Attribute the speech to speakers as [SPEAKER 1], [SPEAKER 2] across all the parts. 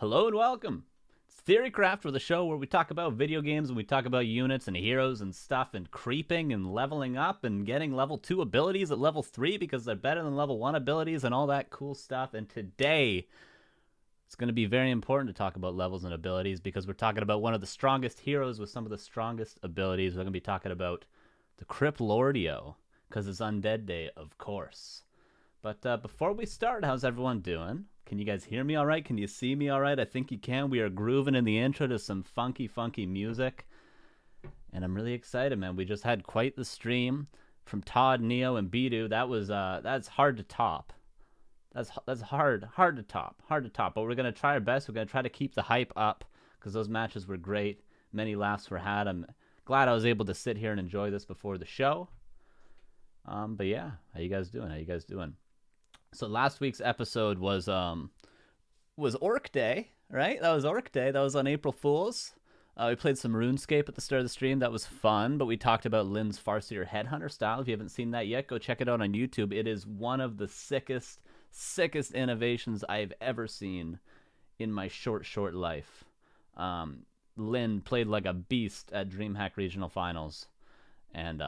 [SPEAKER 1] Hello and welcome. It's TheoryCraft, with a show where we talk about video games and we talk about units and heroes and stuff and creeping and leveling up and getting level 2 abilities at level 3 because they're better than level 1 abilities and all that cool stuff. And today, it's going to be very important to talk about levels and abilities because we're talking about one of the strongest heroes with some of the strongest abilities. We're going to be talking about the Cryptlordio because it's Undead Day, of course. But before we start, how's everyone doing? Can you guys hear me all right? Can you see me all right? I think you can. We are grooving in the intro to some funky music. And I'm really excited, man. We just had quite the stream from Todd, Neo, and Bidu. That's hard to top. That's hard to top. But we're going to try our best. We're going to try to keep the hype up because those matches were great. Many laughs were had. I'm glad I was able to sit here and enjoy this before the show. But yeah, how you guys doing? So last week's episode was Orc Day, right? That was Orc Day. That was on April Fool's. We played some RuneScape at the start of the stream. That was fun, but we talked about Lynn's Farseer Headhunter style. If you haven't seen that yet, go check it out on YouTube. It is one of the sickest innovations I've ever seen in my short life. Lynn played like a beast at DreamHack Regional Finals, and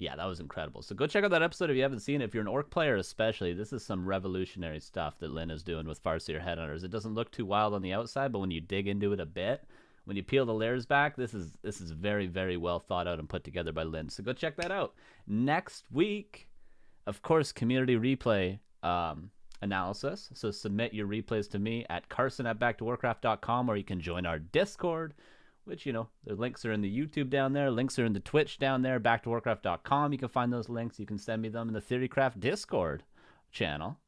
[SPEAKER 1] yeah, that was incredible. So go check out that episode if you haven't seen it. If you're an Orc player especially, this is some revolutionary stuff that Lynn is doing with Farseer Headhunters. It doesn't look too wild on the outside, but when you dig into it a bit, when you peel the layers back, this is very, very well thought out and put together by Lynn. So go check that out. Next week, of course, community replay analysis. So submit your replays to me at Carson@BackToWarcraft.com, or you can join our Discord, which, you know, the links are in the YouTube down there. Links are in the Twitch down there, BackToWarcraft.com. You can find those links. You can send me them in the TheoryCraft Discord channel.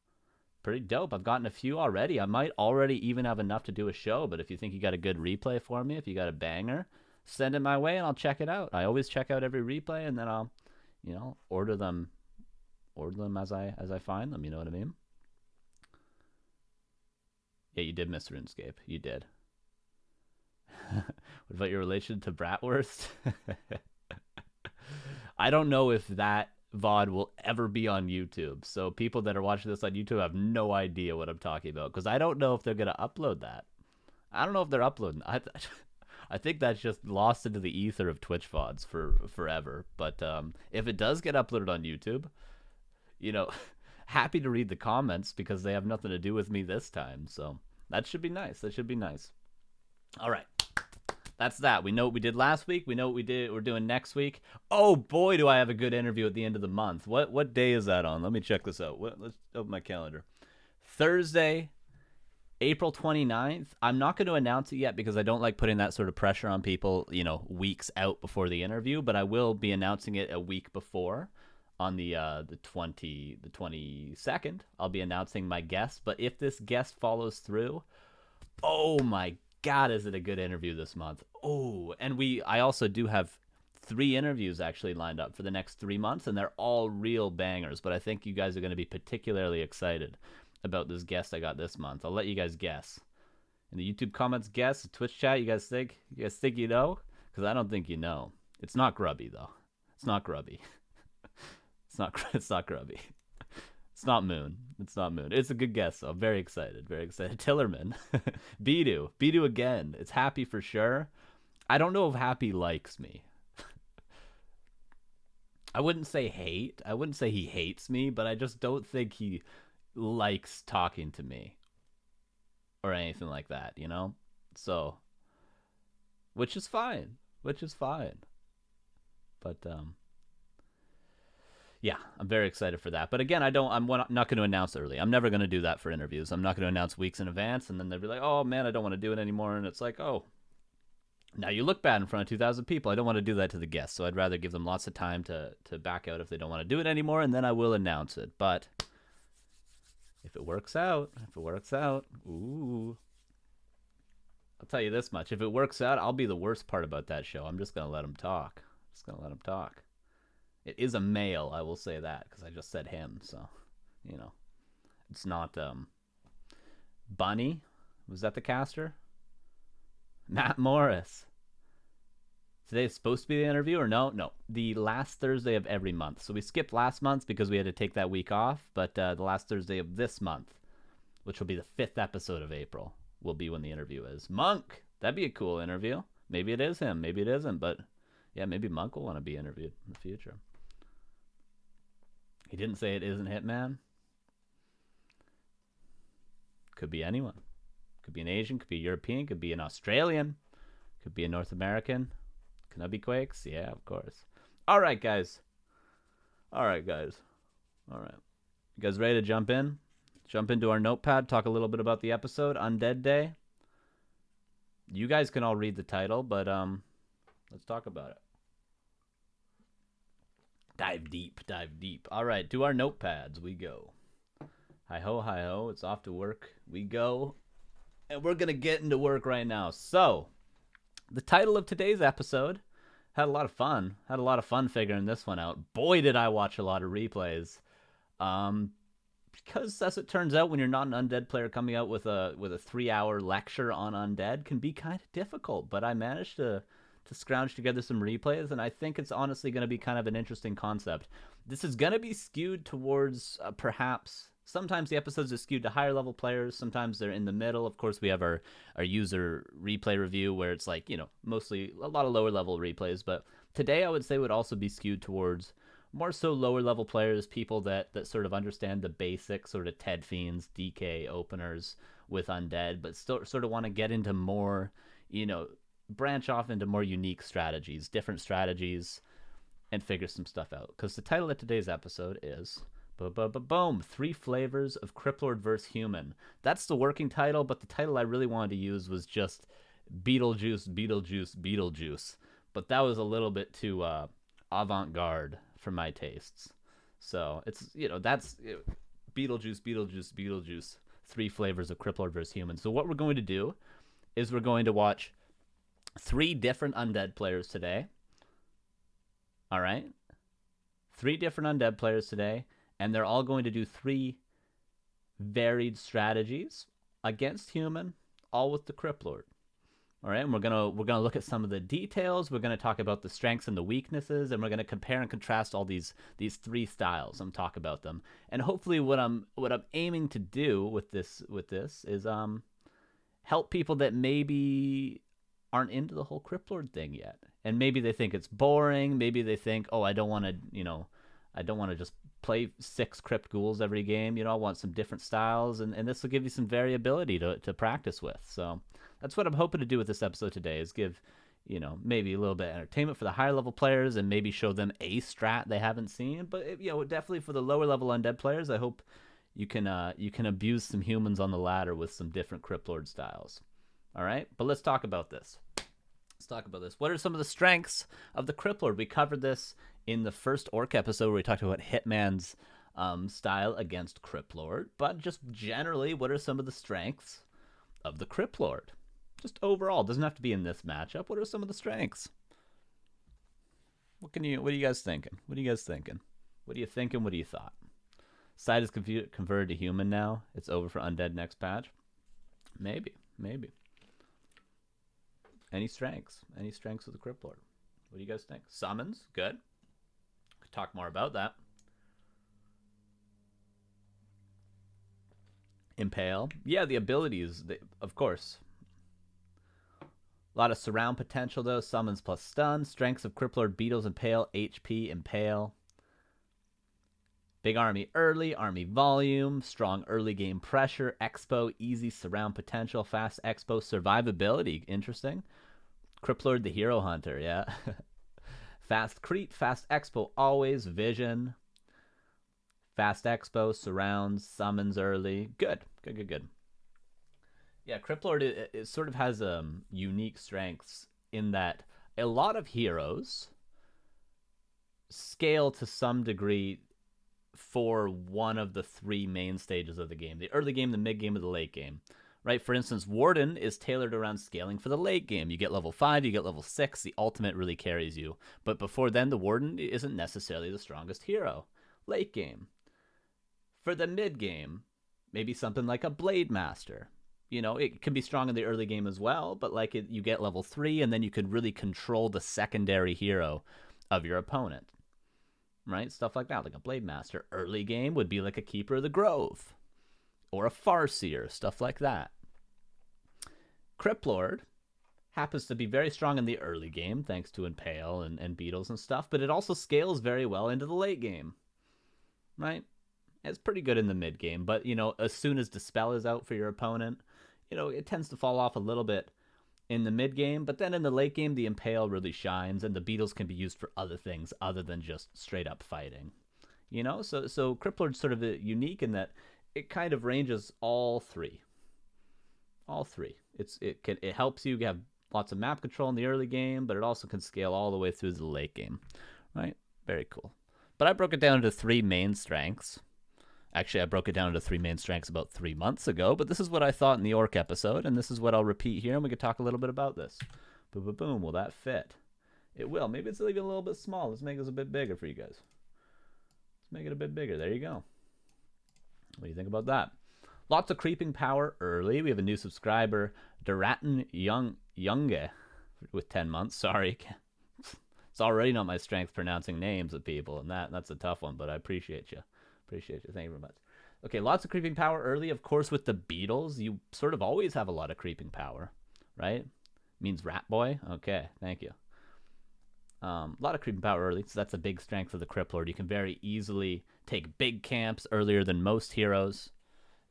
[SPEAKER 1] Pretty dope. I've gotten a few already. I might already even have enough to do a show, but if you think you got a good replay for me, if you got a banger, send it my way and I'll check it out. I always check out every replay and then I'll, you know, order them as I find them, you know what I mean? Yeah, you did miss RuneScape. You did. What about your relation to Bratwurst? I don't know if that VOD will ever be on YouTube. So people that are watching this on YouTube have no idea what I'm talking about because I don't know if they're going to upload that. I don't know if they're uploading. I think that's just lost into the ether of Twitch VODs for forever. But if it does get uploaded on YouTube, you know, happy to read the comments because they have nothing to do with me this time. So that should be nice. All right. That's that. We know what we did last week. We know what we're doing next week. Oh boy, do I have a good interview at the end of the month. What day is that on? Let me check this out. Let's open my calendar. Thursday, April 29th. I'm not going to announce it yet because I don't like putting that sort of pressure on people, you know, weeks out before the interview, but I will be announcing it a week before on the 22nd. I'll be announcing my guest, but if this guest follows through, oh my God, is it a good interview this month? Oh, and I also do have 3 interviews actually lined up for the next 3 months, and they're all real bangers. But I think you guys are going to be particularly excited about this guest I got this month. I'll let you guys guess. In the YouTube comments, guess, the Twitch chat, you guys think you know? Because I don't think you know. It's not Grubby, though. It's not Grubby. It's not Grubby. It's not Moon. It's a good guess, though. Very excited. Tillerman. Bidu again. It's Happy for sure. I don't know if Happy likes me. I wouldn't say hate. I wouldn't say he hates me, but I just don't think he likes talking to me. Or anything like that, you know? So, which is fine. But, yeah, I'm very excited for that. But again, I'm not going to announce early. I'm never going to do that for interviews. I'm not going to announce weeks in advance, and then they'll be like, oh, man, I don't want to do it anymore. And it's like, oh, now you look bad in front of 2,000 people. I don't want to do that to the guests, so I'd rather give them lots of time to back out if they don't want to do it anymore, and then I will announce it. But if it works out, ooh. I'll tell you this much. If it works out, I'll be the worst part about that show. I'm just going to let him talk. It is a male, I will say that, because I just said him, so, you know. It's not, Bunny? Was that the caster? Matt Morris. Today's supposed to be the interview, or no? No, the last Thursday of every month. So we skipped last month because we had to take that week off, but the last Thursday of this month, which will be the 5th episode of April. will be when the interview is. Monk! That'd be a cool interview. Maybe it is him. Maybe it isn't. But yeah, maybe Monk will want to be interviewed in the future. He didn't say it isn't Hitman. Could be anyone. Could be an Asian. Could be a European. Could be an Australian. Could be a North American. Can that be Quakes? Yeah, of course. All right, guys. All right. You guys ready to jump in? Jump into our notepad, talk a little bit about the episode, Undead Day. You guys can all read the title, but let's talk about it. Dive deep. All right, to our notepads we go. Hi-ho, it's off to work. We go. And we're going to get into work right now. So, the title of today's episode, had a lot of fun. Had a lot of fun figuring this one out. Boy, did I watch a lot of replays. Because as it turns out, when you're not an Undead player, coming out with a 3-hour lecture on Undead can be kind of difficult. But I managed to scrounge together some replays, and I think it's honestly going to be kind of an interesting concept. This is going to be skewed towards perhaps... Sometimes the episodes are skewed to higher level players. Sometimes they're in the middle. Of course, we have our user replay review where it's like, mostly a lot of lower level replays. But today I would say would also be skewed towards more so lower level players, people that sort of understand the basic sort of Ted Fiends, DK openers with Undead, but still sort of want to get into more, branch off into more unique strategies, different strategies, and figure some stuff out. Because the title of today's episode is... Boom! 3 flavors of Cryptlord vs. Human. That's the working title, but the title I really wanted to use was just Beetlejuice. But that was a little bit too avant-garde for my tastes. So it's, that's Beetlejuice. 3 flavors of Cryptlord vs. Human. So what we're going to do is we're going to watch 3 different Undead players today. All right? 3 different Undead players today. And they're all going to do 3 varied strategies against human, all with the Cryptlord. All right, and we're gonna look at some of the details. We're gonna talk about the strengths and the weaknesses, and we're gonna compare and contrast all these 3 styles and talk about them. And hopefully, what I'm aiming to do with this is help people that maybe aren't into the whole Cryptlord thing yet, and maybe they think it's boring. Maybe they think, oh, I don't want to just play 6 Crypt Ghouls every game. I want some different styles, and this will give you some variability to practice with. So that's what I'm hoping to do with this episode today, is give, maybe a little bit of entertainment for the higher level players and maybe show them a strat they haven't seen. But, definitely for the lower level Undead players, I hope you can abuse some humans on the ladder with some different Cryptlord styles. All right, but let's talk about this. What are some of the strengths of the Cryptlord? We covered this in the first Orc episode where we talked about Hitman's style against Cryptlord. But just generally, what are some of the strengths of the Cryptlord? Just overall, doesn't have to be in this matchup. What are some of the strengths? What are you guys thinking? What are you thinking? What do you thought? Side is converted to human now. It's over for Undead next patch. Maybe. Any strengths of the Cryptlord? What do you guys think? Summons, good. Could talk more about that. Impale, yeah, the abilities, of course. A lot of surround potential though. Summons plus stun. Strengths of Cryptlord: Beetles, Impale, HP, Impale. Big army early, army volume, strong early game pressure, expo, easy surround potential, fast expo, survivability, interesting. Cryptlord the hero hunter, yeah. Fast creep, fast expo, always, vision. Fast expo, surrounds, summons early. Good. Yeah, Cryptlord it sort of has unique strengths in that a lot of heroes scale to some degree for one of the 3 main stages of the game: the early game, the mid game, or the late game. Right? For instance, Warden is tailored around scaling for the late game. You get level 5, you get level 6, the ultimate really carries you. But before then, the Warden isn't necessarily the strongest hero. Late game. For the mid game, maybe something like a Blade Master. It can be strong in the early game as well, but you get level 3, and then you could really control the secondary hero of your opponent. Right? Stuff like that, like a Blade Master. Early game would be like a Keeper of the Grove. Or a Farseer, stuff like that. Cryptlord happens to be very strong in the early game, thanks to Impale and Beetles and stuff, but it also scales very well into the late game, right? It's pretty good in the mid game, but, you know, as soon as Dispel is out for your opponent, you know, it tends to fall off a little bit in the mid game, but then in the late game, the Impale really shines, and the Beetles can be used for other things other than just straight up fighting. You know, so Cryptlord's sort of unique in that it kind of ranges all three. All three. It helps you have lots of map control in the early game, but it also can scale all the way through the late game, right? Very cool. But I broke it down into 3 main strengths. Actually, I broke it down into 3 main strengths about 3 months ago, but this is what I thought in the Orc episode, and this is what I'll repeat here, and we could talk a little bit about this. Boom, boom, boom. Will that fit? It will. Maybe it's even a little bit small. Let's make this a bit bigger for you guys. Let's make it a bit bigger. There you go. What do you think about that? Lots of creeping power early. We have a new subscriber, Duratin Younge, with 10 months. Sorry. It's already not my strength pronouncing names of people, and that's a tough one, but I appreciate you. Appreciate you. Thank you very much. Okay, lots of creeping power early. Of course, with the Beetles, you sort of always have a lot of creeping power, right? Means Rat Boy. Okay, thank you. A lot of creeping power early, so that's a big strength of the Cryptlord. You can very easily take big camps earlier than most heroes.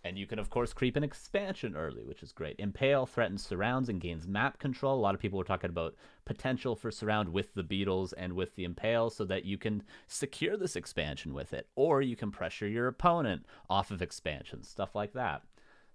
[SPEAKER 1] And you can, of course, creep an expansion early, which is great. Impale threatens surrounds and gains map control. A lot of people were talking about potential for surround with the Beetles and with the Impale so that you can secure this expansion with it. Or you can pressure your opponent off of expansions, stuff like that.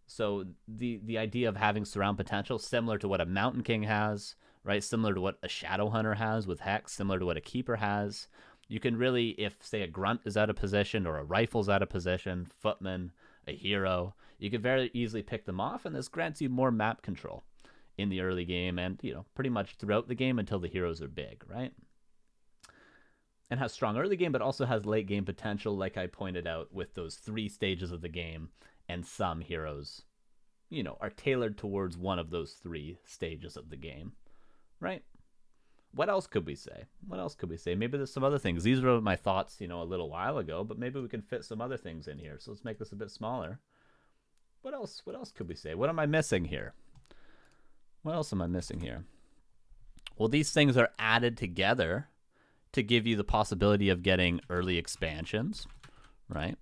[SPEAKER 1] So the idea of having surround potential, similar to what a Mountain King has, right? Similar to what a Shadow Hunter has with Hex, similar to what a Keeper has. You can really, if, say, a Grunt is out of position or a Rifle's out of position, Footman, a hero, you can very easily pick them off, and this grants you more map control in the early game and, you know, pretty much throughout the game until the heroes are big, right? And has strong early game, but also has late game potential, like I pointed out, with those 3 stages of the game, and some heroes, you know, are tailored towards one of those 3 stages of the game, right? What else could we say? What else could we say? Maybe there's some other things. These were my thoughts, you know, a little while ago, but maybe we can fit some other things in here. So let's make this a bit smaller. What else could we say? What am I missing here? What else am I missing here? Well, these things are added together to give you the possibility of getting early expansions, right?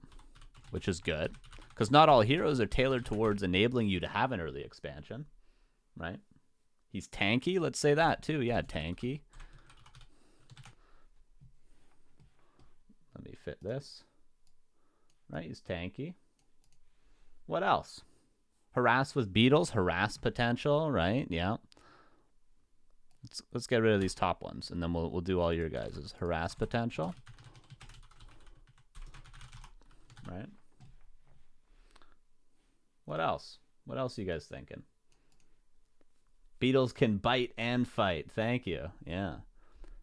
[SPEAKER 1] Which is good, because not all heroes are tailored towards enabling you to have an early expansion, right? He's tanky. Let's say that too. Yeah, tanky. Let me fit this. Right, he's tanky. What else? Harass with Beetles. Harass potential. Right. Yeah. Let's get rid of these top ones, and then we'll do all your guys'. Harass potential. Right. What else? What else are you guys thinking? Beetles can bite and fight. Thank you. Yeah.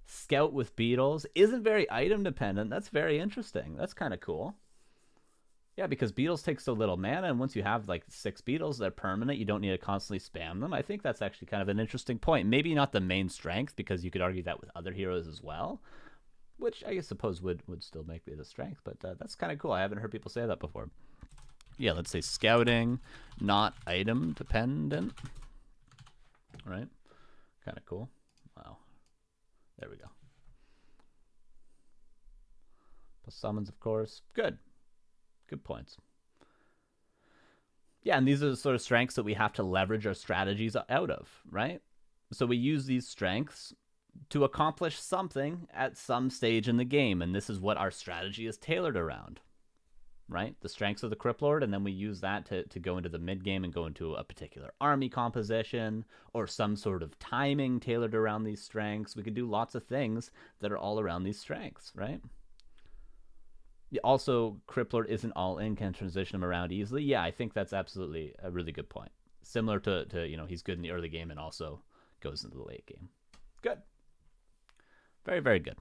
[SPEAKER 1] Scout with Beetles isn't very item dependent. That's very interesting. That's kind of cool. Yeah, because Beetles take so little mana, and once you have like 6 Beetles, they're permanent. You don't need to constantly spam them. I think that's actually kind of an interesting point. Maybe not the main strength, because you could argue that with other heroes as well, which I suppose would still make me the strength, but that's kind of cool. I haven't heard people say that before. Yeah, let's say scouting, not item dependent. Right? Kind of cool. Wow. There we go. Plus summons, of course. Good. Good points. Yeah, and these are the sort of strengths that we have to leverage our strategies out of, right? So we use these strengths to accomplish something at some stage in the game, and this is what our strategy is tailored around. Right? The strengths of the Cryptlord, and then we use that to go into the mid-game and go into a particular army composition or some sort of timing tailored around these strengths. We could do lots of things that are all around these strengths, right? Also, Cryptlord isn't all in, can transition him around easily. Yeah, I think that's absolutely a really good point. Similar to you know, he's good in the early game and also goes into the late game. Good. Very, very good.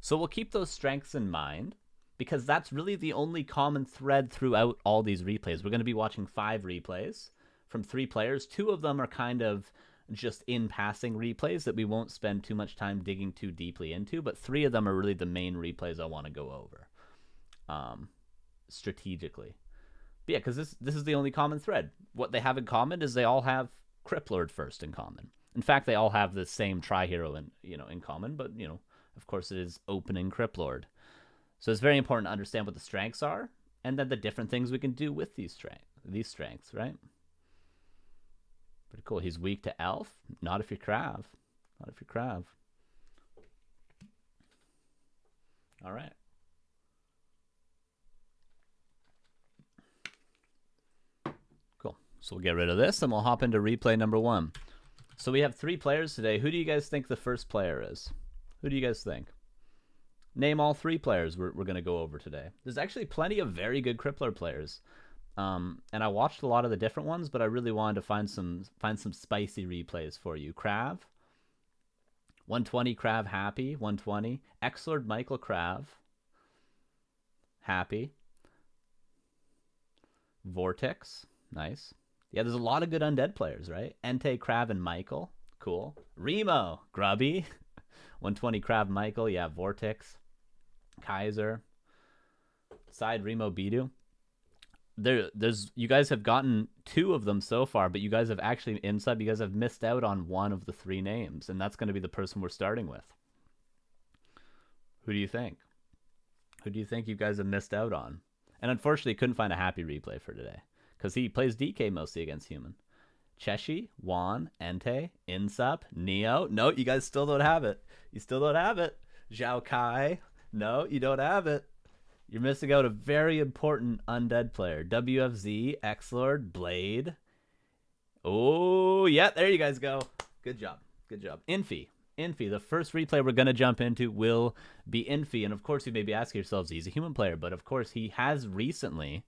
[SPEAKER 1] So we'll keep those strengths in mind, because that's really the only common thread throughout all these replays. We're going to be watching 5 replays from 3 players. 2 of them are kind of just in passing replays that we won't spend too much time digging too deeply into, but 3 of them are really the main replays I want to go over strategically. But yeah, because this is the only common thread. What they have in common is they all have Cryptlord first in common. In fact, they all have the same tri-hero in common, but of course it is opening Cryptlord. So it's very important to understand what the strengths are, and then the different things we can do with these strengths, right? Pretty cool. He's weak to Elf. Not if you're Crav. Not if you're Crav. All right. Cool. So we'll get rid of this, and we'll hop into replay number 1. So we have 3 players today. Who do you guys think the first player is? Who do you guys think? Name all 3 players we're going to go over today. There's actually plenty of very good Cryptlord players. And I watched a lot of the different ones, but I really wanted to find some spicy replays for you. Crav. 120 Crav happy. 120. Xlord Michael Crav. Happy. VortiX. Nice. Yeah, there's a lot of good undead players, right? Entei, Crav, and Michael. Cool. Remo. Grubby. 120 Crav Michael. Yeah, VortiX. Kaiser. Side Remo Bidu. There's you guys have gotten 2 of them so far, but you guys have actually you guys have missed out on one of the 3 names, and that's going to be the person we're starting with. Who do you think? Who do you think you guys have missed out on? And unfortunately, couldn't find a happy replay for today because he plays DK mostly against human. Cheshi, Juan, Entei, Insup, Neo. No, you guys still don't have it. You still don't have it. Zhao Kai. No, you don't have it. You're missing out a very important undead player. WFZ, Xlord, Blade. Oh, yeah, there you guys go. Good job. Good job. Infi. Infi, the first replay we're going to jump into will be Infi. And of course, you may be asking yourselves, he's a human player. But of course, he has recently,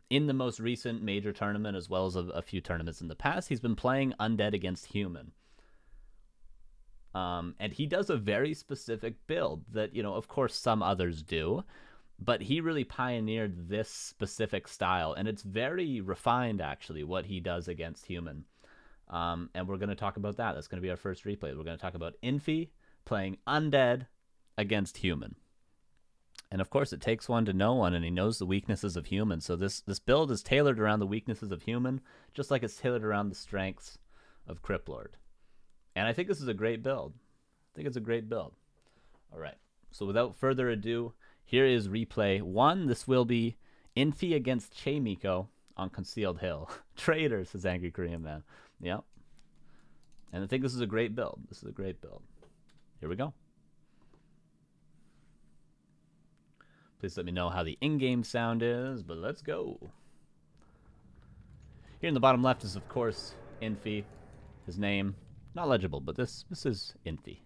[SPEAKER 1] in the most recent major tournament, as well as a few tournaments in the past, he's been playing undead against human. And he does a very specific build that, of course, some others do. But he really pioneered this specific style, and it's very refined, actually, what he does against human. And we're going to talk about that. That's going to be our first replay. We're going to talk about Infi playing undead against human. And, of course, it takes one to know one, and he knows the weaknesses of human. So this build is tailored around the weaknesses of human, just like it's tailored around the strengths of Cryptlord. And I think this is a great build. I think it's a great build. All right. So without further ado, here is replay 1. This will be Infi against Chaemiko on Concealed Hill. Traitor, says Angry Korean Man. Yep. And I think this is a great build. This is a great build. Here we go. Please let me know how the in-game sound is, but let's go. Here in the bottom left is, of course, Infi. His name, not legible, but this is Infi.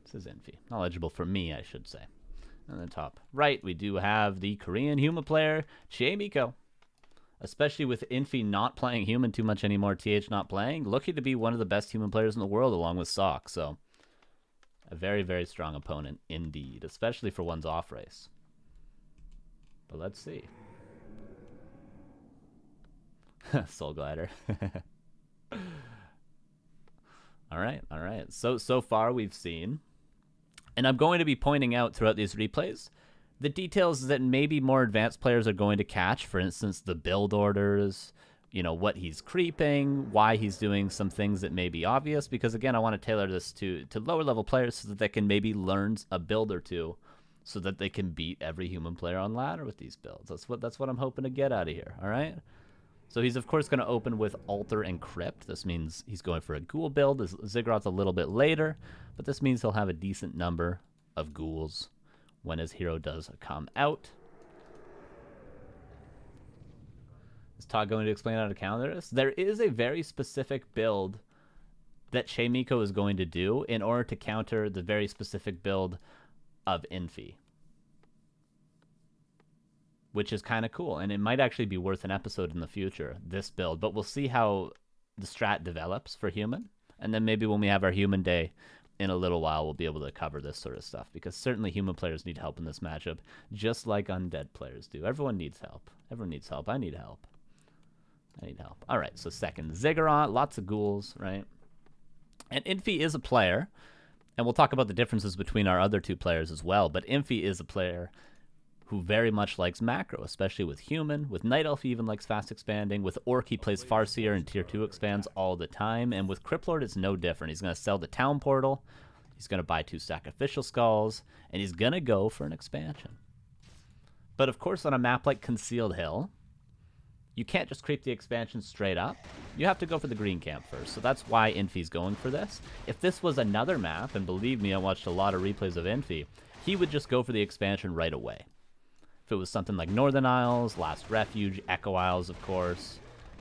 [SPEAKER 1] This is Infi. Not legible for me, I should say. And then top right, we do have the Korean human player, Chaemiko. Especially with Infi not playing human too much anymore, TH not playing. Looking to be one of the best human players in the world along with Sock. So, a very, very strong opponent indeed. Especially for one's off race. But let's see. Soul Glider. Alright. So far we've seen... And I'm going to be pointing out throughout these replays the details that maybe more advanced players are going to catch. For instance, the build orders, what he's creeping, why he's doing some things that may be obvious. Because, again, I want to tailor this to lower level players so that they can maybe learn a build or two so that they can beat every human player on ladder with these builds. That's what I'm hoping to get out of here, all right? So he's, of course, going to open with Alter and Crypt. This means he's going for a ghoul build. Ziggurat's a little bit later, but this means he'll have a decent number of ghouls when his hero does come out. Is Todd going to explain how to counter this? There is a very specific build that Chaemiko is going to do in order to counter the very specific build of Infi, which is kind of cool, and it might actually be worth an episode in the future, this build, but we'll see how the strat develops for human, and then maybe when we have our human day in a little while, we'll be able to cover this sort of stuff, because certainly human players need help in this matchup, just like undead players do. Everyone needs help. Everyone needs help. I need help. All right, so second Ziggurat, lots of ghouls, right? And Infi is a player, and we'll talk about the differences between our other 2 players as well, but Infi is a player who very much likes macro, especially with human. With Night Elf, he even likes fast expanding. With Orc, he plays Farseer and tier 2 expands all the time. And with Cryptlord, it's no different. He's going to sell the Town Portal, he's going to buy 2 Sacrificial Skulls, and he's going to go for an expansion. But of course, on a map like Concealed Hill, you can't just creep the expansion straight up. You have to go for the green camp first. So that's why Infi's going for this. If this was another map, and believe me, I watched a lot of replays of Infi, he would just go for the expansion right away. If it was something like Northern Isles, Last Refuge, Echo Isles, of course,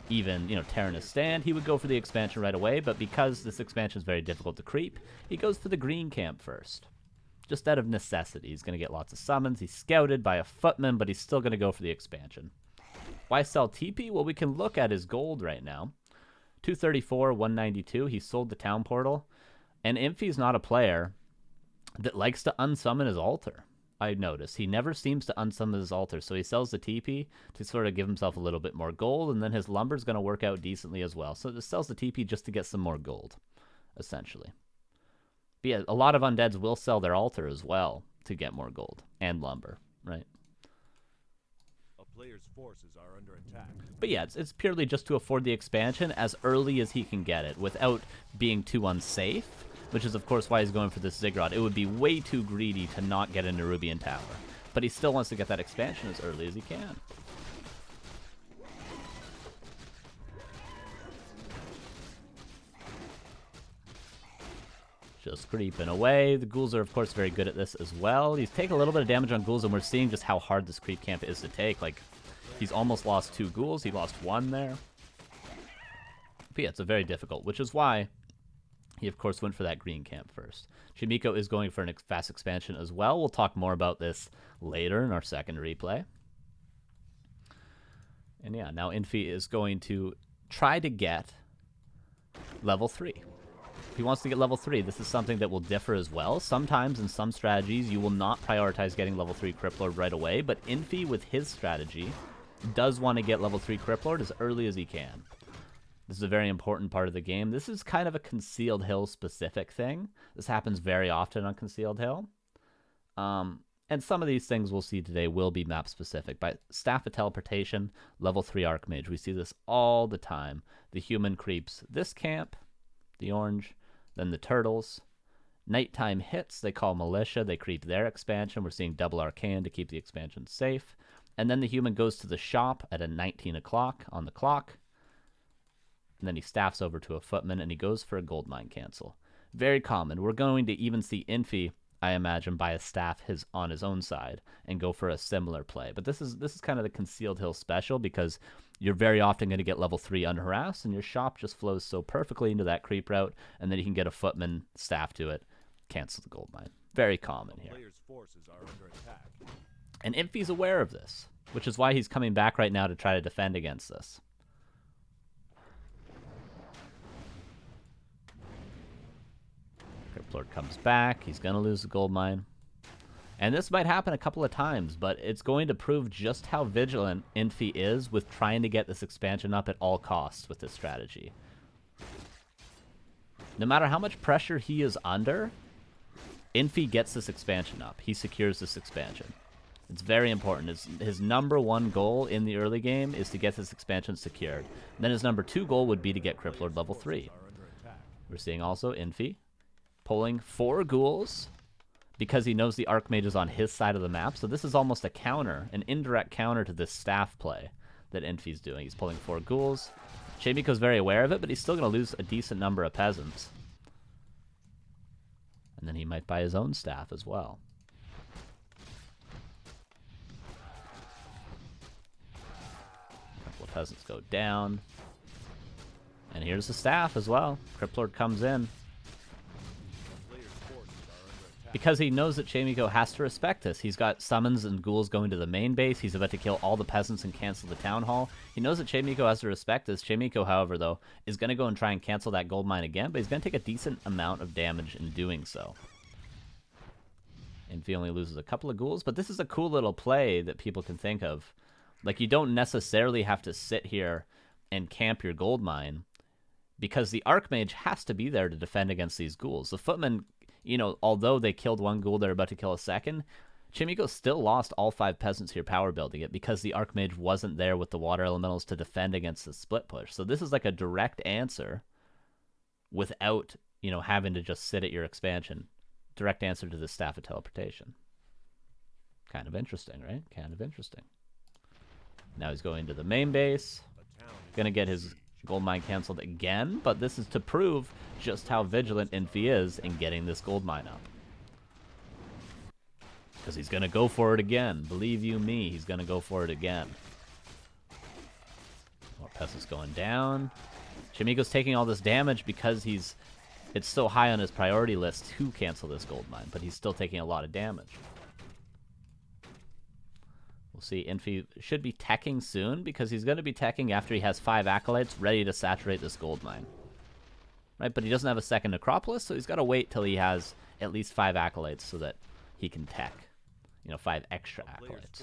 [SPEAKER 1] even, Terranus Stand, he would go for the expansion right away. But because this expansion is very difficult to creep, he goes for the green camp first. Just out of necessity. He's going to get lots of summons. He's scouted by a footman, but he's still going to go for the expansion. Why sell TP? Well, we can look at his gold right now. 234, 192. He sold the Town Portal. And Infi's not a player that likes to unsummon his altar. I noticed. He never seems to unsummon his altar, so he sells the TP to sort of give himself a little bit more gold, and then his lumber's going to work out decently as well. So it sells the TP just to get some more gold, essentially. But yeah, a lot of undeads will sell their altar as well to get more gold and lumber, right?
[SPEAKER 2] A player's forces are under attack.
[SPEAKER 1] But yeah, it's purely just to afford the expansion as early as he can get it without being too unsafe, which is, of course, why he's going for this Ziggurat. It would be way too greedy to not get into Nerubian Tower. But he still wants to get that expansion as early as he can. Just creeping away. The ghouls are, of course, very good at this as well. He's taking a little bit of damage on ghouls, and we're seeing just how hard this creep camp is to take. Like, he's almost lost 2 ghouls. He lost 1 there. But yeah, it's a very difficult, which is why he, of course, went for that green camp first. Chaemiko is going for an fast expansion as well. We'll talk more about this later in our second replay. And yeah, now Infi is going to try to get level 3. He wants to get level 3. This is something that will differ as well. Sometimes in some strategies, you will not prioritize getting level 3 Cryptlord right away, but Infi, with his strategy, does want to get level 3 Cryptlord as early as he can. This is a very important part of the game. This is kind of a Concealed Hill specific thing. This happens very often on Concealed Hill. And some of these things we'll see today will be map specific. By Staff of Teleportation, level 3 Archmage. We see this all the time. The human creeps this camp, the orange, then the turtles. Nighttime hits, they call Militia. They creep their expansion. We're seeing double Arcane to keep the expansion safe. And then the human goes to the shop at a 19 o'clock on the clock. And then he staffs over to a footman, and he goes for a gold mine cancel. Very common. We're going to even see Infi, I imagine, buy a staff on his own side and go for a similar play. But this is kind of the Concealed Hill special, because you're very often going to get level 3 unharassed, and your shop just flows so perfectly into that creep route, and then you can get a footman, staff to it, cancel the gold mine. Very common here.
[SPEAKER 2] Player's forces are under attack.
[SPEAKER 1] And Infi's aware of this, which is why he's coming back right now to try to defend against this. Cryptlord comes back. He's going to lose the gold mine. And this might happen a couple of times, but it's going to prove just how vigilant Infi is with trying to get this expansion up at all costs with this strategy. No matter how much pressure he is under, Infi gets this expansion up. He secures this expansion. It's very important. His number 1 goal in the early game is to get this expansion secured. And then his number 2 goal would be to get Cryptlord level 3. We're seeing also Infi pulling 4 ghouls because he knows the Archmage is on his side of the map. So this is almost a counter, an indirect counter to this staff play that Infi's doing. He's pulling 4 ghouls. Chaemiko's very aware of it, but he's still going to lose a decent number of peasants. And then he might buy his own staff as well. A couple of peasants go down. And here's the staff as well. Cryptlord comes in. Because he knows that Chaemiko has to respect this. He's got summons and ghouls going to the main base. He's about to kill all the peasants and cancel the town hall. He knows that Chaemiko has to respect this. Chaemiko, however, though, is going to go and try and cancel that gold mine again, but he's going to take a decent amount of damage in doing so. Infi only loses a couple of ghouls, but this is a cool little play that people can think of. Like, you don't necessarily have to sit here and camp your gold mine, because the Archmage has to be there to defend against these ghouls. The footmen, although they killed 1 ghoul, they're about to kill a second. Chaemiko still lost all 5 peasants here power building it because the Archmage wasn't there with the water elementals to defend against the split push. So this is like a direct answer without, you know, having to just sit at your expansion. Direct answer to the Staff of Teleportation. Kind of interesting, right? Kind of interesting. Now he's going to the main base. Gonna get his gold mine canceled again, but this is to prove just how vigilant Infi is in getting this gold mine up. Because he's gonna go for it again. Believe you me, he's gonna go for it again. More peasants going down. Chaemiko's taking all this damage because it's so high on his priority list to cancel this gold mine, but he's still taking a lot of damage. We'll see. Infi should be teching soon because he's going to be teching after he has 5 acolytes ready to saturate this gold mine. Right, but he doesn't have a second necropolis, so he's got to wait till he has at least 5 acolytes so that he can tech. You know, 5 extra acolytes.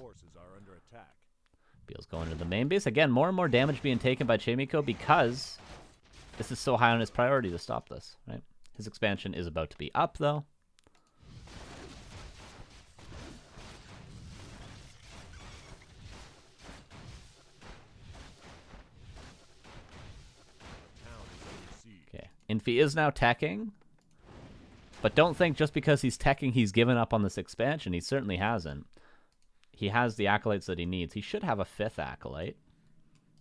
[SPEAKER 1] Beal's going to the main base. Again, more and more damage being taken by Chaemiko because this is so high on his priority to stop this, right? His expansion is about to be up, though. Okay, Infi is now teching. But don't think just because he's teching he's given up on this expansion. He certainly hasn't. He has the acolytes that he needs. He should have a 5th acolyte.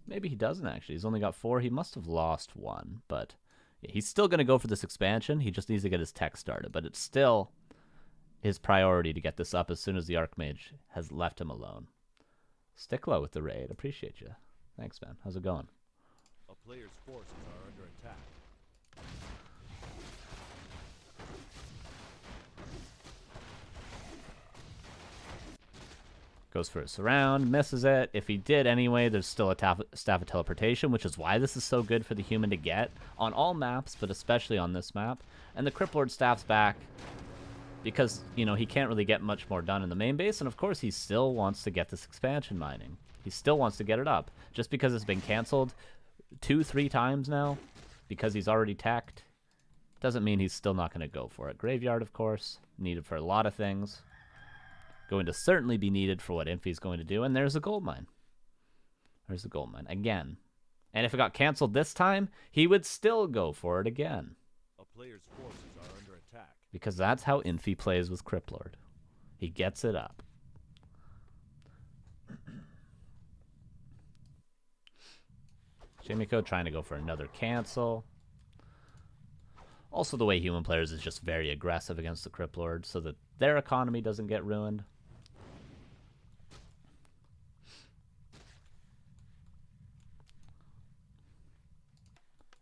[SPEAKER 1] Maybe he doesn't, actually. He's only got 4. He must have lost 1. But yeah, he's still going to go for this expansion. He just needs to get his tech started. But it's still his priority to get this up as soon as the Archmage has left him alone. Stick low with the raid. Appreciate you. Thanks, man. How's it going?
[SPEAKER 2] A player's forces are under attack.
[SPEAKER 1] Goes for a surround, misses it. If he did anyway, there's still a Staff of Teleportation, which is why this is so good for the human to get on all maps, but especially on this map. And the Cryptlord staff's back because, you know, he can't really get much more done in the main base, and of course he still wants to get this expansion mining. He still wants to get it up. Just because it's been canceled 2-3 times now, because he's already teched, doesn't mean he's still not going to go for it. Graveyard, of course, needed for a lot of things. Going to certainly be needed for what Infi's going to do. And there's a gold mine. There's the gold mine again. And if it got canceled this time, he would still go for it again.
[SPEAKER 2] A player's forces are under attack.
[SPEAKER 1] Because that's how Infi plays with Cryptlord. He gets it up. Chaemiko trying to go for another cancel. Also, the way human players is just very aggressive against the Cryptlord so that their economy doesn't get ruined.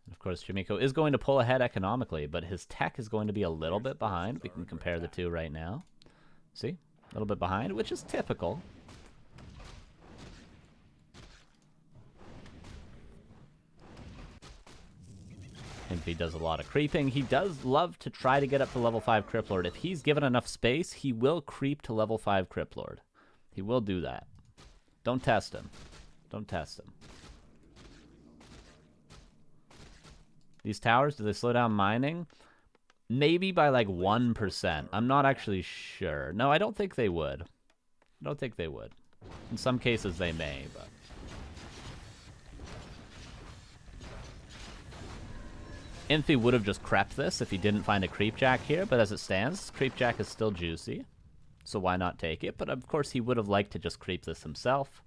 [SPEAKER 1] And of course, Chaemiko is going to pull ahead economically, but his tech is going to be a little bit behind. We can compare the two right now. See? A little bit behind, which is typical. Infi does a lot of creeping. He does love to try to get up to level 5 Cryptlord. If he's given enough space, he will creep to level 5 Cryptlord. He will do that. Don't test him. Don't test him. These towers, do they slow down mining? Maybe by like 1%. I'm not actually sure. No, I don't think they would. I don't think they would. In some cases they may, but... Infi would have just crept this if he didn't find a Creepjack here, but as it stands, Creepjack is still juicy, so why not take it? But of course he would have liked to just creep this himself.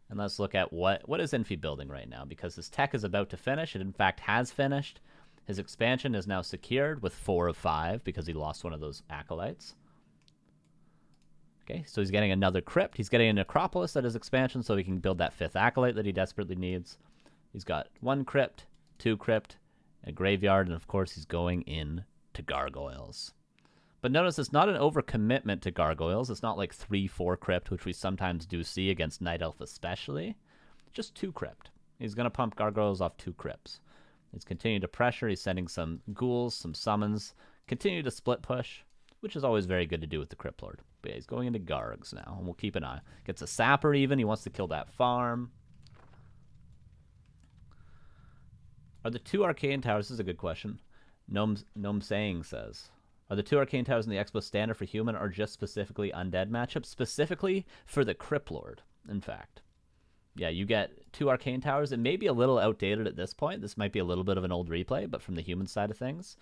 [SPEAKER 1] And let's look at what is Infi building right now, because his tech is about to finish. It in fact has finished. His expansion is now secured with 4 of 5 because he lost one of those acolytes. Okay, so he's getting another crypt. He's getting a necropolis at his expansion so he can build that 5th acolyte that he desperately needs. He's got 1 crypt, 2 crypt, a graveyard, and of course he's going in to gargoyles. But notice it's not an overcommitment to gargoyles. It's not like 3-4 crypt, which we sometimes do see against Night Elf especially. Just 2 crypt. He's going to pump gargoyles off 2 crypts. He's continuing to pressure. He's sending some ghouls, some summons. Continue to split push, which is always very good to do with the Cryptlord. But yeah, he's going into gargs now, and we'll keep an eye. Gets a sapper even. He wants to kill that farm. Are the 2 arcane towers? This is a good question. Gnome Saying says, Are the 2 Arcane Towers in the Expo standard for human or just specifically undead matchups? Specifically for the Cryptlord, in fact. Yeah, you get 2 Arcane Towers. It may be a little outdated at this point. This might be a little bit of an old replay, but from the human side of things,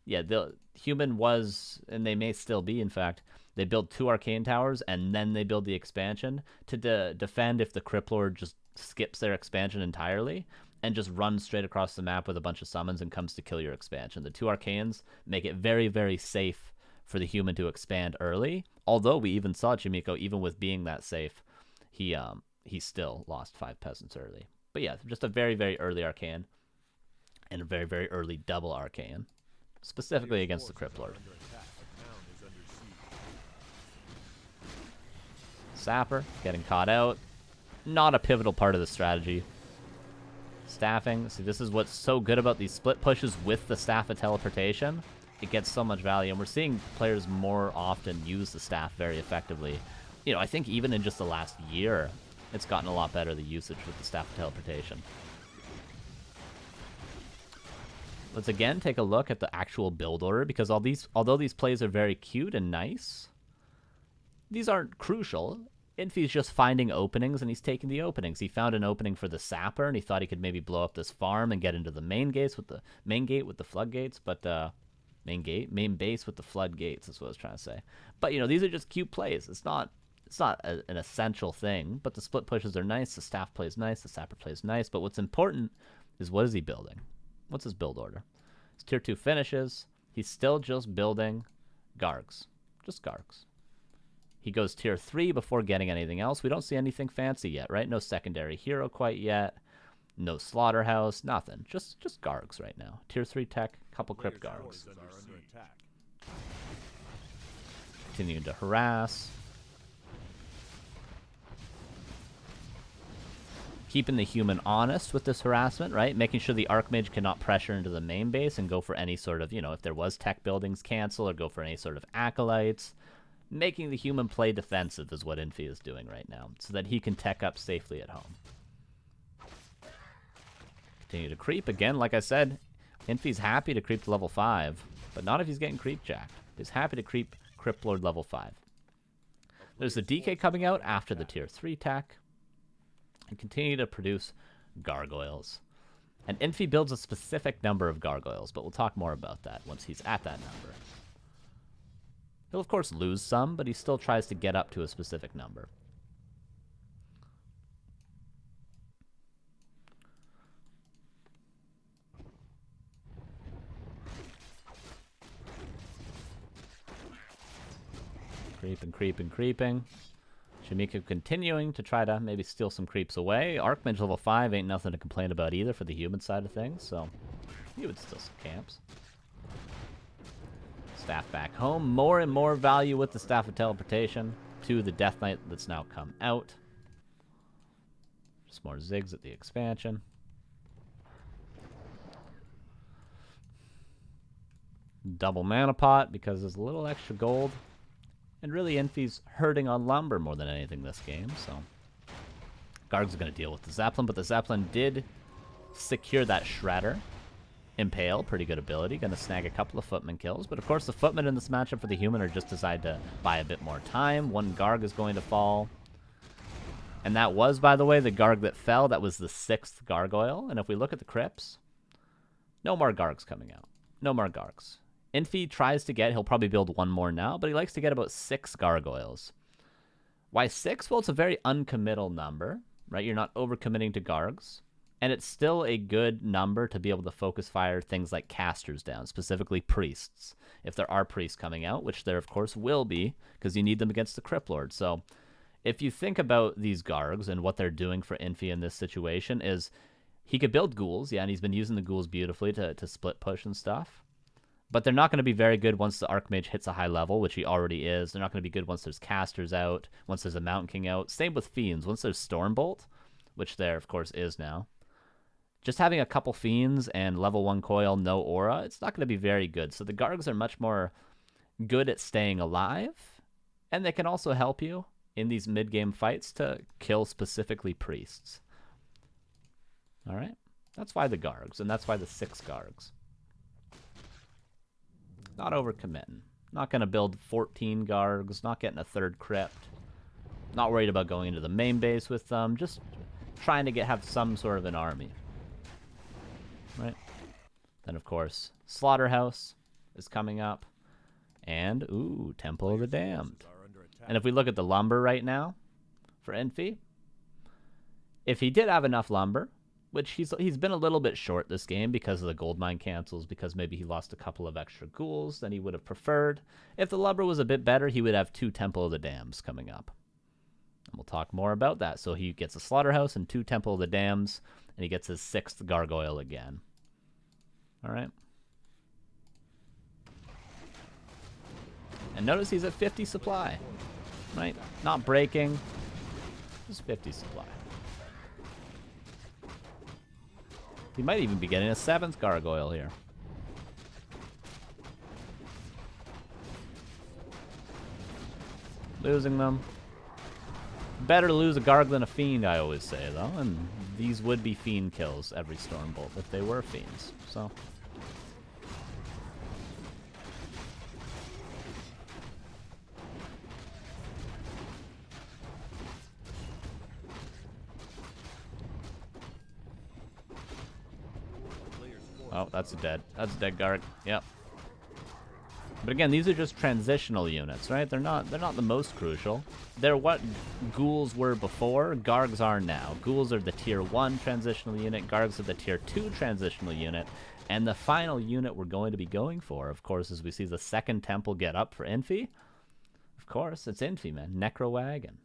[SPEAKER 1] yeah, the human was, and they may still be, in fact, they build 2 Arcane Towers, and then they build the expansion to defend if the Cryptlord just skips their expansion entirely and just runs straight across the map with a bunch of summons and comes to kill your expansion. The 2 Arcanes make it very, very safe for the human to expand early, although we even saw Chaemiko, even with being that safe, he still lost 5 peasants early. But yeah, just a very, very early Arcane and a very, very early double Arcane, specifically against the Cryptlord. Sapper getting caught out. Not a pivotal part of the strategy. Staffing. See, this is what's so good about these split pushes with the Staff of Teleportation. It gets so much value, and we're seeing players more often use the staff very effectively. You know, I think even in just the last year, it's gotten a lot better, the usage with the Staff of Teleportation. Let's again take a look at the actual build order, because although these plays are very cute and nice, these aren't crucial. Infi's just finding openings, and he's taking the openings. He found an opening for the Sapper, and he thought he could maybe blow up this farm and get into the main gate with the floodgates, but main base with the floodgates is what I was trying to say. But you know, these are just cute plays. It's not an essential thing, but the split pushes are nice. The staff plays nice. The Sapper plays nice. But what's important is, what is he building? What's his build order? His tier 2 finishes. He's still just building Gargs, just Gargs. He goes tier 3 before getting anything else. We don't see anything fancy yet, right? No secondary hero quite yet. No slaughterhouse, nothing. Just Gargs right now. Tier 3 tech, couple Crypt Gargs. Continuing to harass. Keeping the human honest with this harassment, right? Making sure the Archmage cannot pressure into the main base and go for any sort of, you know, if there was tech buildings, cancel, or go for any sort of acolytes. Making the human play defensive is what Infi is doing right now, so that he can tech up safely at home. Continue to creep. Again, like I said, Infi's happy to creep to level 5, but not if he's getting creep jacked. He's happy to creep Cryptlord level 5. There's the DK coming out after the tier 3 tech. And continue to produce gargoyles. And Infi builds a specific number of gargoyles, but we'll talk more about that once he's at that number. He'll, of course, lose some, but he still tries to get up to a specific number. Creeping. Chaemiko continuing to try to maybe steal some creeps away. Archmage level 5 ain't nothing to complain about either for the human side of things, so he would steal some camps. Staff back home. More and more value with the Staff of Teleportation to the Death Knight that's now come out. Just more zigs at the expansion. Double mana pot because there's a little extra gold. And really, Infi's hurting on lumber more than anything this game, so Garg's going to deal with the Zeppelin, but the Zeppelin did secure that Shredder. Impale, pretty good ability, going to snag a couple of Footman kills, but of course the Footmen in this matchup for the human are just designed to buy a bit more time. One Garg is going to fall. And that was, by the way, the Garg that fell. That was the 6th Gargoyle, and if we look at the Crypts, no more Gargs coming out. No more Gargs. Infi tries to get, he'll probably build one more now, but he likes to get about 6 gargoyles. Why 6? Well, it's a very uncommittal number, right? You're not overcommitting to Gargs. And it's still a good number to be able to focus fire things like casters down, specifically priests. If there are priests coming out, which there of course will be, because you need them against the Cryptlord. So if you think about these Gargs and what they're doing for Infi in this situation is, he could build ghouls, yeah, and he's been using the ghouls beautifully to split push and stuff. But they're not going to be very good once the Archmage hits a high level, which he already is. They're not going to be good once there's casters out, once there's a Mountain King out. Same with Fiends. Once there's Stormbolt, which there, of course, is now. Just having a couple Fiends and level 1 coil, no aura, it's not going to be very good. So the Gargs are much more good at staying alive, and they can also help you in these mid-game fights to kill specifically priests. All right? That's why the Gargs, and that's why the 6 Gargs. Not overcommitting. Not going to build 14 Gargs, not getting a third Crypt. Not worried about going into the main base with them, just trying to have some sort of an army. Right? Then, of course, Slaughterhouse is coming up. And, ooh, Temple of the Damned. And if we look at the lumber right now for Infi, if he did have enough lumber, which he's been a little bit short this game because of the gold mine cancels, because maybe he lost a couple of extra ghouls than he would have preferred. If the lumber was a bit better, he would have 2 Temple of the Dams coming up. And we'll talk more about that. So he gets a Slaughterhouse and 2 Temple of the Dams, and he gets his 6th Gargoyle again. All right. And notice he's at 50 supply. Right? Not breaking. Just 50 supply. He might even be getting a 7th Gargoyle here. Losing them. Better to lose a Garg than a Fiend, I always say, though. And these would be Fiend kills every Stormbolt if they were Fiends. So... oh, that's a dead Garg. Yep. But again, these are just transitional units, right? They're not the most crucial. They're what ghouls were before, Gargs are now. Ghouls are the tier 1 transitional unit, Gargs are the tier 2 transitional unit, and the final unit we're going to be going for, of course, as we see the 2nd temple get up for Infi. Of course, it's Infi, man. Necro Wagon.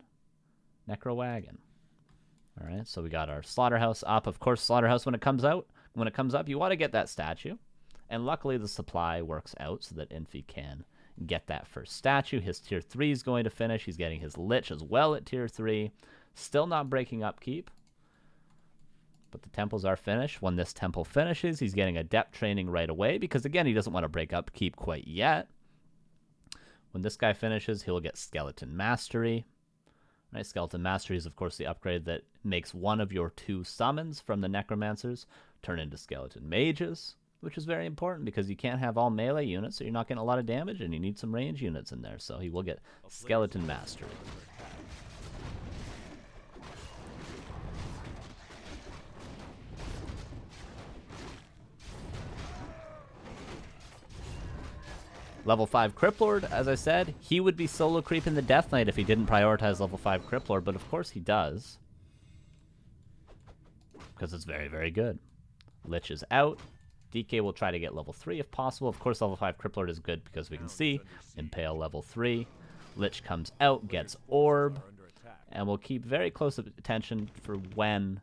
[SPEAKER 1] All right, so we got our Slaughterhouse up. Of course, Slaughterhouse, when it comes up, you want to get that statue. And luckily, the supply works out so that Infi can get that first statue. His tier 3 is going to finish. He's getting his Lich as well at tier 3. Still not breaking upkeep. But the temples are finished. When this temple finishes, he's getting Adept training right away because, again, he doesn't want to break upkeep quite yet. When this guy finishes, he'll get Skeleton Mastery. Right, Skeleton Mastery is, of course, the upgrade that makes one of your 2 summons from the Necromancers turn into Skeleton Mages, which is very important because you can't have all melee units, so you're not getting a lot of damage, and you need some range units in there, so he will get Skeleton Mastery. Level 5 Cryptlord, as I said, he would be solo creeping the Death Knight if he didn't prioritize level 5 Cryptlord, but of course he does. Because it's very, very good. Lich is out. DK will try to get level 3 if possible. Of course, level 5 Cryptlord is good because we can see Impale level 3. Lich comes out, gets Orb. And we'll keep very close attention for when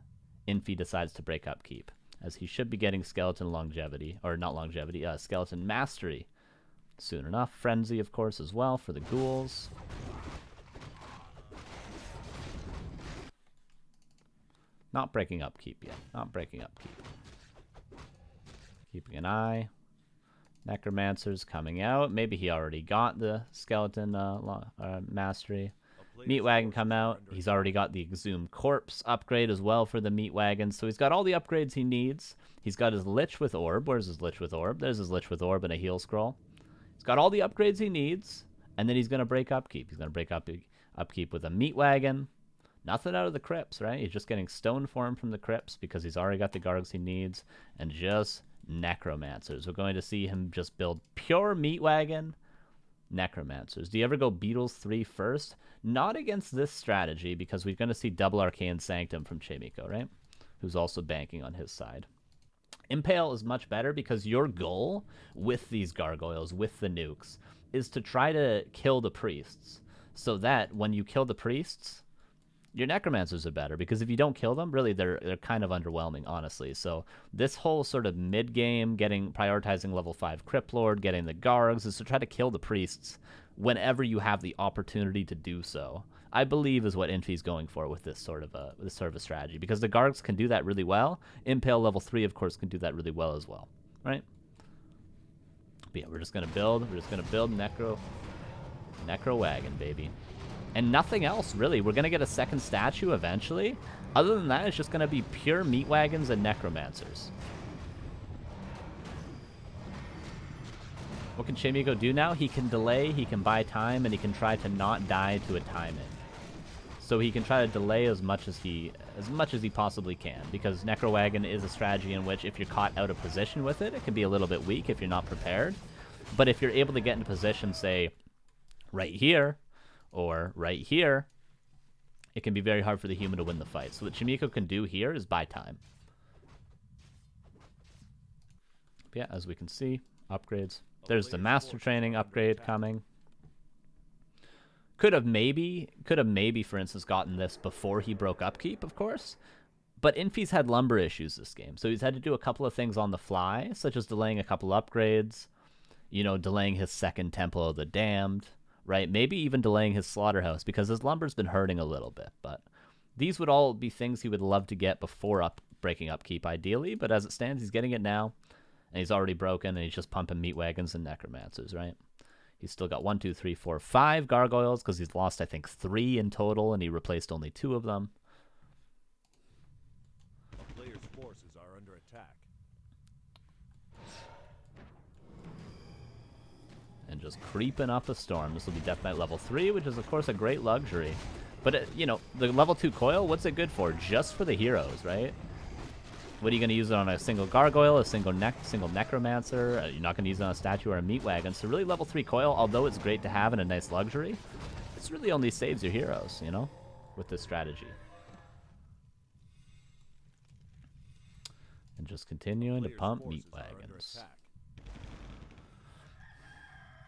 [SPEAKER 1] Infi decides to break upkeep, as he should be getting Skeleton Longevity, or not Longevity, Skeleton Mastery soon enough. Frenzy, of course, as well for the ghouls. Not breaking upkeep yet. Not breaking upkeep. Keeping an eye. Necromancer's coming out. Maybe he already got the Skeleton Mastery. Meat Wagon come out. He's already got the Exhumed Corpse upgrade as well for the Meat Wagon. So he's got all the upgrades he needs. He's got his Lich with Orb. Where's his Lich with Orb? There's his Lich with Orb and a Heal Scroll. He's got all the upgrades he needs, and then he's going to break upkeep. He's going to break upkeep with a Meat Wagon. Nothing out of the crypts, right? He's just getting Stone Form from the crypts because he's already got the Gargs he needs, and just Necromancers. We're going to see him just build pure Meat Wagon Necromancers. Do you ever go Beetles 3 first? Not against this strategy, because we're going to see double Arcane Sanctum from Chaemiko, right? Who's also banking on his side. Impale is much better because your goal with these gargoyles, with the nukes, is to try to kill the priests. So that when you kill the priests, your necromancers are better. Because if you don't kill them, really they're kind of underwhelming, honestly. So this whole sort of mid-game, prioritizing level 5 Cryptlord, getting the Gargs, is to try to kill the priests whenever you have the opportunity to do so. I believe is what Infi's going for with this sort of a strategy, because the Gargs can do that really well. Impale level 3, of course, can do that really well as well, right? But yeah, we're just gonna build Necro Wagon, baby, and nothing else really. We're gonna get a second statue eventually. Other than that, it's just gonna be pure Meat Wagons and Necromancers. What can Chaemiko do now? He can delay, he can buy time, and he can try to not die to a time-in. So he can try to delay as much as he possibly can, because Necro Wagon is a strategy in which if you're caught out of position with it, it can be a little bit weak if you're not prepared. But if you're able to get into position, say, right here, or right here, it can be very hard for the human to win the fight. So what Chaemiko can do here is buy time. But yeah, as we can see, upgrades. There's the master training upgrade coming. Could have maybe, for instance, gotten this before he broke upkeep, of course. But Infi's had lumber issues this game, so he's had to do a couple of things on the fly, such as delaying a couple upgrades, you know, delaying his second Temple of the Damned, right? Maybe even delaying his Slaughterhouse, because his lumber's been hurting a little bit. But these would all be things he would love to get before breaking upkeep, ideally. But as it stands, he's getting it now, and he's already broken, and he's just pumping meat wagons and necromancers, right? He's still got 1, 2, 3, 4, 5 gargoyles, because he's lost, I think, 3 in total, and he replaced only 2 of them.
[SPEAKER 2] A player's forces are under attack.
[SPEAKER 1] And just creeping up a storm. This will be Death Knight level 3, which is, of course, a great luxury. But, you know, the level 2 coil, what's it good for? Just for the heroes, right? What are you going to use it on? A single gargoyle, a single necromancer? You're not going to use it on a statue or a meat wagon. So really level 3 coil, although it's great to have and a nice luxury, this really only saves your heroes, you know, with this strategy. And just continuing to pump meat wagons.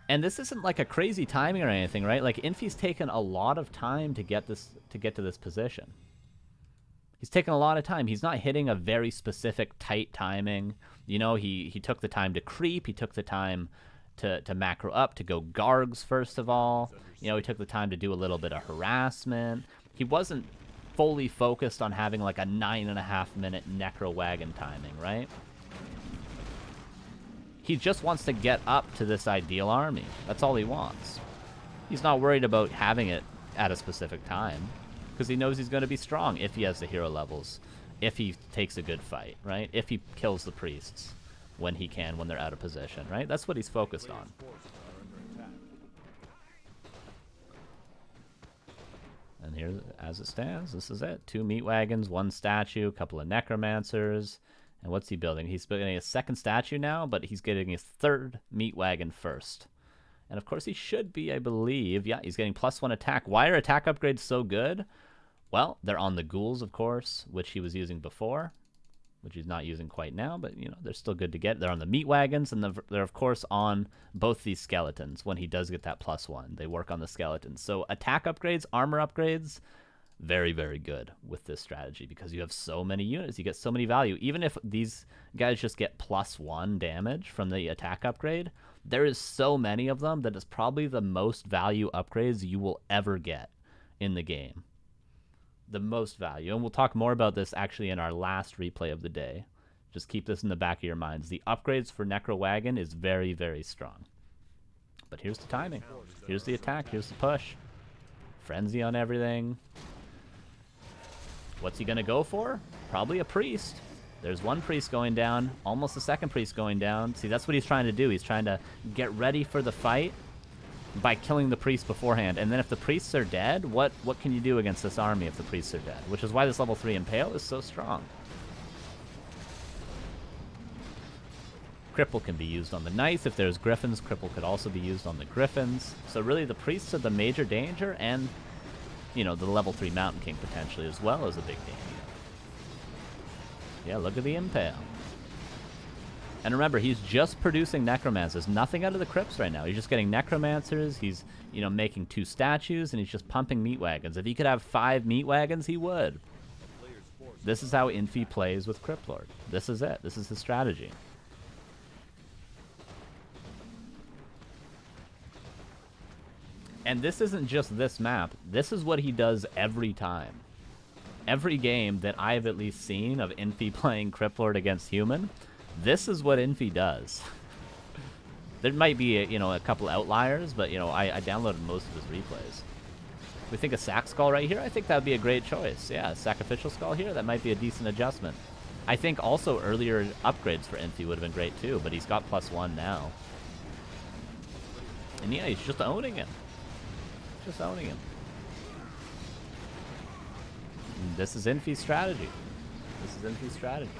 [SPEAKER 1] And this isn't like a crazy timing or anything, right? Like Infi's taken a lot of time to get to this position. He's taken a lot of time. He's not hitting a very specific, tight timing. You know, he took the time to creep. He took the time to macro up, to go Gargs first of all. You know, he took the time to do a little bit of harassment. He wasn't fully focused on having like a 9.5-minute Necro Wagon timing, right? He just wants to get up to this ideal army. That's all he wants. He's not worried about having it at a specific time, because he knows he's going to be strong if he has the hero levels, if he takes a good fight, right? If he kills the priests when he can, when they're out of position, right? That's what he's focused on. And here, as it stands, this is it. 2 meat wagons, 1 statue, a couple of necromancers. And what's he building? He's building a 2nd statue now, but he's getting his 3rd meat wagon first. And of course he should be, I believe. Yeah, he's getting +1 attack. Why are attack upgrades so good? Well, they're on the ghouls, of course, which he was using before, which he's not using quite now, but, you know, they're still good to get. They're on the meat wagons, and they're, of course, on both these skeletons when he does get that +1. They work on the skeletons. So attack upgrades, armor upgrades, very, very good with this strategy, because you have so many units. You get so many value. Even if these guys just get +1 damage from the attack upgrade, there is so many of them that it's probably the most value upgrades you will ever get in the game. The most value. And we'll talk more about this actually in our last replay of the day. Just keep this in the back of your minds. The upgrades for Necro Wagon is very, very strong. But here's the timing. Here's the attack. Here's the push. Frenzy on everything. What's he going to go for? Probably a priest. There's 1 priest going down, almost a 2nd priest going down. See, that's what he's trying to do. He's trying to get ready for the fight by killing the priest beforehand. And then if the priests are dead, what can you do against this army if the priests are dead? Which is why this level 3 Impale is so strong. Cripple can be used on the knights. If there's griffins, Cripple could also be used on the griffins. So really the priests are the major danger, and, you know, the level 3 Mountain King potentially as well is a big danger. Yeah, look at the Impale. And remember, he's just producing necromancers. Nothing out of the crypts right now. He's just getting necromancers. He's, you know, making 2 statues, and he's just pumping meat wagons. If he could have 5 meat wagons, he would. This is how Infi plays with Cryptlord. This is it. This is his strategy. And this isn't just this map. This is what he does every time. Every game that I've at least seen of Infi playing Cryptlord against human, this is what Infi does. There might be, you know, a couple outliers, but, you know, I downloaded most of his replays. We think a sack skull right here, I think that would be a great choice. Yeah, a sacrificial skull here, that might be a decent adjustment. I think also earlier upgrades for Infi would have been great too, but he's got +1 now. And yeah, he's just owning him. Just owning him. And this is Infi's strategy. This is Infi's strategy.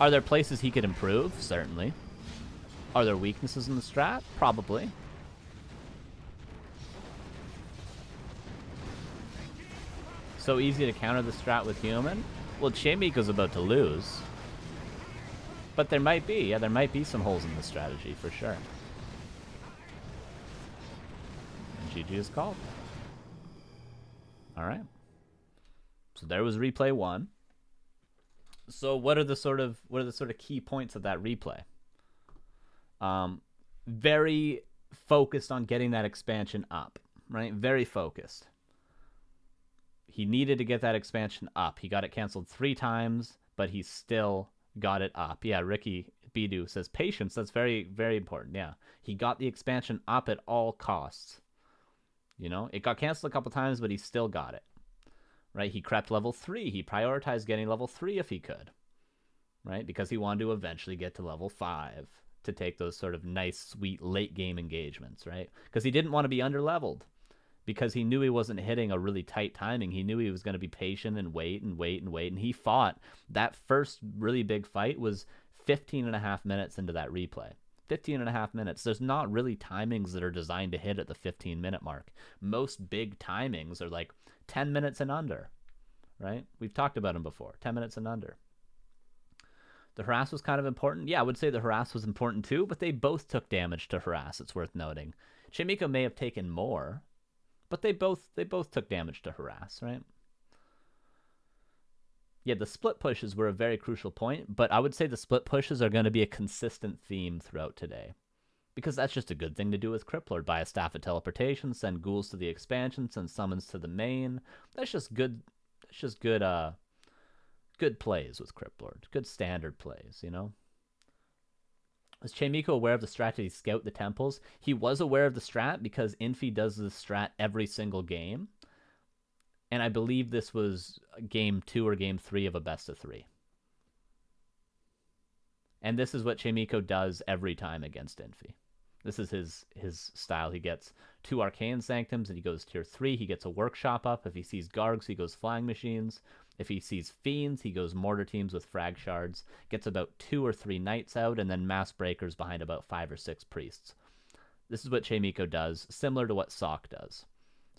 [SPEAKER 1] Are there places he could improve? Certainly. Are there weaknesses in the strat? Probably. So easy to counter the strat with human? Well, Chaemiko's about to lose. But there might be. Yeah, there might be some holes in the strategy, for sure. And GG is called. Alright. So there was replay 1. So what are the sort of key points of that replay? Very focused on getting that expansion up, right? Very focused. He needed to get that expansion up. He got it canceled 3 times, but he still got it up. Yeah, Ricky Bidu says patience. That's very, very important. Yeah, he got the expansion up at all costs. You know, it got canceled a couple times, but he still got it. Right? He crept level 3. He prioritized getting level 3 if he could. Right? Because he wanted to eventually get to level 5 to take those sort of nice, sweet late game engagements. Right? Because he didn't want to be underleveled. Because he knew he wasn't hitting a really tight timing. He knew he was going to be patient and wait and wait and wait. And he fought. That first really big fight was 15.5 minutes into that replay. 15.5 minutes. There's not really timings that are designed to hit at the 15-minute mark. Most big timings are like 10 minutes and under, right? We've talked about them before. 10 minutes and under. The harass was kind of important. Yeah, I would say the harass was important too, but they both took damage to harass. It's worth noting. Chaemiko may have taken more, but they both took damage to harass, right? Yeah, the split pushes were a very crucial point, but I would say the split pushes are going to be a consistent theme throughout today. Because that's just a good thing to do with Cryptlord. Buy a Staff of Teleportation, send ghouls to the expansion, send summons to the main. That's just good. That's just good. Good plays with Cryptlord. Good standard plays, you know. Was Chaemiko aware of the strategy scout the temples? He was aware of the strat because Infi does the strat every single game. And I believe this was game 2 or game 3 of a best of 3. And this is what Chaemiko does every time against Infi. This is his style. He gets 2 Arcane Sanctums and he goes tier 3. He gets a Workshop up. If he sees Gargs, he goes Flying Machines. If he sees Fiends, he goes Mortar Teams with Frag Shards. Gets about 2 or 3 Knights out and then Mass Breakers behind about 5 or 6 Priests. This is what Chaemiko does, similar to what Sok does.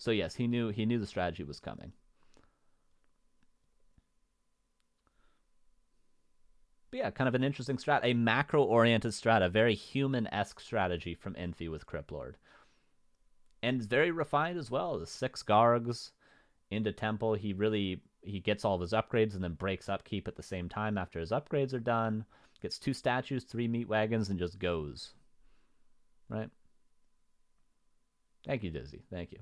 [SPEAKER 1] So yes, he knew the strategy was coming. But yeah, kind of an interesting strat. A macro-oriented strat, a very human-esque strategy from Infi with Cryptlord. And very refined as well. The 6 Gargs into Temple. He gets all of his upgrades and then breaks upkeep at the same time after his upgrades are done. Gets 2 statues, 3 meat wagons, and just goes. Right? Thank you, Dizzy. Thank you.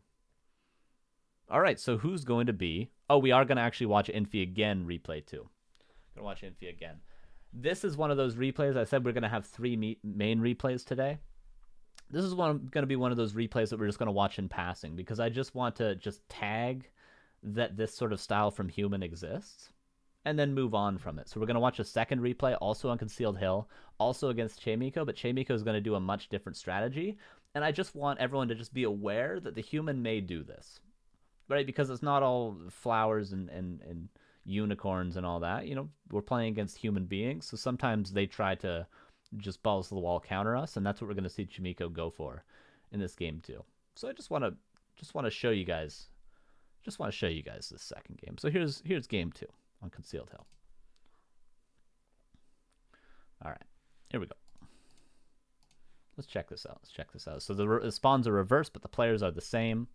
[SPEAKER 1] All right, so who's going to be... Oh, we are going to actually watch Infi again replay too. Going to watch Infi again. This is one of those replays. I said we're going to have 3 main replays today. This is going to be one of those replays that we're just going to watch in passing because I just want to just tag that this sort of style from Human exists and then move on from it. So we're going to watch a second replay also on Concealed Hill, also against Chaemiko, but Chaemiko is going to do a much different strategy. And I just want everyone to just be aware that the Human may do this. Right, because it's not all flowers and unicorns and all that. You know, we're playing against human beings, so sometimes they try to just balls to the wall counter us, and that's what we're going to see Chaemiko go for in this game too. So I just want to show you guys, this second game. So here's game 2 on Concealed Hill. All right, here we go. Let's check this out. So the spawns are reversed, but the players are the same.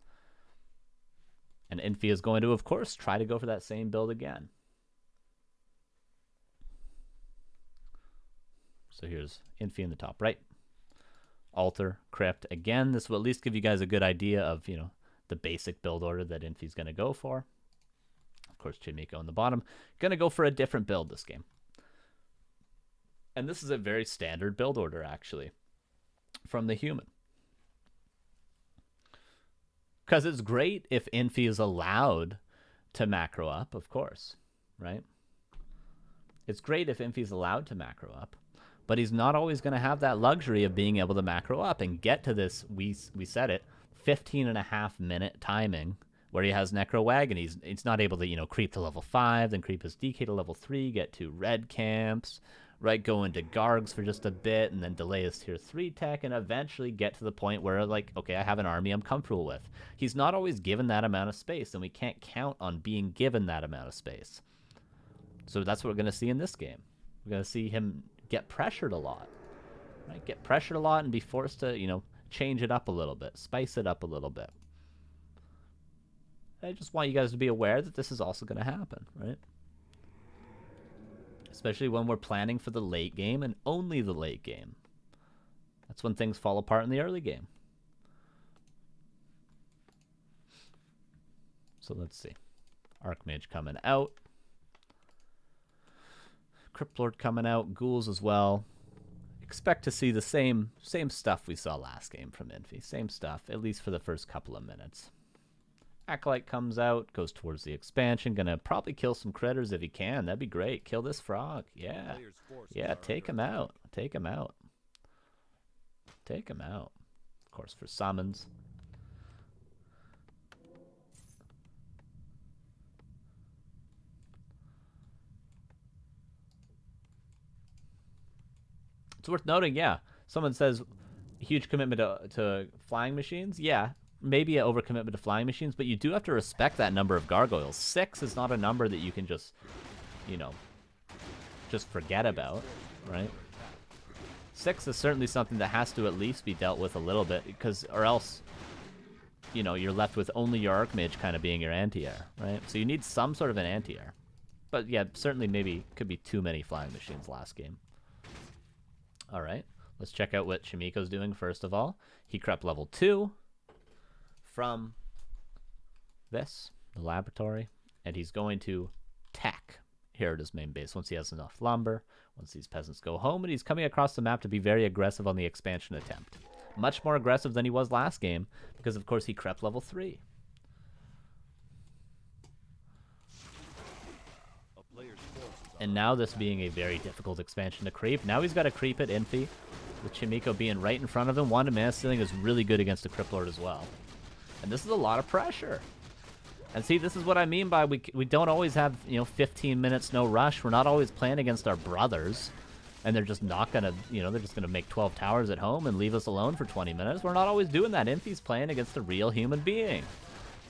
[SPEAKER 1] And Infi is going to, of course, try to go for that same build again. So here's Infi in the top right. Altar, Crypt. Again, this will at least give you guys a good idea of, you know, the basic build order that Infi's going to go for. Of course, Chaemiko on the bottom. Going to go for a different build this game. And this is a very standard build order, actually, from the Human. Because it's great if Infi is allowed to macro up, of course, right? It's great if Infi is allowed to macro up, But he's not always going to have that luxury of being able to macro up and get to this, we said it, 15.5-minute timing where he has Necro Wagon. He's not able to, you know, creep to level 5, then creep his DK to level 3, get 2 red camps, right, go into Gargs for just a bit, and then delay his tier 3 tech, and eventually get to the point where, like, okay, I have an army I'm comfortable with. He's not always given that amount of space, and we can't count on being given that amount of space. So that's what we're going to see in this game. We're going to see him get pressured a lot, right? Get pressured a lot and be forced to, you know, change it up a little bit, spice it up a little bit. I just want you guys to be aware that this is also going to happen, right? Especially when we're planning for the late game and only the late game. That's when things fall apart in the early game. So let's see. Archmage coming out. Cryptlord coming out, ghouls as well. Expect to see the same stuff we saw last game from Infi. Same stuff, at least for the first couple of minutes. Acolyte comes out, goes towards the expansion. Gonna probably kill some critters if he can. That'd be great. Kill this frog. Yeah. Yeah, take him out. Take him out. Take him out. Of course, for summons. It's worth noting, yeah. Someone says huge commitment to flying machines. Yeah, maybe an overcommitment to flying machines, but you do have to respect that number of gargoyles. 6 is not a number that you can just, you know, just forget about, right? 6 is certainly something that has to at least be dealt with a little bit, because, or else, you know, you're left with only your Archmage kind of being your anti-air, right? So you need some sort of an anti-air. But yeah, certainly maybe could be too many flying machines last game. All right, let's check out what Chaemiko's doing first of all. He crept level 2 from this, the laboratory, and he's going to tech here at his main base once he has enough lumber, once these peasants go home, and he's coming across the map to be very aggressive on the expansion attempt. Much more aggressive than he was last game, because of course he crept level 3. And now this being a very difficult expansion to creep. Now he's got to creep it, Infi, with Chaemiko being right in front of him. Wanda Mana Stealing is really good against the Cryptlord as well. And this is a lot of pressure. And see, this is what I mean by we don't always have, you know, 15 minutes, no rush. We're not always playing against our brothers. And they're just not going to, you know, they're just going to make 12 towers at home and leave us alone for 20 minutes. We're not always doing that. Infi's playing against a real human being.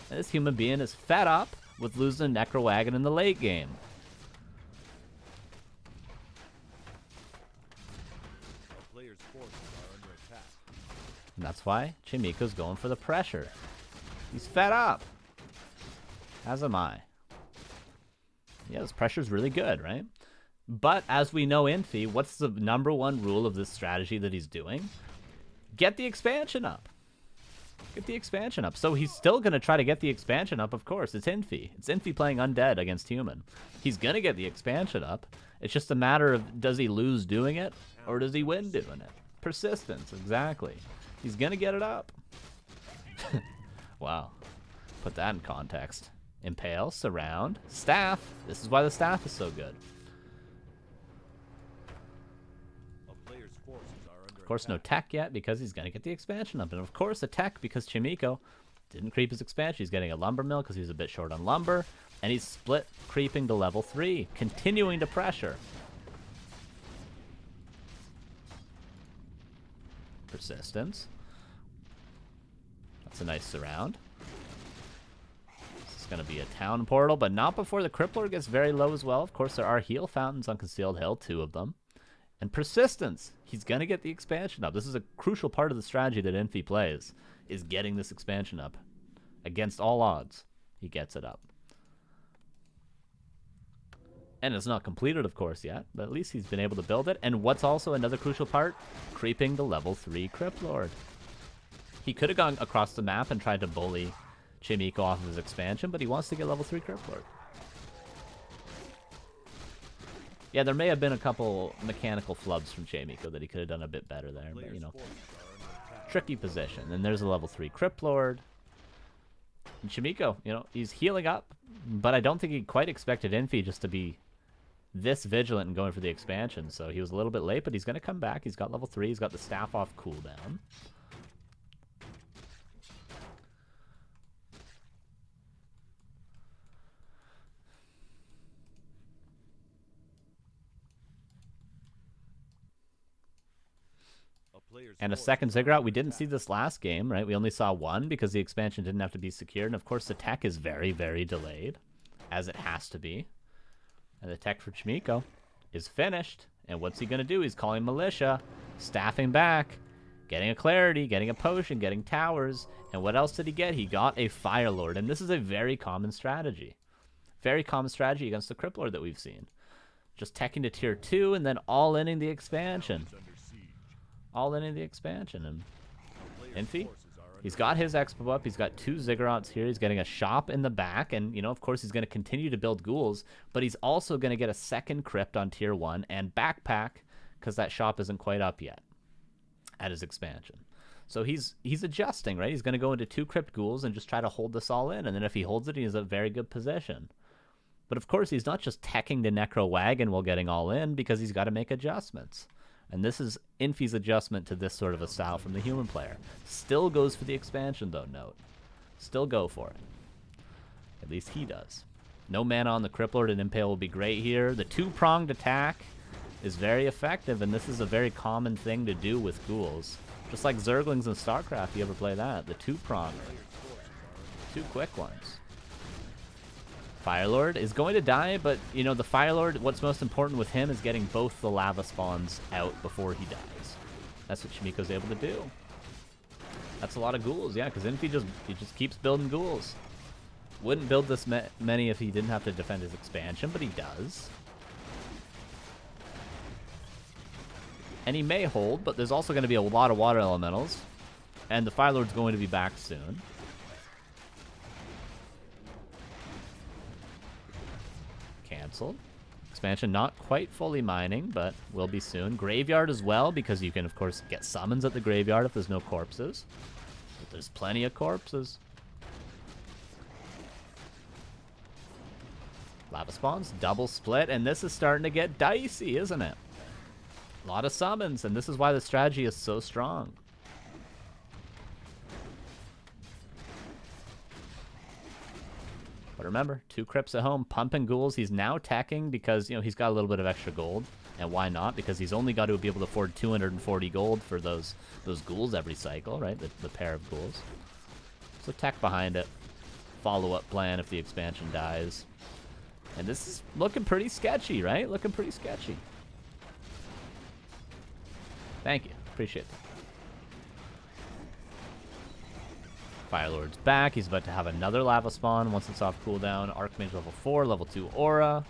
[SPEAKER 1] And this human being is fed up with losing Necro Wagon in the late game. And that's why Chaemiko's going for the pressure. He's fed up. As am I. Yeah, this pressure's really good, right? But as we know, Infi, what's the #1 rule of this strategy that he's doing? Get the expansion up. Get the expansion up. So he's still going to try to get the expansion up, of course. It's Infi. It's Infi playing undead against human. He's going to get the expansion up. It's just a matter of, does he lose doing it, or does he win doing it? Persistence, exactly. He's going to get it up. Wow. Put that in context. Impale, surround, staff. This is why the staff is so good. Of course, no tech yet because he's going to get the expansion up. And of course, a tech because Chaemiko didn't creep his expansion. He's getting a lumber mill because he's a bit short on lumber. And he's split creeping to level 3, continuing to pressure. Persistence. That's a nice surround. This is going to be a town portal, but not before the Cryptlord gets very low as well. Of course, there are heal fountains on Concealed Hill, 2 of them. And persistence. He's going to get the expansion up. This is a crucial part of the strategy that Infi plays, is getting this expansion up. Against all odds, he gets it up. And it's not completed, of course, yet, but at least he's been able to build it. And what's also another crucial part? Creeping the level 3 Cryptlord. He could have gone across the map and tried to bully Chaemiko off of his expansion, but he wants to get level 3 Cryptlord. Yeah, there may have been a couple mechanical flubs from Chaemiko that he could have done a bit better there, but, you know. Tricky position. And there's a level 3 Cryptlord. And Chaemiko, you know, he's healing up, but I don't think he quite expected Infi just to be this vigilant in going for the expansion, so he was a little bit late, but he's going to come back. He's got level 3. He's got the staff off cooldown. And a second Ziggurat. We didn't see this last game, right? We only saw one because the expansion didn't have to be secured. And of course, the tech is very, very delayed, as it has to be. And the tech for Chaemiko is finished. And what's he going to do? He's calling militia, staffing back, getting a clarity, getting a potion, getting towers. And what else did he get? He got a Fire Lord. And this is a very common strategy. Very common strategy against the Cryptlord that we've seen. Just teching to tier 2 and then all-inning the expansion. All-inning the expansion. And Infi, he's got his expo up. He's got 2 Ziggurats here. He's getting a shop in the back. And, you know, of course, he's going to continue to build ghouls. But he's also going to get a second crypt on tier 1 and backpack because that shop isn't quite up yet at his expansion. So he's adjusting, right? He's going to go into 2 crypt ghouls and just try to hold this all in. And then if he holds it, he's in a very good position. But, of course, he's not just teching the Necro Wagon while getting all in because he's got to make adjustments. And this is Infi's adjustment to this sort of a style from the human player. Still goes for the expansion, though, note. Still go for it. At least he does. No mana on the Cryptlord and Impale will be great here. The 2-pronged attack is very effective, and this is a very common thing to do with ghouls. Just like Zerglings in StarCraft, you ever play that? The 2-pronged. 2 quick ones. Firelord is going to die, but, you know, the Firelord, what's most important with him is getting both the lava spawns out before he dies. That's what Chaemiko's able to do. That's a lot of ghouls, yeah, because Infi just keeps building ghouls. Wouldn't build this many if he didn't have to defend his expansion, but he does. And he may hold, but there's also going to be a lot of water elementals. And the Firelord's going to be back soon. Canceled. Expansion not quite fully mining, but will be soon. Graveyard as well, because you can, of course, get summons at the graveyard if there's no corpses. But there's plenty of corpses. Lava spawns, double split, and this is starting to get dicey, isn't it? A lot of summons, and this is why the strategy is so strong. But remember, 2 crypts at home, pumping ghouls. He's now teching because, you know, he's got a little bit of extra gold. And why not? Because he's only got to be able to afford 240 gold for those ghouls every cycle, right? The pair of ghouls. So tech behind it. Follow-up plan if the expansion dies. And this is looking pretty sketchy, right? Looking pretty sketchy. Thank you. Appreciate that. Firelord's back. He's about to have another lava spawn once it's off cooldown. Archmage level 4, level 2 aura.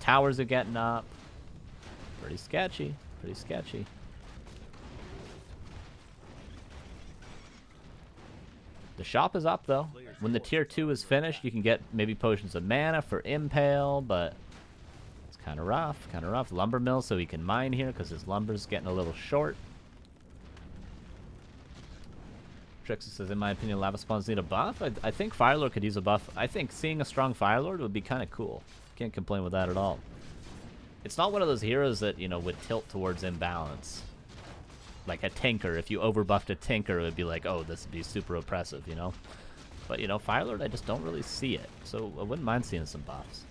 [SPEAKER 1] Towers are getting up. Pretty sketchy. Pretty sketchy. The shop is up, though. When the tier 2 is finished, you can get maybe potions of mana for Impale, but it's kind of rough. Kind of rough. Lumber mill so he can mine here because his lumber's getting a little short. Trixie says, in my opinion, lava spawns need a buff. I think Firelord could use a buff. I think seeing a strong Firelord would be kind of cool. Can't complain with that at all. It's not one of those heroes that, you know, would tilt towards imbalance. Like a Tinker. If you overbuffed a Tinker, it would be like, oh, this would be super oppressive, you know? But, you know, Firelord, I just don't really see it. So I wouldn't mind seeing some buffs.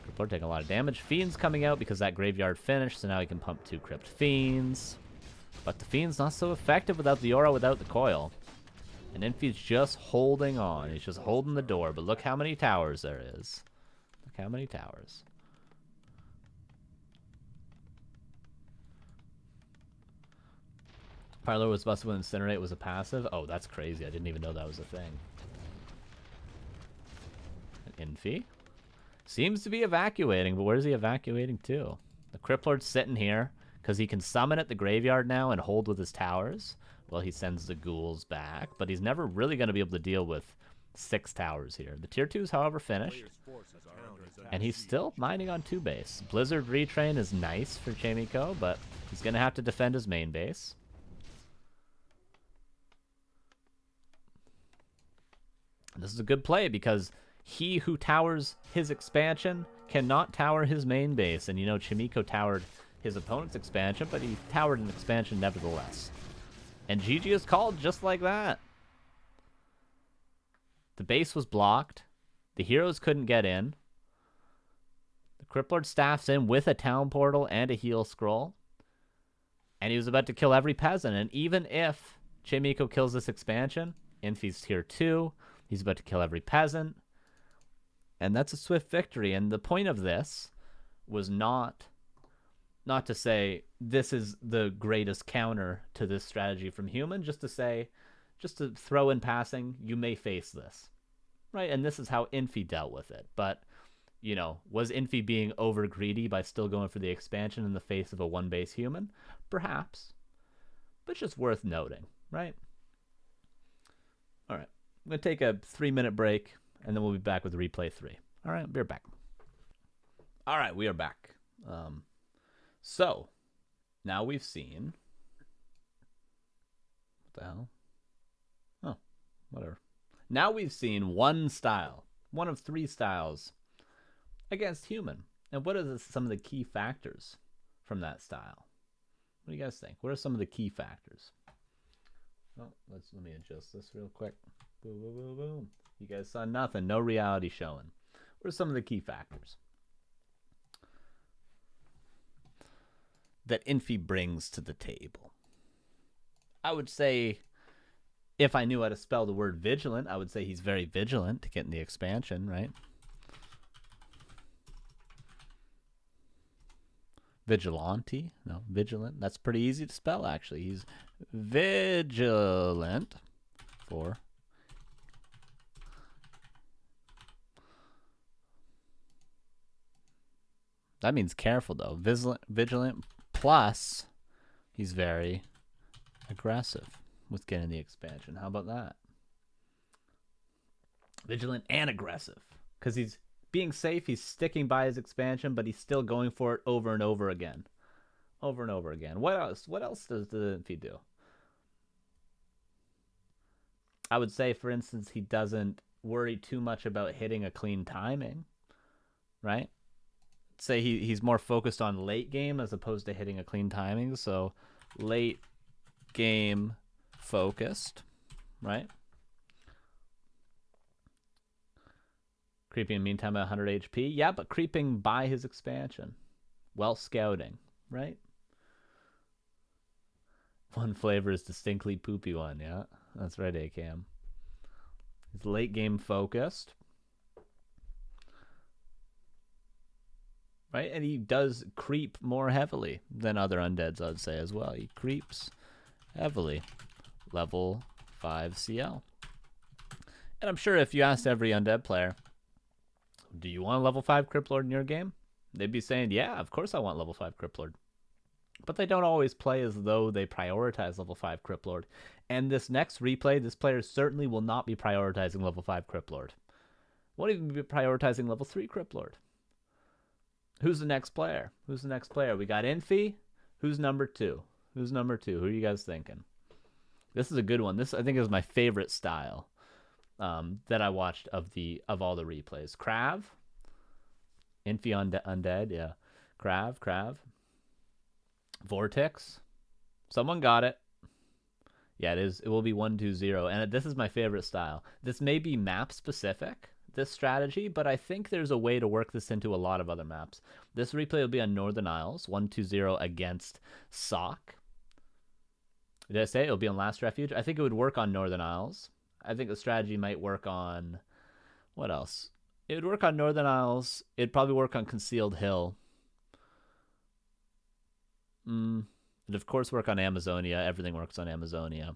[SPEAKER 1] Cryptlord taking a lot of damage. Fiend's coming out because that graveyard finished, so now he can pump 2 Crypt Fiends. But the Fiend's not so effective without the aura, without the coil. And Infi's just holding on. He's just holding the door. But look how many towers there is. Look how many towers. Firelord was busted when Incinerate was a passive. Oh, that's crazy. I didn't even know that was a thing. And Infi seems to be evacuating, but where's he evacuating to? The Cryptlord's sitting here. Because he can summon at the graveyard now and hold with his towers. Well, he sends the ghouls back. But he's never really going to be able to deal with 6 towers here. The tier 2's, however, finished. And he's still mining on 2 base. Blizzard Retrain is nice for Chaemiko, but he's going to have to defend his main base. This is a good play because He who towers his expansion cannot tower his main base. And, you know, Chaemiko towered his opponent's expansion, but he towered an expansion nevertheless. And GG is called just like that. The base was blocked. The heroes couldn't get in. The Cryptlord staffs in with a town portal and a heal scroll. And he was about to kill every peasant. And even if Chaemiko kills this expansion, Infi's tier 2, he's about to kill every peasant. And that's a swift victory. And the point of this was not to say this is the greatest counter to this strategy from human, just to throw in passing, you may face this, right? And this is how Infi dealt with it. But, you know, was Infi being over greedy by still going for the expansion in the face of a one base human? Perhaps, but just worth noting, right? All right, I'm gonna take a 3-minute break, and then we'll be back with replay 3. All right, we're back. All right, we are back. So now we've seen, what the hell? Oh, whatever. Now we've seen one style, one of 3 styles against human. And what are some of the key factors from that style? What do you guys think? What are some of the key factors? Oh, let me adjust this real quick. Boom, boom, boom, boom. You guys saw nothing. No reality showing. What are some of the key factors that Infi brings to the table? I would say, if I knew how to spell the word vigilant, I would say he's very vigilant to get in the expansion, right? Vigilante? No, vigilant. That's pretty easy to spell, actually. He's vigilant for... That means careful, though. Vigilant plus he's very aggressive with getting the expansion. How about that? Vigilant and aggressive. Because he's being safe, he's sticking by his expansion, but he's still going for it over and over again. Over and over again. What else? What else does the Infi do? I would say, for instance, he doesn't worry too much about hitting a clean timing, right? Say he's more focused on late game as opposed to hitting a clean timing. So late game focused, right? Creeping in meantime at 100 HP. Yeah, but creeping by his expansion. Well scouting, right? One flavor is distinctly poopy one, yeah. That's right, ACAM. He's late game focused. Right? And he does creep more heavily than other undeads, I'd say, as well. He creeps heavily. Level 5 CL. And I'm sure if you asked every undead player, do you want a level 5 Cryptlord in your game? They'd be saying, yeah, of course I want level 5 Cryptlord. But they don't always play as though they prioritize level 5 Cryptlord. And this next replay, this player certainly will not be prioritizing level 5 Cryptlord. Won't even be prioritizing level 3 Cryptlord. Who's the next player? Who's the next player? We got Infi. Who's number 2? Who's number 2? Who are you guys thinking? This is a good one. This, I think, is my favorite style that I watched of all the replays. Krav. Infi undead, yeah. Krav. VortiX. Someone got it. Yeah, it is. It will be 1-2-0. And this is my favorite style. This may be map specific, this strategy, but I think there's a way to work this into a lot of other maps. This replay will be on Northern Isles, 1-2-0 against Sock. Did I say it'll be on Last Refuge? I think it would work on Northern Isles. I think the strategy might work on... What else? It would work on Northern Isles. It'd probably work on Concealed Hill. It'd of course work on Amazonia. Everything works on Amazonia.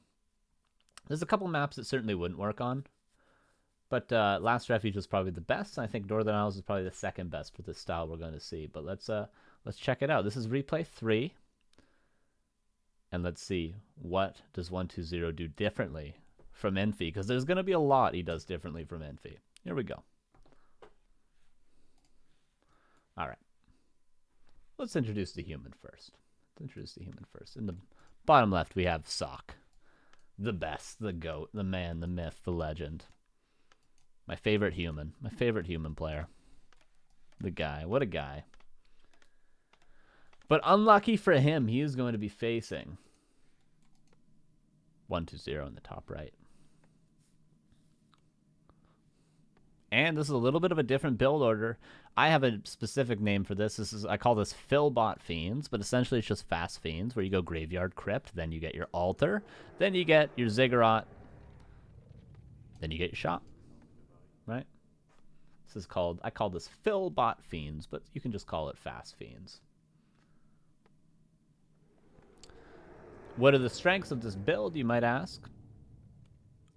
[SPEAKER 1] There's a couple maps that certainly wouldn't work on. But Last Refuge was probably the best. I think Northern Isles is probably the second best for this style we're going to see. But let's check it out. This is replay 3. And let's see, what does 1-2-0 do differently from Infi? Because there's going to be a lot he does differently from Infi. Here we go. All right. Let's introduce the human first. In the bottom left, we have Sock. The best, the GOAT, the man, the myth, the legend. My favorite human. My favorite human player. The guy. What a guy. But unlucky for him, he is going to be facing 1-2-0 in the top right. And this is a little bit of a different build order. I have a specific name for this. I call this Philbot Fiends, but essentially it's just fast fiends where you go Graveyard Crypt, then you get your Altar, then you get your Ziggurat, then you get your Shop. Right? This is called, I call this Philbot Fiends, but you can just call it Fast Fiends. What are the strengths of this build, you might ask?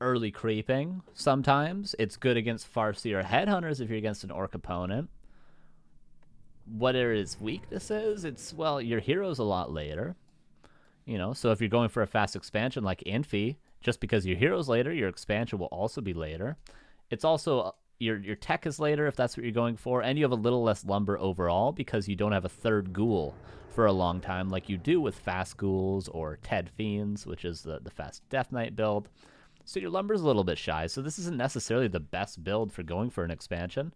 [SPEAKER 1] Early creeping, sometimes. It's good against Farseer Headhunters if you're against an Orc opponent. What are its weaknesses? It's, well, your hero's a lot later. You know, so if you're going for a fast expansion like Infi, just because your hero's later, your expansion will also be later. It's also, your tech is later if that's what you're going for, and you have a little less lumber overall because you don't have a third ghoul for a long time like you do with fast ghouls or Ted Fiends, which is the fast Death Knight build. So your lumber's a little bit shy, so this isn't necessarily the best build for going for an expansion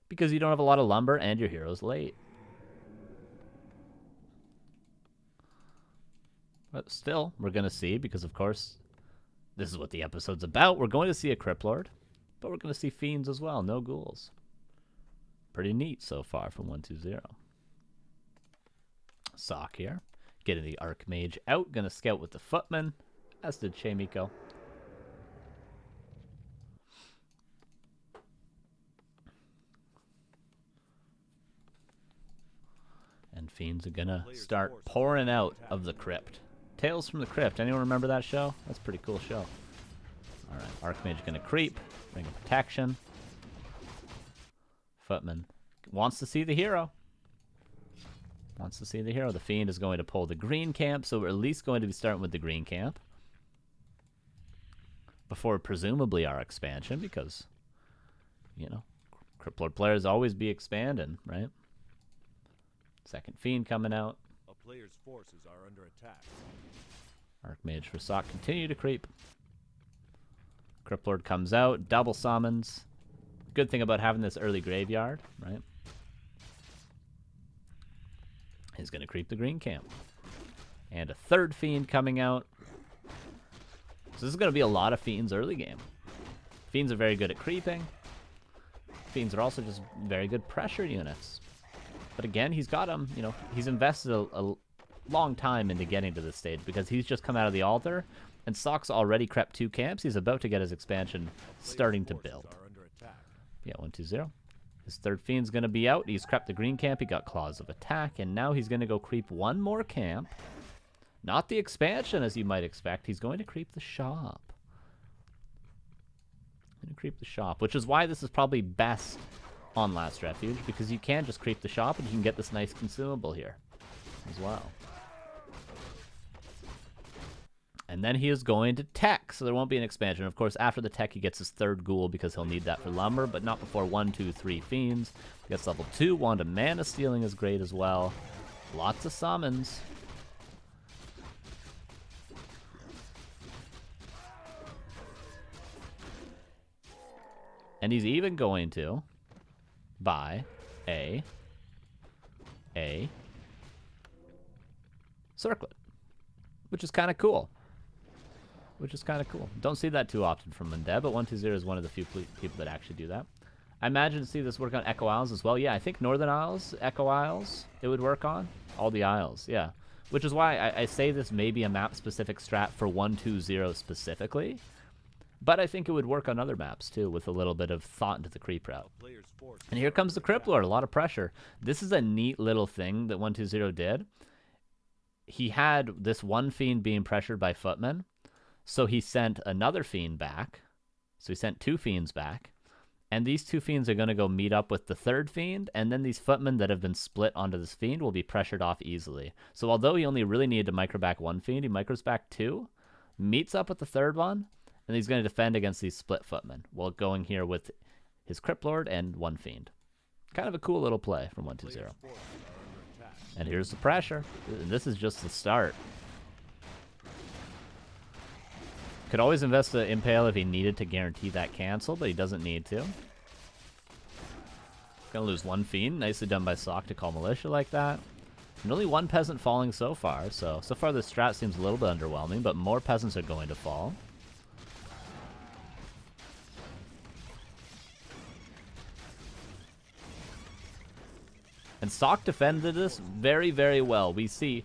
[SPEAKER 1] because you don't have a lot of lumber and your hero's late. But still, we're going to see, because of course this is what the episode's about, we're going to see a Cryptlord, but we're going to see Fiends as well, no ghouls. Pretty neat so far from 1-2-0. Sock here. Getting the Archmage out. Gonna scout with the Footman, as did Chaemiko. And Fiends are gonna start pouring out of the Crypt. Tales from the Crypt. Anyone remember that show? That's a pretty cool show. Alright, Archmage gonna creep. Bring a protection. Footman wants to see the hero. Wants to see the hero. The Fiend is going to pull the green camp, so we're at least going to be starting with the green camp. Before presumably our expansion, because, you know, Cryptlord players always be expanding, right? Second Fiend coming out.
[SPEAKER 2] A player's forces are under attack.
[SPEAKER 1] Archmage for Sock continue to creep. Cryptlord comes out, double summons. Good thing about having this early graveyard, right? He's going to creep the green camp. And a third Fiend coming out. So this is going to be a lot of Fiends early game. Fiends are very good at creeping. Fiends are also just very good pressure units. But again, he's got them, you know, he's invested a long time into getting to this stage because he's just come out of the altar and Sock's already crept 2 camps. He's about to get his expansion starting to build. Yeah, 1-2-0. His third Fiend's going to be out. He's crept the green camp. He got Claws of Attack. And now he's going to go creep 1 more camp. Not the expansion, as you might expect. He's going to creep the shop. Going to creep the shop, which is why this is probably best on Last Refuge, because you can just creep the shop and you can get this nice consumable here as well. And then he is going to tech, so there won't be an expansion. Of course, after the tech, he gets his third ghoul because he'll need that for lumber, but not before 1, 2, 3 Fiends. He gets level 2. Wand of Mana Stealing is great as well. Lots of summons. And he's even going to buy a Circlet, which is kind of cool. Don't see that too often from Undead, but 1-2-0 is one of the few people that actually do that. I imagine to see this work on Echo Isles as well. Yeah, I think Northern Isles, Echo Isles, it would work on. All the Isles, yeah. Which is why I say this may be a map-specific strat for 1-2-0 specifically. But I think it would work on other maps, too, with a little bit of thought into the creep route. And here comes the Cryptlord, a lot of pressure. This is a neat little thing that 1-2-0 did. He had this one Fiend being pressured by Footman, so he sent another Fiend back. So he sent 2 Fiends back. And these 2 Fiends are going to go meet up with the third Fiend, and then these Footmen that have been split onto this Fiend will be pressured off easily. So although he only really needed to micro back 1 Fiend, he micros back 2, meets up with the third one, and he's going to defend against these split Footmen while going here with his Cryptlord and 1 Fiend. Kind of a cool little play from 1-2-0. And here's the pressure. This is just the start. Could always invest the Impale if he needed to guarantee that cancel, but he doesn't need to. Gonna lose one Fiend. Nicely done by Sock to call Militia like that. And only one Peasant falling so far, so far this strat seems a little bit underwhelming, but more Peasants are going to fall. And Sock defended this very, very well. We see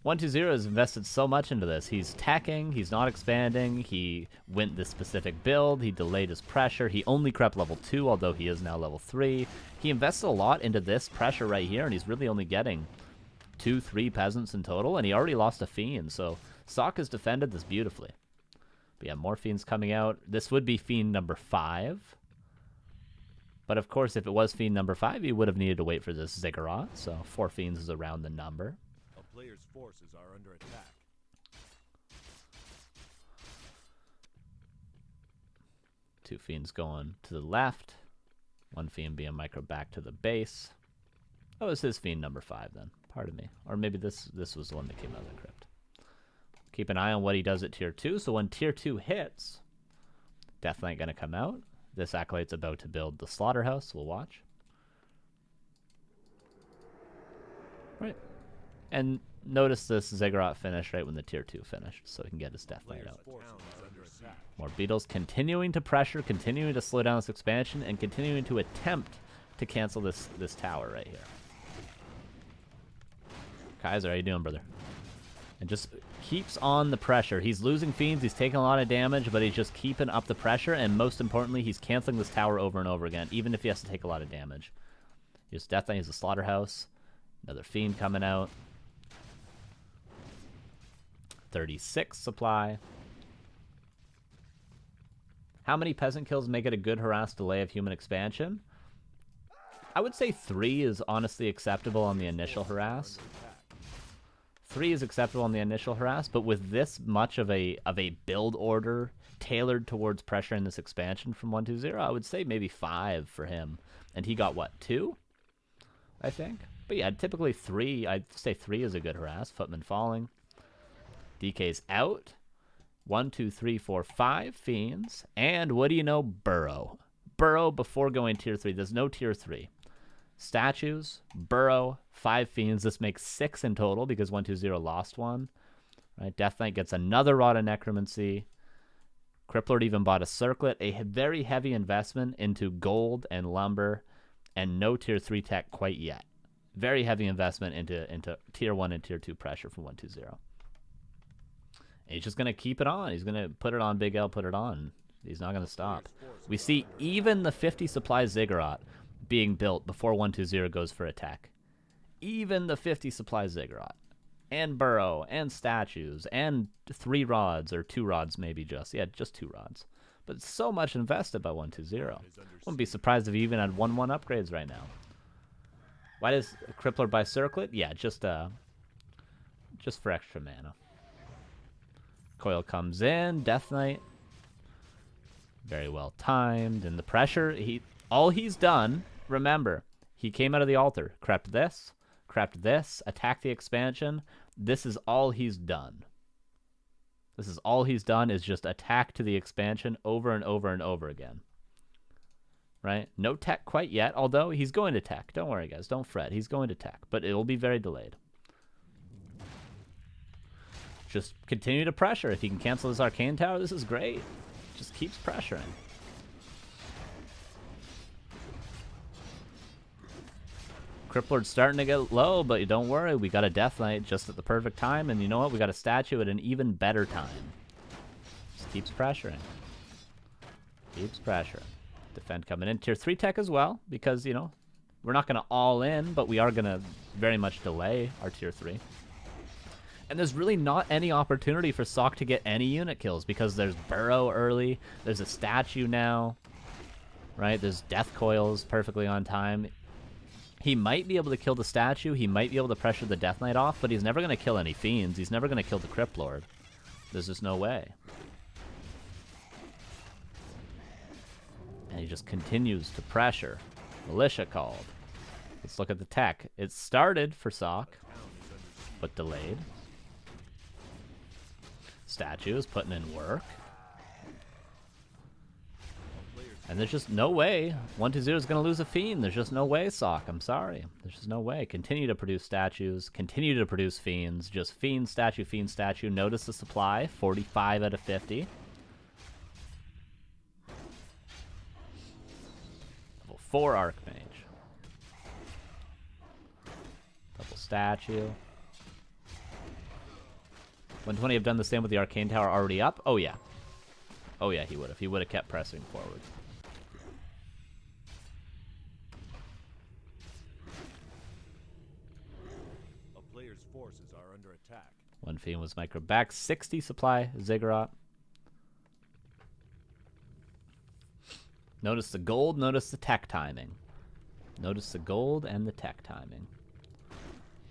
[SPEAKER 1] 120 has invested so much into this. He's teching, he's not expanding, he went this specific build, he delayed his pressure, he only crept level 2, although he is now level 3. He invested a lot into this pressure right here, and he's really only getting 2-3 Peasants in total, and he already lost a Fiend, so Sock has defended this beautifully. But yeah, more Fiends coming out. This would be Fiend number 5. But of course, if it was Fiend number 5, he would have needed to wait for this Ziggurat, so 4 Fiends is around the number.
[SPEAKER 2] A player's forces are under attack.
[SPEAKER 1] 2 Fiends going to the left. 1 Fiend being micro back to the base. Oh, it's his Fiend number 5 then. Pardon me. Or maybe this was the one that came out of the crypt. Keep an eye on what he does at tier 2. So when tier 2 hits, Death Knight going to come out. This Acolyte's about to build the Slaughterhouse. We'll watch. Right. And notice this Ziggurat finish right when the tier 2 finished, so he can get his Death Knight out. More Beetles continuing to pressure, continuing to slow down this expansion, and continuing to attempt to cancel this tower right here. Kaiser, how you doing, brother? And just keeps on the pressure. He's losing Fiends, he's taking a lot of damage, but he's just keeping up the pressure, and most importantly, he's canceling this tower over and over again, even if he has to take a lot of damage. Here's Death Knight, he's a Slaughterhouse. Another Fiend coming out. 36 supply. How many Peasant kills make it a good harass delay of human expansion? I would say 3 is honestly acceptable on the initial harass. 3 is acceptable on the initial harass, but with this much of a build order tailored towards pressuring this expansion from 120, I would say maybe 5 for him. And he got what, 2? I think. But yeah, typically 3. I'd say 3 is a good harass. Footman falling. DK's out. 1, 2, 3, 4, 5 Fiends. And what do you know? Burrow. Burrow before going tier 3. There's no tier 3. Statues, Burrow, 5 Fiends. This makes 6 in total because 120 lost one. Right? Death Knight gets another Rod of Necromancy. Cryptlord even bought a Circlet. A very heavy investment into gold and lumber. And no tier 3 tech quite yet. Very heavy investment into tier 1 and tier 2 pressure from 120. And he's just going to keep it on. He's going to put it on Big L, put it on. He's not going to stop. We see even the 50 supply Ziggurat being built before 120 goes for attack. Even the 50 supply Ziggurat. And Burrow, and Statues, and 3 rods, or 2 rods maybe just. Yeah, just 2 rods. But so much invested by 120. Wouldn't be surprised if he even had 1-1 upgrades right now. Why does Cryptlord buy Circlet? Yeah, just for extra mana. Coil comes in, Death Knight. Very well timed, and the pressure, all he's done, remember, he came out of the altar, crept this, attacked the expansion. This is all he's done. This is all he's done is just attack to the expansion over and over and over again. Right? No tech quite yet, although he's going to tech. Don't worry, guys. Don't fret. He's going to tech, but it will be very delayed. Just continue to pressure. If he can cancel this Arcane Tower, this is great. Just keeps pressuring. Cryptlord's starting to get low, but don't worry. We got a Death Knight just at the perfect time, and you know what? We got a statue at an even better time. Just keeps pressuring. Keeps pressuring. Defend coming in. Tier 3 tech as well, because, you know, we're not going to all in, but we are going to very much delay our tier 3. And there's really not any opportunity for Sock to get any unit kills because there's Burrow early. There's a statue now. Right? There's Death Coils perfectly on time. He might be able to kill the statue. He might be able to pressure the Death Knight off, but he's never going to kill any Fiends. He's never going to kill the Cryptlord. There's just no way. And he just continues to pressure. Militia called. Let's look at the tech. It started for Sock, but delayed. Statue is putting in work. And there's just no way 120 is going to lose a Fiend. There's just no way, Sock. I'm sorry. There's just no way. Continue to produce statues. Continue to produce Fiends. Just Fiend, statue, Fiend, statue. Notice the supply. 45 out of 50. Level 4 Archmage. Double statue. 120 have done the same with the Arcane Tower already up? Oh, yeah. Oh, yeah, he would have. He would have kept pressing forward.
[SPEAKER 2] A player's forces are under attack.
[SPEAKER 1] One Fiend was micro back. 60 supply, Ziggurat. Notice the gold, notice the tech timing. Notice the gold and the tech timing.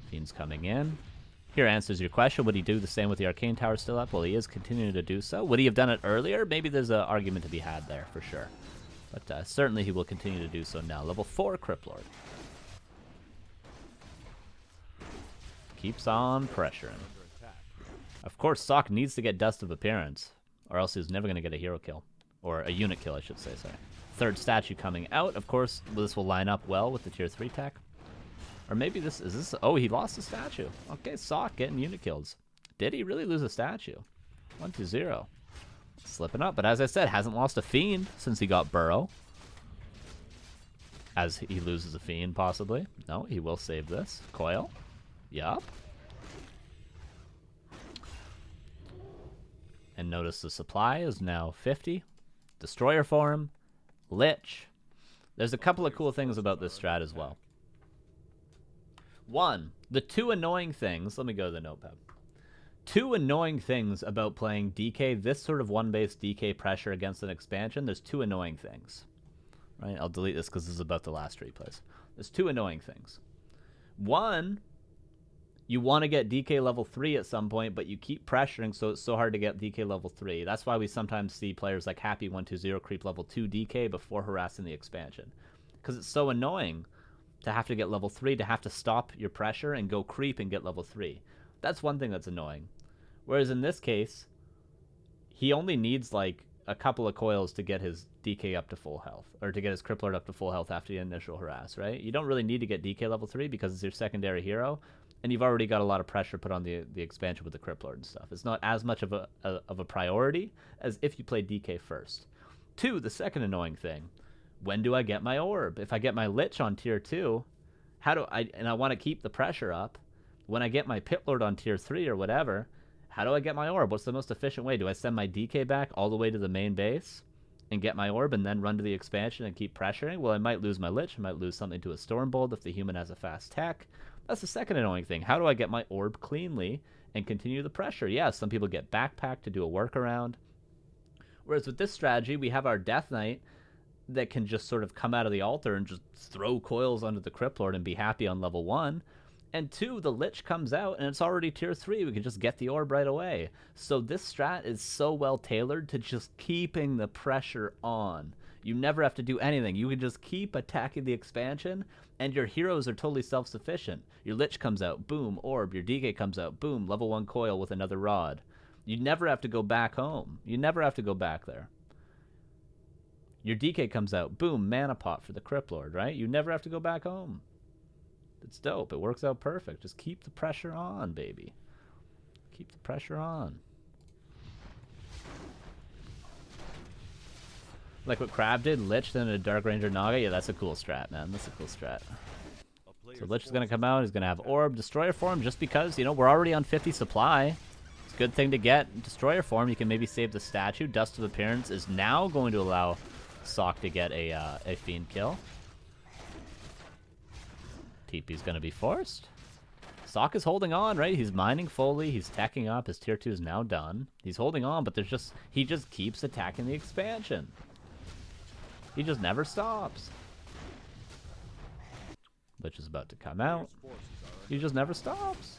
[SPEAKER 1] Fiend's coming in. Here answers your question. Would he do the same with the Arcane Tower still up? Well, he is continuing to do so. Would he have done it earlier? Maybe there's an argument to be had there, for sure. But certainly he will continue to do so now. Level 4 Cryptlord. Keeps on pressuring. Of course, Sock needs to get Dust of Appearance, or else he's never going to get a hero kill. Or a unit kill, I should say, sorry. Third statue coming out. Of course, this will line up well with the tier 3 tech. Or maybe this is this. Oh, he lost a statue. Okay, Sock getting unit kills. Did he really lose a statue? 1-0. Slipping up, but as I said, hasn't lost a Fiend since he got Burrow. As he loses a Fiend, possibly. No, he will save this. Coil. Yup. And notice the supply is now 50. Destroyer form. Lich. There's a couple of cool things about this strat as well. One, the two annoying things, let me go to the notepad. Two annoying things about playing DK, this sort of one-base DK pressure against an expansion, there's two annoying things. Right, I'll delete this because this is about the last replays. There's two annoying things. One, you want to get DK level 3 at some point, but you keep pressuring, so it's so hard to get DK level 3. That's why we sometimes see players like Happy120 creep level 2 DK before harassing the expansion. Because it's so annoying to have to get level 3, to have to stop your pressure and go creep and get level 3. That's one thing that's annoying. Whereas in this case, he only needs like a couple of coils to get his DK up to full health, or to get his Cryptlord up to full health after the initial harass, right? You don't really need to get DK level 3 because it's your secondary hero, and you've already got a lot of pressure put on the expansion with the Cryptlord and stuff. It's not as much of a priority as if you play DK first. Two, the second annoying thing. When do I get my orb? If I get my Lich on tier 2, and I want to keep the pressure up, when I get my Pitlord on tier 3 or whatever, how do I get my orb? What's the most efficient way? Do I send my DK back all the way to the main base and get my orb and then run to the expansion and keep pressuring? Well, I might lose my Lich. I might lose something to a Stormbolt if the human has a fast tech. That's the second annoying thing. How do I get my orb cleanly and continue the pressure? Yeah, some people get backpack to do a workaround. Whereas with this strategy, we have our Death Knight that can just sort of come out of the altar and just throw coils onto the Cryptlord and be happy on level 1. And 2, the Lich comes out and it's already tier 3. We can just get the orb right away. So this strat is so well tailored to just keeping the pressure on. You never have to do anything. You can just keep attacking the expansion and your heroes are totally self-sufficient. Your Lich comes out, boom, orb. Your DK comes out, boom, level 1 coil with another rod. You never have to go back home. You never have to go back there. Your DK comes out, boom, mana pot for the Cryptlord, right? You never have to go back home. It's dope. It works out perfect. Just keep the pressure on, baby. Keep the pressure on. Like what Crab did, Lich, then a Dark Ranger Naga. Yeah, that's a cool strat, man. That's a cool strat. So Lich is going to come out. He's going to have Orb, Destroyer form, just because, you know, we're already on 50 supply. It's a good thing to get. Destroyer form, you can maybe save the statue. Dust of Appearance is now going to allow Sock to get a Fiend kill. TP's going to be forced. Sock is holding on, right? He's mining fully. He's teching up. His tier 2 is now done. He's holding on, but he just keeps attacking the expansion. He just never stops. Lich is about to come out. He just never stops.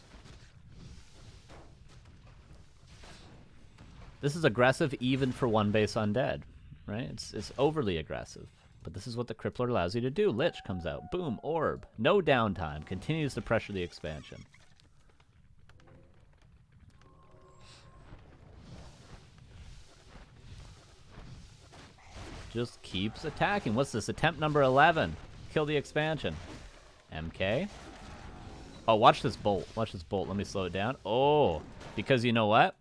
[SPEAKER 1] This is aggressive even for one base undead, right? It's overly aggressive. But this is what the Cryptlord allows you to do. Lich comes out. Boom. Orb. No downtime. Continues to pressure the expansion. just keeps attacking. What's this? Attempt number 11. Kill the expansion. MK. Oh, watch this bolt. Watch this bolt. Let me slow it down. Oh, because you know what?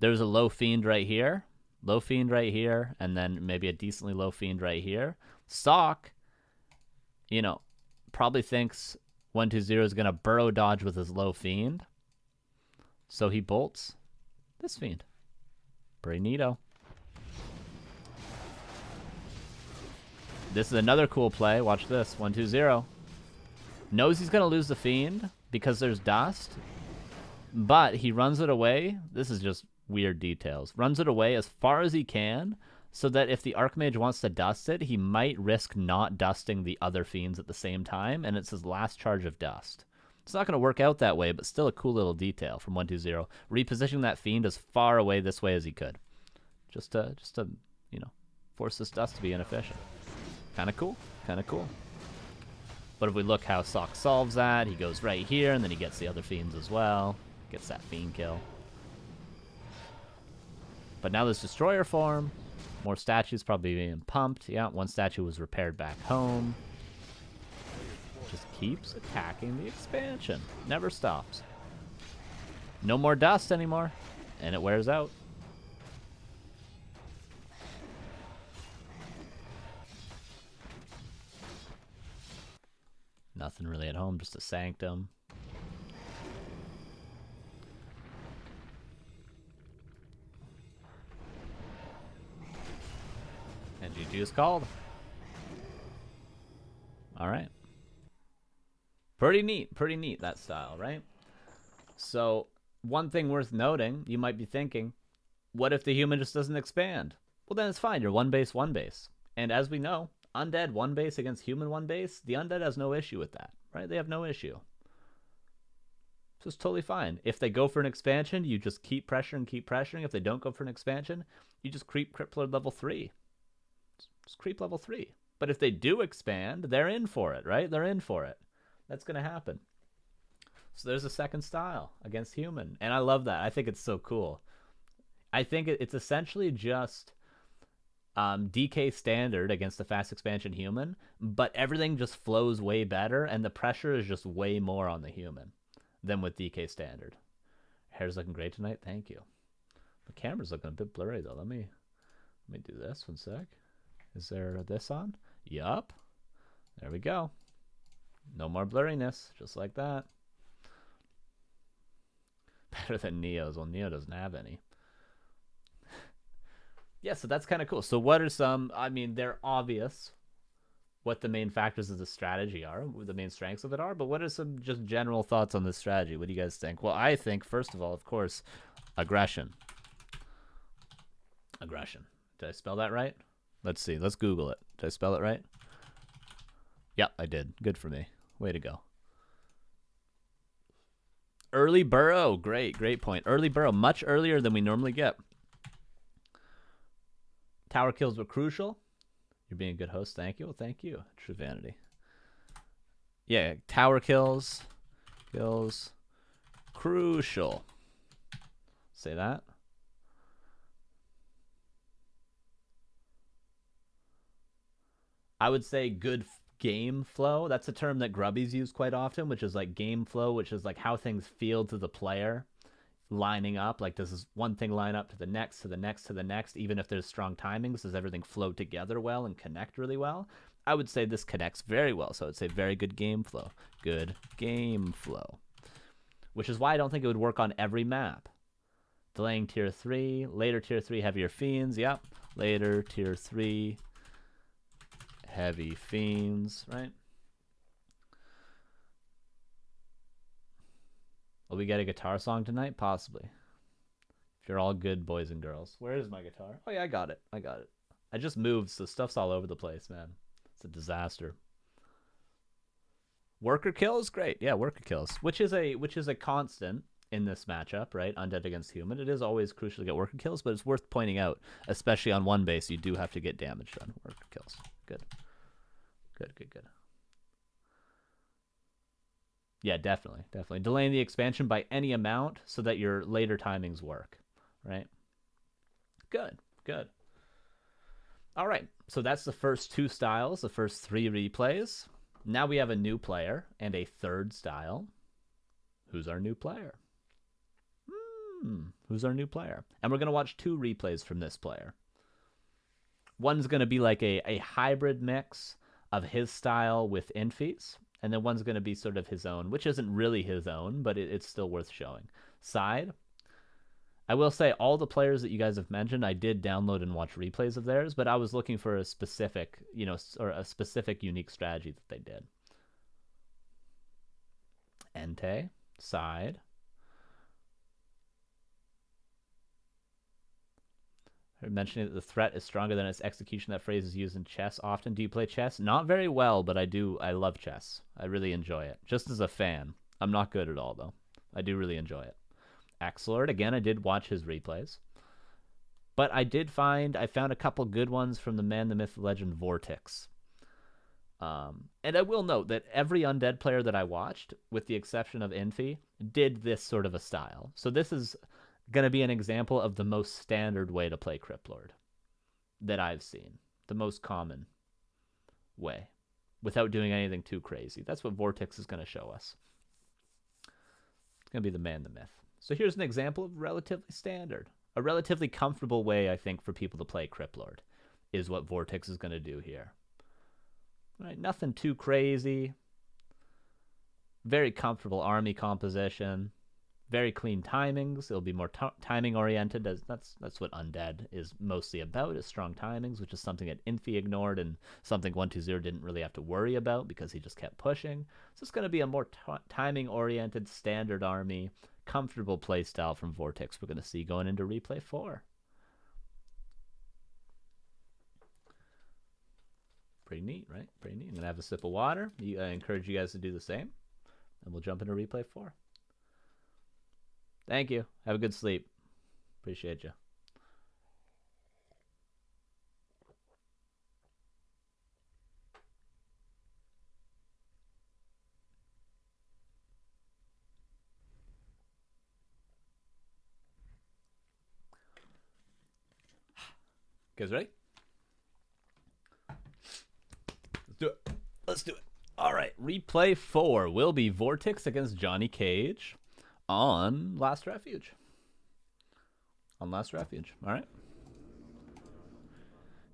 [SPEAKER 1] There's a low fiend right here. Low fiend right here. And then maybe a decently low fiend right here. Sock, you know, probably thinks 120 is going to burrow dodge with his low fiend. So he bolts this fiend. Pretty neato. This is another cool play. Watch this. 120. Knows he's going to lose the fiend because there's dust. But he runs it away. This is just weird details. Runs it away as far as he can so that if the Archmage wants to dust it, he might risk not dusting the other fiends at the same time. And it's his last charge of dust. It's not going to work out that way, but still a cool little detail from 120. Repositioning that fiend as far away this way as he could. Just to you know, force this dust to be inefficient. Kind of cool. Kind of cool. But if we look how Sock solves that, he goes right here, and then he gets the other fiends as well. Gets that fiend kill. But now there's Destroyer form. More statues probably being pumped. Yeah, one statue was repaired back home. Just keeps attacking the expansion. Never stops. No more dust anymore. And it wears out. Nothing really at home, just a Sanctum. And GG is called. Alright. Pretty neat, that style, right? So, one thing worth noting, you might be thinking, what if the human just doesn't expand? Well, then it's fine, you're one base. And as we know, undead one base against human one base, the undead has no issue with that, right? They have no issue. So it's totally fine. If they go for an expansion, you just keep pressuring. If they don't go for an expansion, you just creep Cryptlord level 3. Just creep level 3. But if they do expand, they're in for it, right? They're in for it. That's going to happen. So there's a second style against human. And I love that. I think it's so cool. I think it's essentially just DK standard against the fast expansion human, but everything just flows way better, and the pressure is just way more on the human than with DK standard. Hair's looking great tonight. Thank you. The camera's looking a bit blurry, though. Let me do this. One sec. Is there this on? Yup. There we go. No more blurriness, just like that. Better than Neo's. Well, Neo doesn't have any. Yeah, so that's kind of cool. So what are some, I mean, they're obvious what the main factors of the strategy are, what the main strengths of it are, but what are some just general thoughts on this strategy? What do you guys think? Well, I think, first of all, of course, aggression. Aggression. Did I spell that right? Let's see. Let's Google it. Did I spell it right? Yep, I did. Good for me. Way to go. Early burrow. Great point. Early burrow. Much earlier than we normally get. Tower kills were crucial. You're being a good host. Thank you. Well, thank you. True vanity. Yeah, tower kills. Crucial. Say that. I would say good game flow. That's a term that grubbies use quite often, which is like game flow, which is like how things feel to the player lining up. Like, does this one thing line up to the next, to the next, to the next, even if there's strong timings? Does everything flow together well and connect really well? I would say this connects very well. So I would say very good game flow. Good game flow. Which is why I don't think it would work on every map. Delaying tier 3, later tier 3 heavier fiends. Yep. Later tier 3 heavy fiends, right? Will we get a guitar song tonight? Possibly. If you're all good boys and girls. Where is my guitar? Oh yeah, I got it. I just moved, so stuff's all over the place, man. It's a disaster. Worker kills? Great. Yeah, worker kills. Which is a constant in this matchup, right? Undead against human. It is always crucial to get worker kills, but it's worth pointing out, especially on one base, you do have to get damage done. Worker kills. Good. Good. Yeah, definitely. Delaying the expansion by any amount so that your later timings work, right? Good. All right, so that's the first two styles, the first three replays. Now we have a new player and a third style. Who's our new player? Who's our new player? And we're going to watch two replays from this player. One's going to be like a hybrid mix of his style with Infi's, and then one's going to be sort of his own, which isn't really his own, but it's still worth showing. Side. I will say all the players that you guys have mentioned, I did download and watch replays of theirs, but I was looking for a specific, or a specific unique strategy that they did. Entei, side. I mentioning that the threat is stronger than its execution. That phrase is used in chess often. Do you play chess? Not very well, but I do. I love chess. I really enjoy it. Just as a fan. I'm not good at all, though. I do really enjoy it. Cryptlord, again, I did watch his replays. But I found a couple good ones from the man, the myth, the legend, VortiX. And I will note that every undead player that I watched, with the exception of Infi, did this sort of a style. So this is going to be an example of the most standard way to play Cryptlord that I've seen. The most common way, without doing anything too crazy. That's what VortiX is going to show us. It's going to be the man, the myth. So here's an example of relatively standard. A relatively comfortable way, I think, for people to play Cryptlord is what VortiX is going to do here. All right, nothing too crazy. Very comfortable army composition. Very clean timings. It'll be more timing oriented. As that's what Undead is mostly about, is strong timings, which is something that Infi ignored and something 120 didn't really have to worry about because he just kept pushing. So it's going to be a more timing oriented standard army, comfortable play style from VortiX we're going to see going into replay 4. Pretty neat, right? Pretty neat. I'm going to have a sip of water. I encourage you guys to do the same. And we'll jump into replay 4. Thank you. Have a good sleep. Appreciate you. Guys ready? Let's do it. Let's do it. All right. Replay 4 will be VortiX against JohnnyCage on Last Refuge. All right.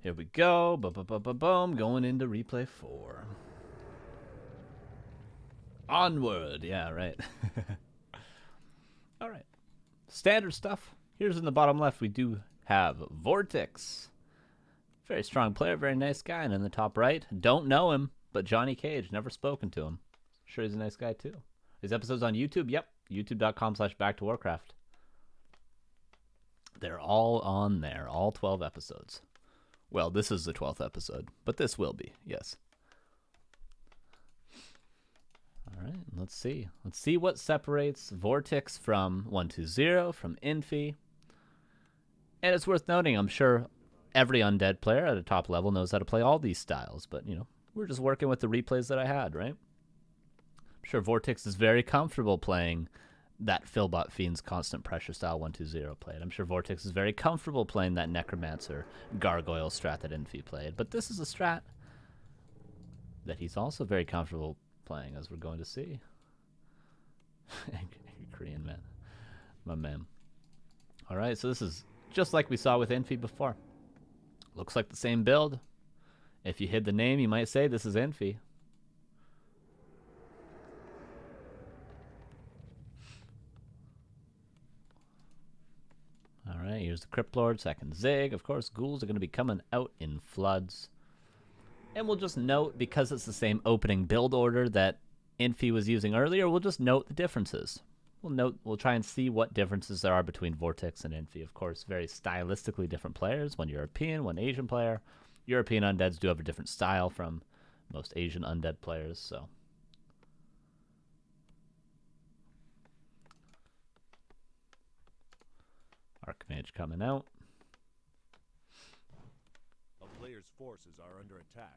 [SPEAKER 1] Here we go. Boom. Going into replay 4. Onward. Yeah, right. All right. Standard stuff. Here's in the bottom left, we do have VortiX. Very strong player, very nice guy. And in the top right, don't know him, but JohnnyCage. Never spoken to him. Sure he's a nice guy too. His episodes on YouTube? Yep. YouTube.com/BackToWarcraft. They're all on there. All 12 episodes. Well, this is the 12th episode, but this will be, yes. All right, let's see. Let's see what separates VortiX from 120, from Infi. And it's worth noting, I'm sure every undead player at a top level knows how to play all these styles, but, we're just working with the replays that I had, right? I'm sure VortiX is very comfortable playing that Philbot Fiend's constant pressure style 120 played. I'm sure VortiX is very comfortable playing that Necromancer Gargoyle strat that Infi played. But this is a strat that he's also very comfortable playing, as we're going to see. Korean man. My man. All right, so this is just like we saw with Infi before. Looks like the same build. If you hid the name, you might say this is Infi. All right, here's the Cryptlord, second Zig. Of course, ghouls are going to be coming out in floods. And we'll just note, because it's the same opening build order that Infi was using earlier, we'll just note the differences. We'll try and see what differences there are between VortiX and Infi. Of course, very stylistically different players. One European, one Asian player. European undeads do have a different style from most Asian undead players, so. Archmage coming out.
[SPEAKER 2] A player's forces are under attack.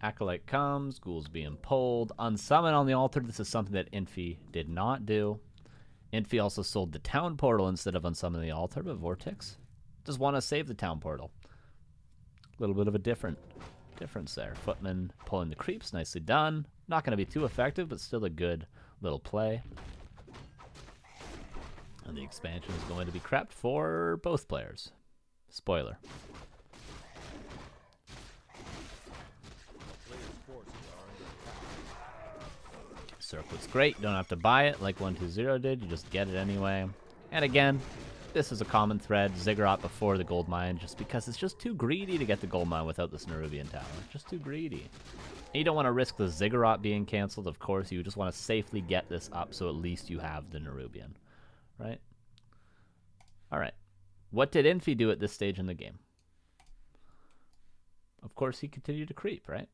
[SPEAKER 1] Acolyte comes, ghouls being pulled. Unsummon on the altar. This is something that Infi did not do. Infi also sold the town portal instead of unsummoning the altar, but VortiX just want to save the town portal. A little bit of a difference there. Footman pulling the creeps, nicely done. Not going to be too effective, but still a good little play. And the expansion is going to be crept for both players. Spoiler. Circuit's great. Don't have to buy it like 120 did. You just get it anyway. And again, this is a common thread. Ziggurat before the gold mine, just because it's just too greedy to get the gold mine without this Nerubian tower. Just too greedy. And you don't want to risk the Ziggurat being canceled, of course. You just want to safely get this up so at least you have the Nerubian. Right? Alright. What did Infi do at this stage in the game? Of course, he continued to creep, right?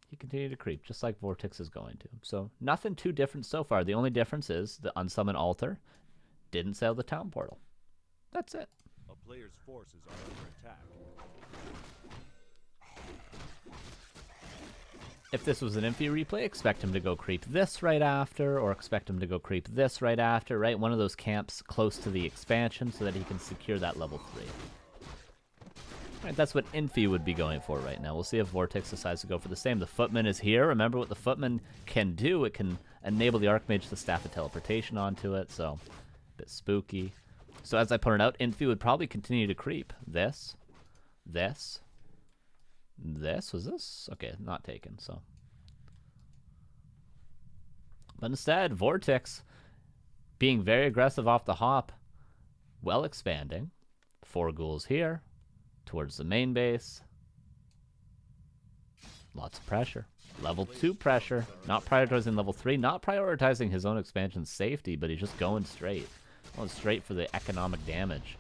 [SPEAKER 1] He continued to creep, just like VortiX is going to. So, nothing too different so far. The only difference is the Unsummon Altar didn't sail the town portal. That's it.
[SPEAKER 2] A player's forces are under attack.
[SPEAKER 1] If this was an Infi replay, expect him to go creep this right after, or expect him to go creep this right after, right? One of those camps close to the expansion so that he can secure that level 3. Right, that's what Infi would be going for right now. We'll see if VortiX decides to go for the same. The Footman is here. Remember what the Footman can do. It can enable the Archmage to staff a teleportation onto it, so a bit spooky. So as I pointed out, Infi would probably continue to creep. This. Was this? Okay, not taken, so. But instead, VortiX being very aggressive off the hop, well expanding. 4 ghouls here. Towards the main base. Lots of pressure. Level 2 pressure. Not prioritizing level 3. Not prioritizing his own expansion safety, but he's just going straight. Going straight for the economic damage.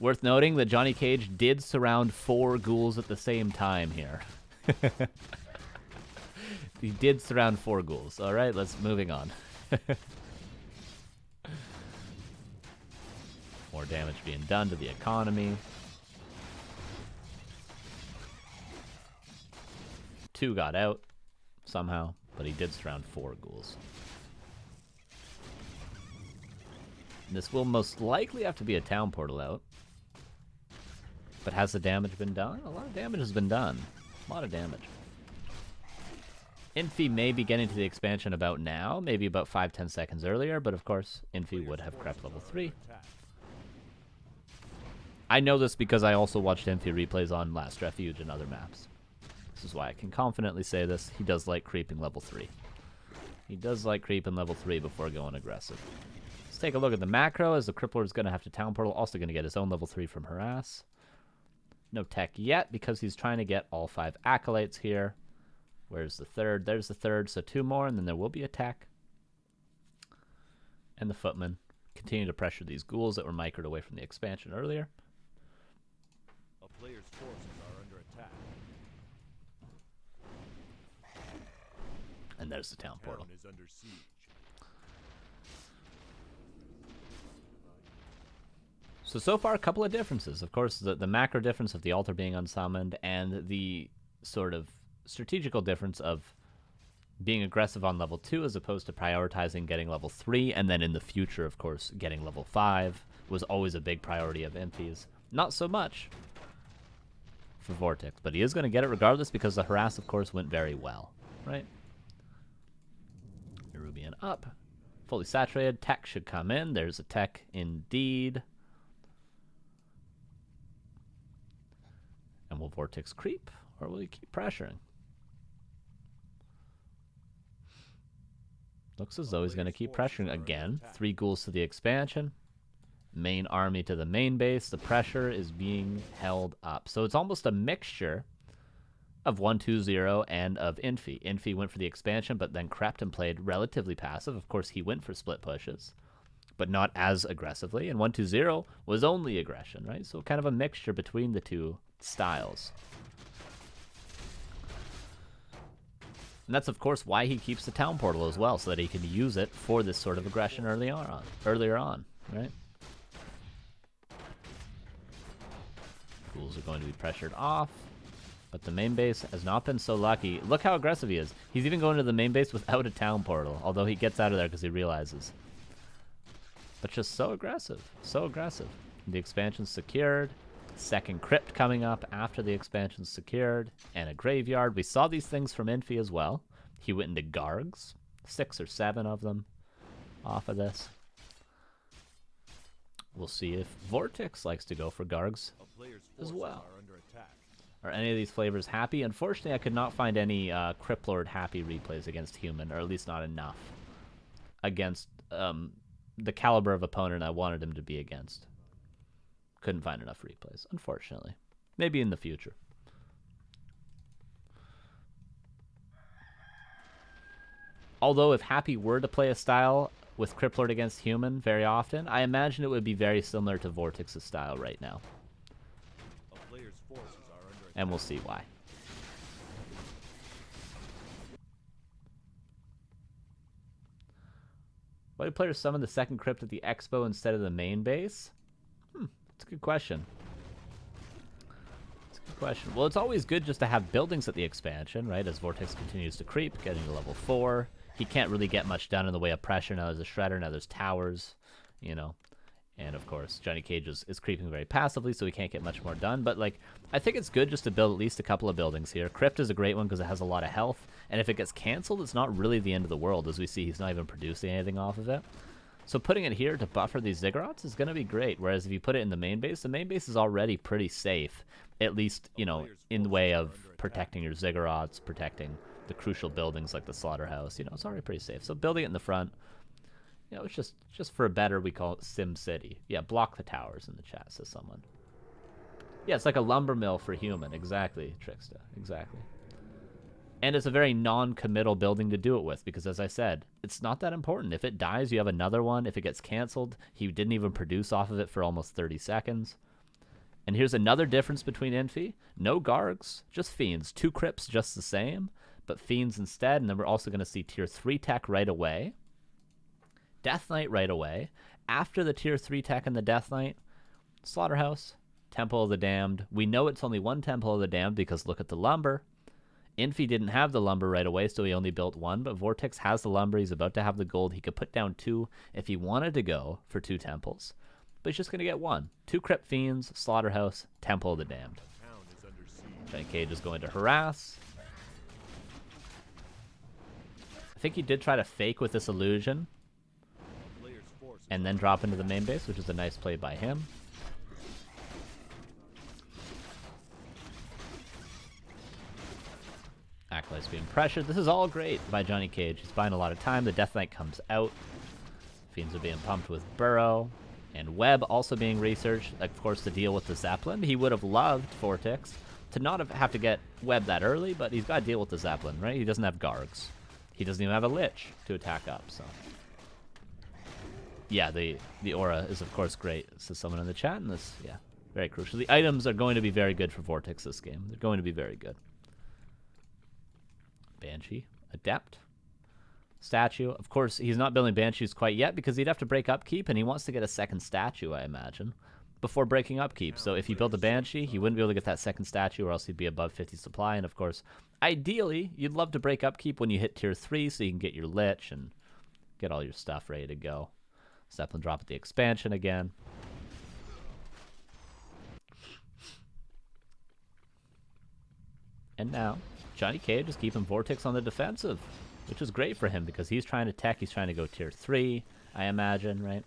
[SPEAKER 1] Worth noting that JohnnyCage did surround 4 ghouls at the same time here. He did surround 4 ghouls. Alright, moving on. More damage being done to the economy. 2 got out somehow, but he did surround 4 ghouls. And this will most likely have to be a town portal out. But has the damage been done? A lot of damage has been done. A lot of damage. Infi may be getting to the expansion about now, maybe about 5-10 seconds earlier, but of course, Infi would have crept level 3. I know this because I also watched Infi replays on Last Refuge and other maps. This is why I can confidently say this. He does like creeping level 3. He does like creeping level 3 before going aggressive. Let's take a look at the macro, as the Cryptlord is going to have to town portal, also going to get his own level 3 from Harass. No tech yet, because he's trying to get all 5 acolytes here. Where's the third? There's the third, so 2 more, and then there will be a tech. And the Footman continue to pressure these ghouls that were microed away from the expansion earlier.
[SPEAKER 2] A player's forces are under attack.
[SPEAKER 1] And there's the town portal.
[SPEAKER 2] Town is under siege.
[SPEAKER 1] So far, a couple of differences. Of course, the macro difference of the altar being unsummoned, and the sort of strategical difference of being aggressive on level 2 as opposed to prioritizing getting level 3, and then in the future, of course, getting level 5 was always a big priority of Infi's. Not so much for VortiX, but he is going to get it regardless because the harass, of course, went very well, right? Nerubian up. Fully saturated. Tech should come in. There's a tech indeed. And will VortiX creep, or will he keep pressuring? Looks as though he's going to keep pressuring again. 3 ghouls to the expansion. Main army to the main base. The pressure is being held up. So it's almost a mixture of 120 and of Infi. Infi went for the expansion, but then crept and played relatively passive. Of course, he went for split pushes, but not as aggressively. And 120 was only aggression, right? So kind of a mixture between the two styles. And that's, of course, why he keeps the town portal as well, so that he can use it for this sort of aggression earlier on, right? Ghouls are going to be pressured off, but the main base has not been so lucky. Look how aggressive he is. He's even going to the main base without a town portal, although he gets out of there because he realizes. But just so aggressive, so aggressive. The expansion's secured. second crypt coming up after the expansion's secured, and a graveyard. We saw these things from Infi as well. He went into Gargs, 6 or 7 of them off of this. We'll see if VortiX likes to go for Gargs as well. Are any of these flavors happy? Unfortunately, I could not find any Cryptlord happy replays against human, or at least not enough against the caliber of opponent I wanted him to be against. Couldn't find enough replays, unfortunately. Maybe in the future. Although if Happy were to play a style with Cryptlord against human very often, I imagine it would be very similar to VortiX's style right now. And we'll see why. Why do players summon the second crypt at the expo instead of the main base? That's a good question. That's a good question. Well, it's always good just to have buildings at the expansion, right? As VortiX continues to creep, getting to level 4. He can't really get much done in the way of pressure. Now there's a Shredder, now there's towers, you know. And, of course, JohnnyCage is creeping very passively, so he can't get much more done. But, like, I think it's good just to build at least a couple of buildings here. Crypt is a great one because it has a lot of health. And if it gets canceled, it's not really the end of the world. As we see, he's not even producing anything off of it. So putting it here to buffer these Ziggurats is going to be great. Whereas if you put it in the main base is already pretty safe. At least, you know, in the way of protecting your Ziggurats, protecting the crucial buildings like the Slaughterhouse. You know, it's already pretty safe. So building it in the front... You know, it's just for a better, we call it Sim City. Yeah, block the towers in the chat, says someone. Yeah, it's like a lumber mill for human. Exactly, Tricksta. Exactly. And it's a very non-committal building to do it with, because as I said, it's not that important. If it dies, you have another one. If it gets canceled, he didn't even produce off of it for almost 30 seconds. And here's another difference between Infi. No Gargs, just Fiends. 2 Crypts, just the same, but Fiends instead. And then we're also going to see Tier 3 tech right away. Death Knight right away. After the Tier 3 tech and the Death Knight, Slaughterhouse, Temple of the Damned. We know it's only one Temple of the Damned because look at the lumber. Infi didn't have the lumber right away, so he only built 1, but VortiX has the lumber. He's about to have the gold. He could put down 2 if he wanted to go for 2 temples. But he's just going to get 1. 2 Crypt Fiends, Slaughterhouse, Temple of the Damned. JohnnyCage is going to harass. I think he did try to fake with this illusion. And then drop into the main base, which is a nice play by him. Acolyte's being pressured. This is all great by JohnnyCage. He's buying a lot of time. The Death Knight comes out. Fiends are being pumped with Burrow. And Web also being researched. Of course, to deal with the Zeppelin. He would have loved VortiX to not have to get Web that early, but he's got to deal with the Zeppelin, right? He doesn't have Gargs. He doesn't even have a Lich to attack up, so... Yeah, the aura is, of course, great, says someone in the chat, and this, yeah, very crucial. The items are going to be very good for VortiX this game. They're going to be very good. Banshee, Adept, Statue. Of course, he's not building Banshees quite yet because he'd have to break Upkeep, and he wants to get a second statue, I imagine, before breaking Upkeep. So if he built a Banshee, he wouldn't be able to get that second statue, or else he'd be above 50 supply. And, of course, ideally, you'd love to break Upkeep when you hit Tier 3 so you can get your Lich and get all your stuff ready to go. Zeppelin drop at the expansion again. And now, JohnnyCage is keeping VortiX on the defensive, which is great for him because he's trying to tech. He's trying to go Tier 3, I imagine, right?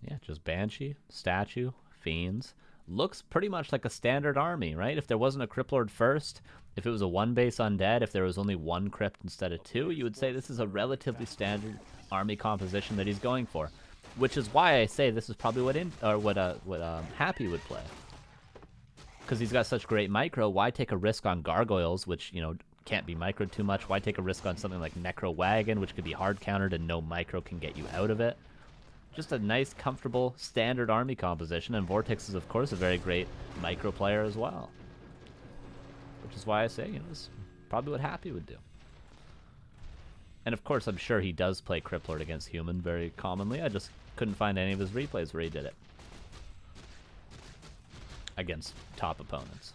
[SPEAKER 1] Yeah, just Banshee, Statue, Fiends. Looks pretty much like a standard army, right? If there wasn't a Cryptlord first, if it was a 1-base undead, if there was only 1 crypt instead of 2, you would say this is a relatively standard army composition that he's going for. Which is why I say this is probably what Happy would play. Because he's got such great micro, why take a risk on Gargoyles, which, you know, can't be microed too much? Why take a risk on something like Necro Wagon, which could be hard countered and no micro can get you out of it? Just a nice, comfortable, standard army composition, and VortiX is, of course, a very great micro player as well. Which is why I say, you know, this is probably what Happy would do. And, of course, I'm sure he does play Cryptlord against human very commonly. I just couldn't find any of his replays where he did it. Against top opponents.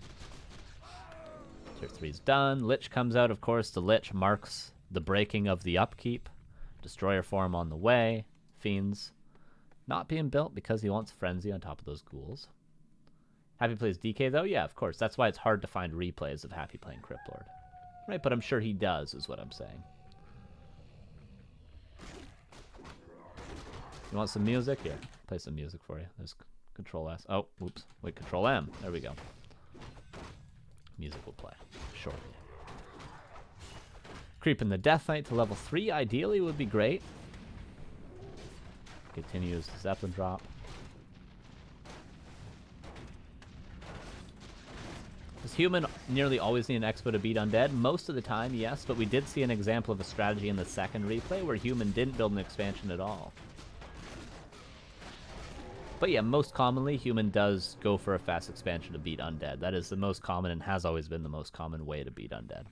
[SPEAKER 1] Tier 3's done. Lich comes out, of course. The Lich marks the breaking of the upkeep. Destroyer form on the way. Fiends not being built because he wants Frenzy on top of those ghouls. Happy plays DK, though? Yeah, of course. That's why it's hard to find replays of Happy playing Cryptlord. Right, but I'm sure he does, is what I'm saying. You want some music? Here, play some music for you. There's Control S. Oh, oops. Wait, Control M. There we go. Music will play shortly. Creeping the Death Knight to level 3 ideally would be great. Continues the Zeppelin drop. Does human nearly always need an expo to beat undead? Most of the time, yes, but we did see an example of a strategy in the second replay where human didn't build an expansion at all. But yeah, most commonly, human does go for a fast expansion to beat undead. That is the most common and has always been the most common way to beat undead.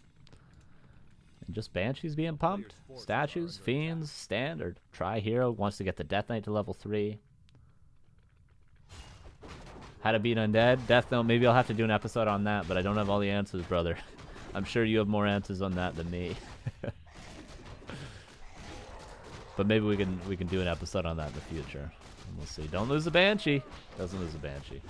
[SPEAKER 1] And just Banshees being pumped. Statues, Fiends, Standard. Try Hero wants to get the Death Knight to level 3. How to beat undead? Death Note, maybe I'll have to do an episode on that, but I don't have all the answers, brother. I'm sure you have more answers on that than me. But maybe we can do an episode on that in the future. And we'll see. Don't lose a Banshee. Doesn't lose a Banshee.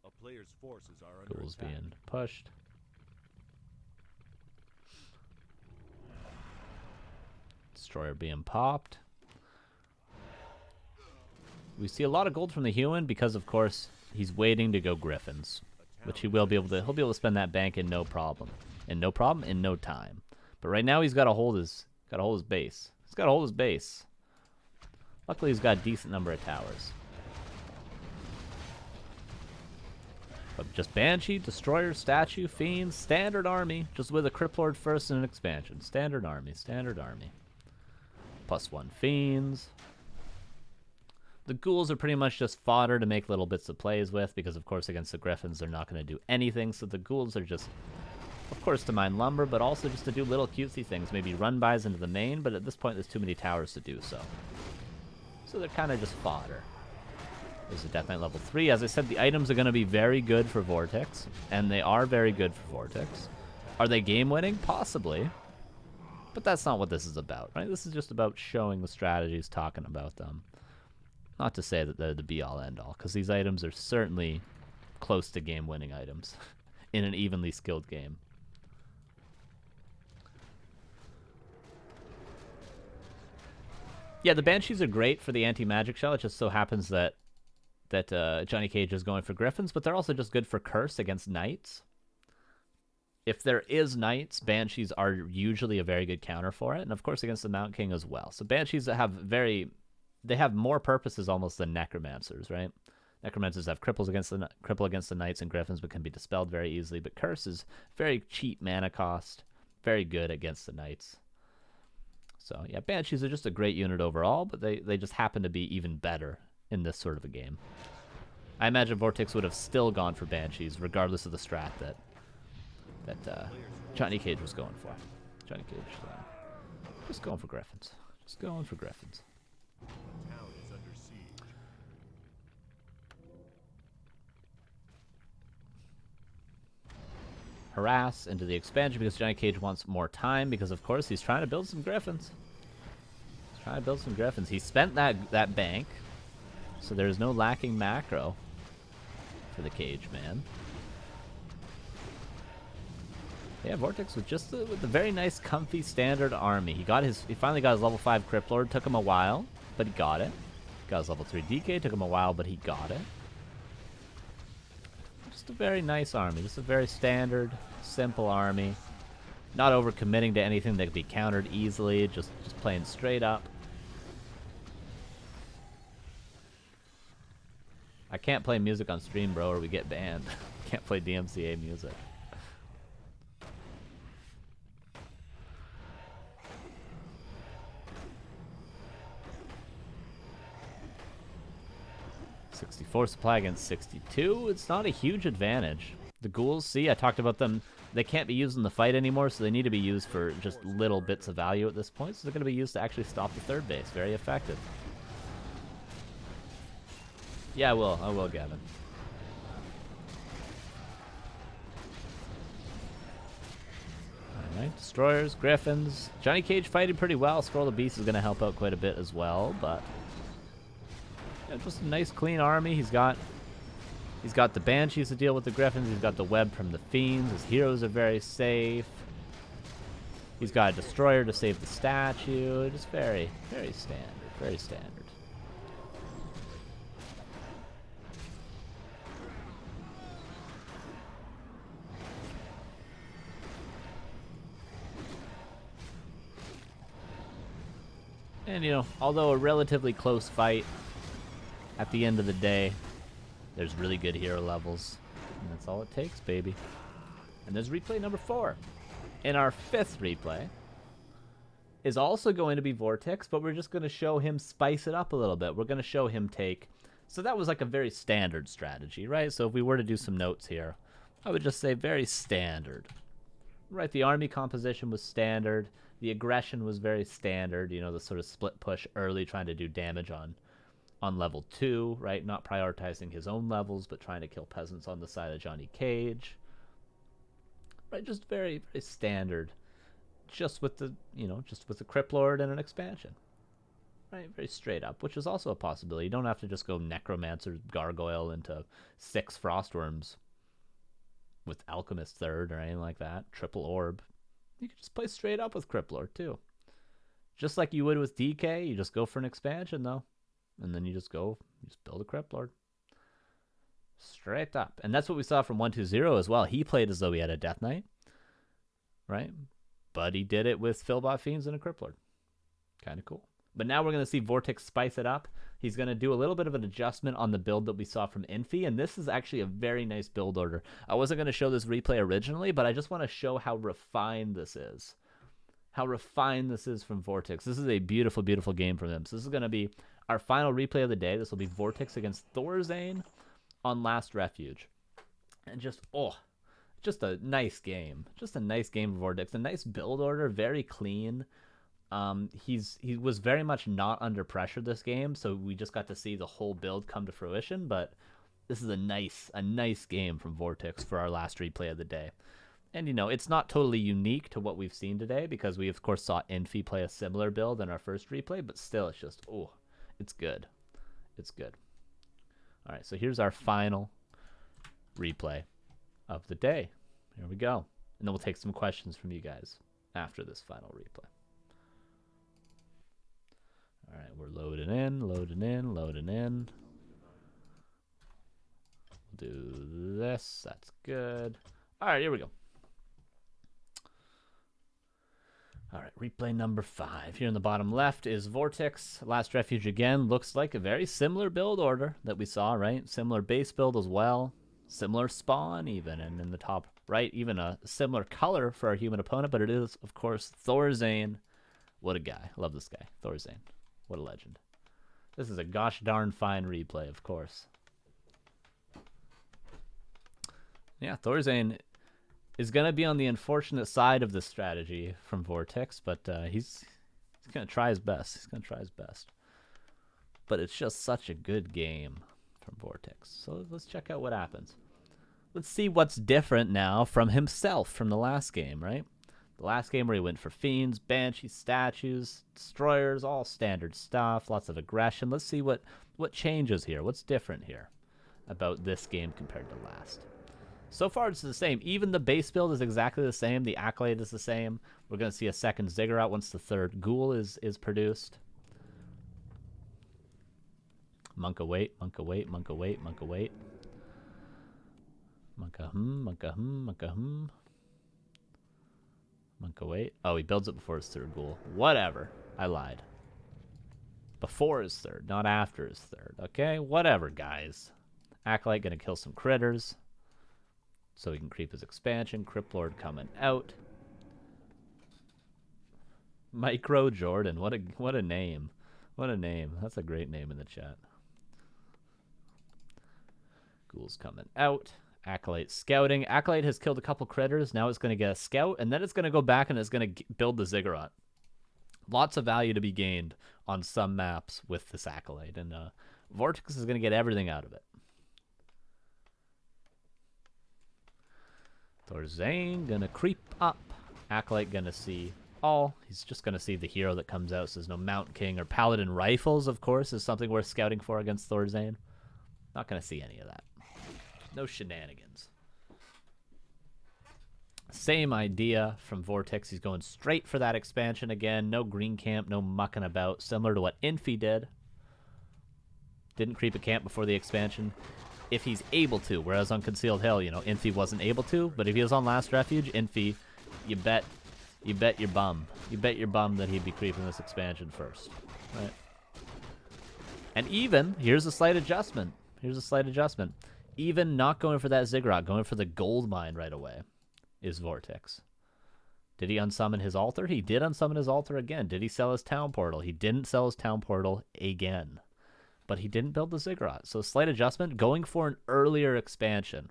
[SPEAKER 2] A player's forces are under
[SPEAKER 1] Ghouls
[SPEAKER 2] attack.
[SPEAKER 1] being pushed. Destroyer being popped. We see a lot of gold from the human because, of course, he's waiting to go Griffins, which he will be able to. He'll be able to spend that bank in no problem, in no time. But right now he's got to hold his base. He's got to hold his base. Luckily, he's got a decent number of towers. But just Banshee, Destroyer, Statue, Fiends, Standard Army, just with a Cryptlord first and an expansion. Standard Army, Standard Army. +1 Fiends. The ghouls are pretty much just fodder to make little bits of plays with, because of course against the griffins they're not going to do anything, so the ghouls are just, of course, to mine lumber, but also just to do little cutesy things, maybe run-bys into the main, but at this point there's too many towers to do so. So they're kind of just fodder. There's a Death Knight level 3. As I said, the items are going to be very good for VortiX, and they are very good for VortiX. Are they game-winning? Possibly. But that's not what this is about, right? This is just about showing the strategies, talking about them. Not to say that they're the be-all, end-all, because these items are certainly close to game-winning items in an evenly skilled game. Yeah, the Banshees are great for the anti-magic shell. It just so happens that JohnnyCage is going for Griffins, but they're also just good for Curse against Knights. If there is Knights, Banshees are usually a very good counter for it, and of course against the Mount King as well. So Banshees they have more purposes almost than Necromancers, right? Necromancers have cripple against the Knights and Griffins, but can be dispelled very easily. But Curse is very cheap mana cost, very good against the Knights. So yeah, Banshees are just a great unit overall, but they just happen to be even better in this sort of a game. I imagine VortiX would have still gone for Banshees, regardless of the strat that JohnnyCage was going for. JohnnyCage just going for Griffins. Just going for Griffins.
[SPEAKER 2] Town is under siege.
[SPEAKER 1] Harass into the expansion because JohnnyCage wants more time because, of course, he's trying to build some Griffins. He's trying to build some Griffins. He spent that bank, so there's no lacking macro for the Cage Man. Yeah, VortiX with a very nice, comfy, standard army. He finally got his level 5 Cryptlord. Took him a while, but he got it. Got his level 3 DK. Took him a while, but he got it. Just a very nice army. Just a very standard, simple army. Not overcommitting to anything that could be countered easily. Just playing straight up. I can't play music on stream, bro, or we get banned. Can't play DMCA music. .64 supply against 62. It's not a huge advantage. The ghouls, see, I talked about them. They can't be used in the fight anymore, so they need to be used for just little bits of value at this point. So they're going to be used to actually stop the third base. Very effective. Yeah, I will, Gavin. Alright, destroyers, griffins. JohnnyCage fighting pretty well. Scroll the Beast is going to help out quite a bit as well, but yeah, just a nice clean army. He's got the Banshees to deal with the griffins. He's got the web from the fiends. His heroes are very safe. He's got a destroyer to save the statue. Just very, very standard. Very standard. And, you know, although a relatively close fight, at the end of the day, there's really good hero levels. And that's all it takes, baby. And there's replay number 4. And our 5th replay is also going to be VortiX, but we're just going to show him spice it up a little bit. We're going to show him take... So that was like a very standard strategy, right? So if we were to do some notes here, I would just say very standard. Right, the army composition was standard. The aggression was very standard. You know, the sort of split push early, trying to do damage on level 2, right? Not prioritizing his own levels, but trying to kill peasants on the side of JohnnyCage. Right, just very, very standard. Just with the, you know, just with the Cryptlord and an expansion. Right, very straight up, which is also a possibility. You don't have to just go Necromancer Gargoyle into 6 Frostworms with Alchemist third or anything like that. Triple Orb. You can just play straight up with Cryptlord too. Just like you would with DK, you just go for an expansion though. And then you just build a Cryptlord. Straight up. And that's what we saw from 120 as well. He played as though he had a Death Knight. Right? But he did it with Philbot Fiends and a Cryptlord. Kind of cool. But now we're going to see VortiX spice it up. He's going to do a little bit of an adjustment on the build that we saw from Infi, and this is actually a very nice build order. I wasn't going to show this replay originally, but I just want to show how refined this is. How refined this is from VortiX. This is a beautiful, beautiful game from him. So this is going to be our final replay of the day. This will be VortiX against ThorZaiN on Last Refuge. And just a nice game. Just a nice game of VortiX. A nice build order, very clean. He was very much not under pressure this game, so we just got to see the whole build come to fruition, but this is a nice game from VortiX for our last replay of the day. And, you know, it's not totally unique to what we've seen today, because we, of course, saw Infi play a similar build in our first replay, but still, it's just, it's good. It's good. All right, so here's our final replay of the day. Here we go. And then we'll take some questions from you guys after this final replay. All right, we're loading in. We'll do this. That's good. All right, here we go. All right, replay number 5. Here in the bottom left is VortiX. Last Refuge again. Looks like a very similar build order that we saw, right? Similar base build as well. Similar spawn even. And in the top right, even a similar color for our human opponent. But it is, of course, ThorZaiN. What a guy. Love this guy. ThorZaiN. What a legend. This is a gosh darn fine replay, of course. Yeah, ThorZaiN is going to be on the unfortunate side of this strategy from VortiX, but he's going to try his best. But it's just such a good game from VortiX. So let's check out what happens. Let's see what's different now from himself from the last game, right? The last game where he went for Fiends, Banshees, Statues, Destroyers, all standard stuff, lots of aggression. Let's see what changes here. What's different here about this game compared to last? So far, it's the same. Even the base build is exactly the same. The Accolade is the same. We're going to see a second Ziggurat once the third Ghoul is produced. Monka wait. Monka wait. Oh, he builds it before his third Ghoul. Whatever. I lied. Before his third, not after his third. Okay? Whatever, guys. Acolyte gonna kill some critters, so he can creep his expansion. Cryptlord coming out. Micro Jordan. What a name. What a name. That's a great name in the chat. Ghoul's coming out. Acolyte scouting. Acolyte has killed a couple critters. Now it's going to get a scout, and then it's going to go back and it's going to build the Ziggurat. Lots of value to be gained on some maps with this Acolyte, and VortiX is going to get everything out of it. ThorZaiN going to creep up. Acolyte going to see all. He's just going to see the hero that comes out. So there's no Mountain King or Paladin Rifles, of course, is something worth scouting for against ThorZaiN. Not going to see any of that. No shenanigans. Same idea from VortiX. He's going straight for that expansion again. No green camp, no mucking about. Similar to what Infi did. Didn't creep a camp before the expansion if he's able to. Whereas on Concealed Hill, you know, Infi wasn't able to. But if he was on Last Refuge, Infi, you bet your bum. You bet your bum that he'd be creeping this expansion first. Right? And even, here's a slight adjustment. Here's a slight adjustment. Even not going for that Ziggurat, going for the gold mine right away is VortiX. Did he unsummon his altar? He did unsummon his altar again. Did he sell his town portal? He didn't sell his town portal again. But he didn't build the Ziggurat. So slight adjustment, going for an earlier expansion.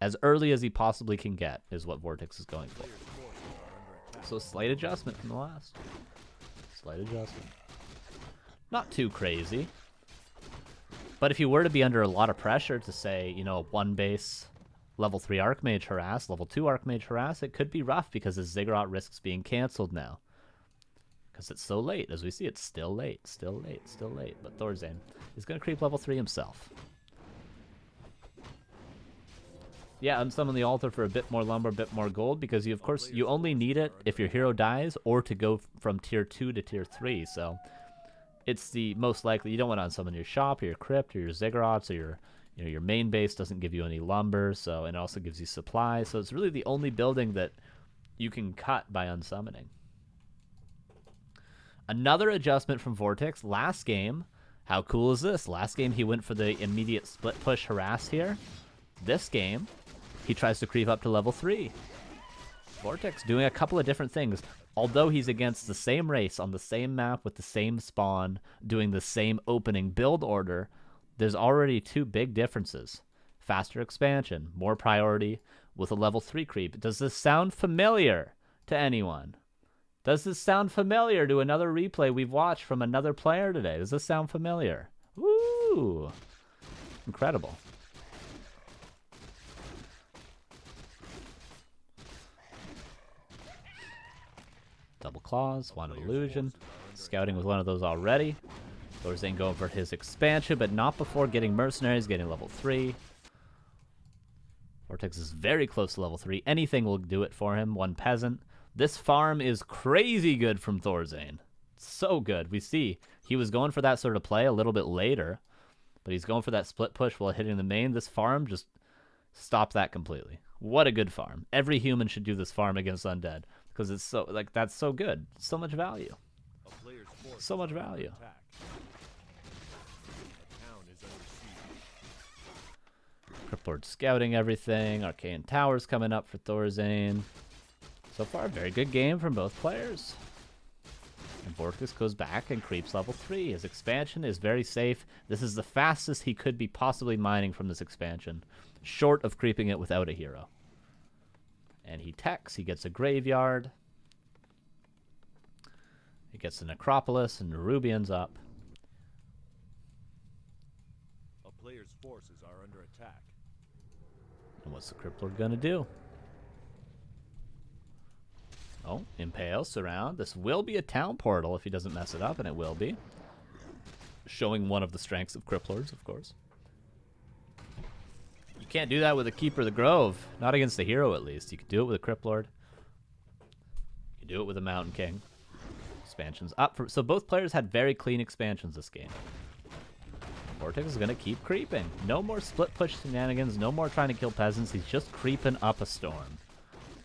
[SPEAKER 1] As early as he possibly can get is what VortiX is going for. So slight adjustment from the last. Slight adjustment. Not too crazy. But if you were to be under a lot of pressure to say, you know, one base, level 3 Archmage harass, level 2 Archmage harass, it could be rough because the Ziggurat risks being canceled now. Because it's so late. As we see, it's still late, still late, still late. But ThorZaiN is going to creep level 3 himself. Yeah, unsummon the altar for a bit more lumber, a bit more gold, because you, of course, you only need it if your hero dies or to go from tier 2 to tier 3, so it's the most likely. You don't want to unsummon your shop or your crypt or your ziggurats or your, you know, your main base doesn't give you any lumber, so, and it also gives you supply, so it's really the only building that you can cut by unsummoning. Another adjustment from VortiX, last game, how cool is this? Last game he went for the immediate split push harass here. This game, he tries to creep up to level 3. VortiX doing a couple of different things. Although he's against the same race on the same map with the same spawn, doing the same opening build order, there's already two big differences. Faster expansion, more priority with a level 3 creep. Does this sound familiar to anyone? Does this sound familiar to another replay we've watched from another player today? Does this sound familiar? Woo! Incredible. Double claws, wand of illusion. Scouting with one of those already. ThorZaiN going for his expansion, but not before getting mercenaries, getting level 3. VortiX is very close to level 3. Anything will do it for him. One peasant. This farm is crazy good from ThorZaiN. So good. We see he was going for that sort of play a little bit later, but he's going for that split push while hitting the main. This farm just stopped that completely. What a good farm. Every human should do this farm against undead because it's so, like, that's so good. So much value. So much value. Cryptlord scouting everything. Arcane Towers coming up for ThorZaiN. So far, a very good game from both players. And VortiX goes back and creeps level 3. His expansion is very safe. This is the fastest he could be possibly mining from this expansion, short of creeping it without a hero. And he techs. He gets a graveyard. He gets the Necropolis and Nerubians up.
[SPEAKER 2] A player's forces are under attack.
[SPEAKER 1] And what's the Cryptlord gonna do? Oh, Impale, Surround. This will be a town portal if he doesn't mess it up, and it will be. Showing one of the strengths of Cryptlords, of course. You can't do that with a Keeper of the Grove. Not against the hero, at least. You can do it with a Cryptlord. You can do it with a Mountain King. Expansions up. So both players had very clean expansions this game. VortiX is going to keep creeping. No more split push shenanigans. No more trying to kill peasants. He's just creeping up a storm.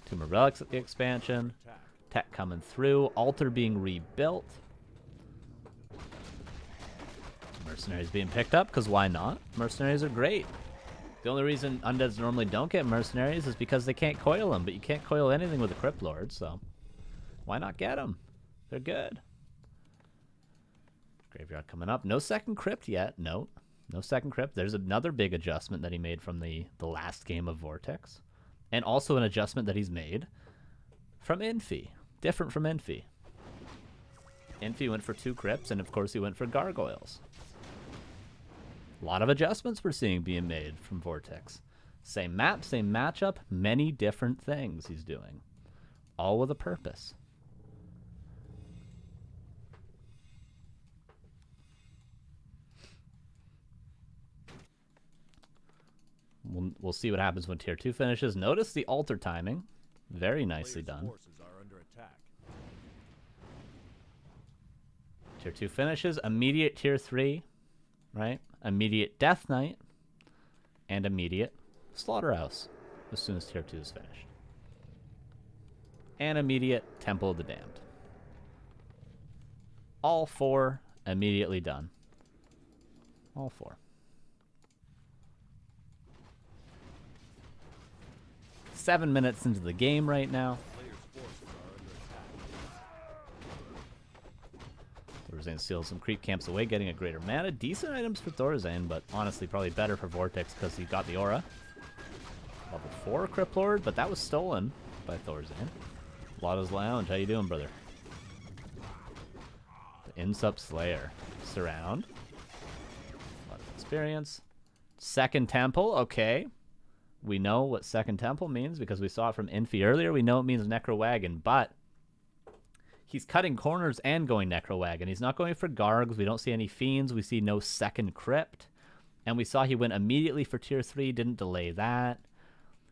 [SPEAKER 1] Tomb of Relics at the expansion. Tech coming through. Altar being rebuilt. Mercenaries being picked up, because why not? Mercenaries are great. The only reason undeads normally don't get mercenaries is because they can't coil them, but you can't coil anything with a Cryptlord, so why not get them? They're good. Graveyard coming up. No second crypt yet. No second crypt. There's another big adjustment that he made from the last game of VortiX. And also an adjustment that he's made from Infi. Different from Infi. Infi went for 2 crypts, and of course he went for gargoyles. A lot of adjustments we're seeing being made from VortiX. Same map, same matchup, many different things he's doing. All with a purpose. We'll see what happens when Tier 2 finishes. Notice the alter timing. Very nicely done. Tier 2 finishes, immediate Tier 3, right? Immediate Death Knight, and immediate Slaughterhouse as soon as Tier 2 is finished. And immediate Temple of the Damned. All 4 immediately done. All 4. 7 minutes into the game right now. ThorZaiN steals some creep camps away, getting a greater mana. Decent items for ThorZaiN, but honestly probably better for VortiX because he got the aura. Level 4 Cryptlord, but that was stolen by ThorZaiN. Lotta's Lounge, how you doing, brother? The Insup Slayer. Surround. A lot of experience. Second Temple, okay. We know what Second Temple means because we saw it from Infi earlier. We know it means Necro Wagon, but he's cutting corners and going Necro Wagon. He's not going for Gargs. We don't see any Fiends. We see no second Crypt. And we saw he went immediately for Tier 3, didn't delay that.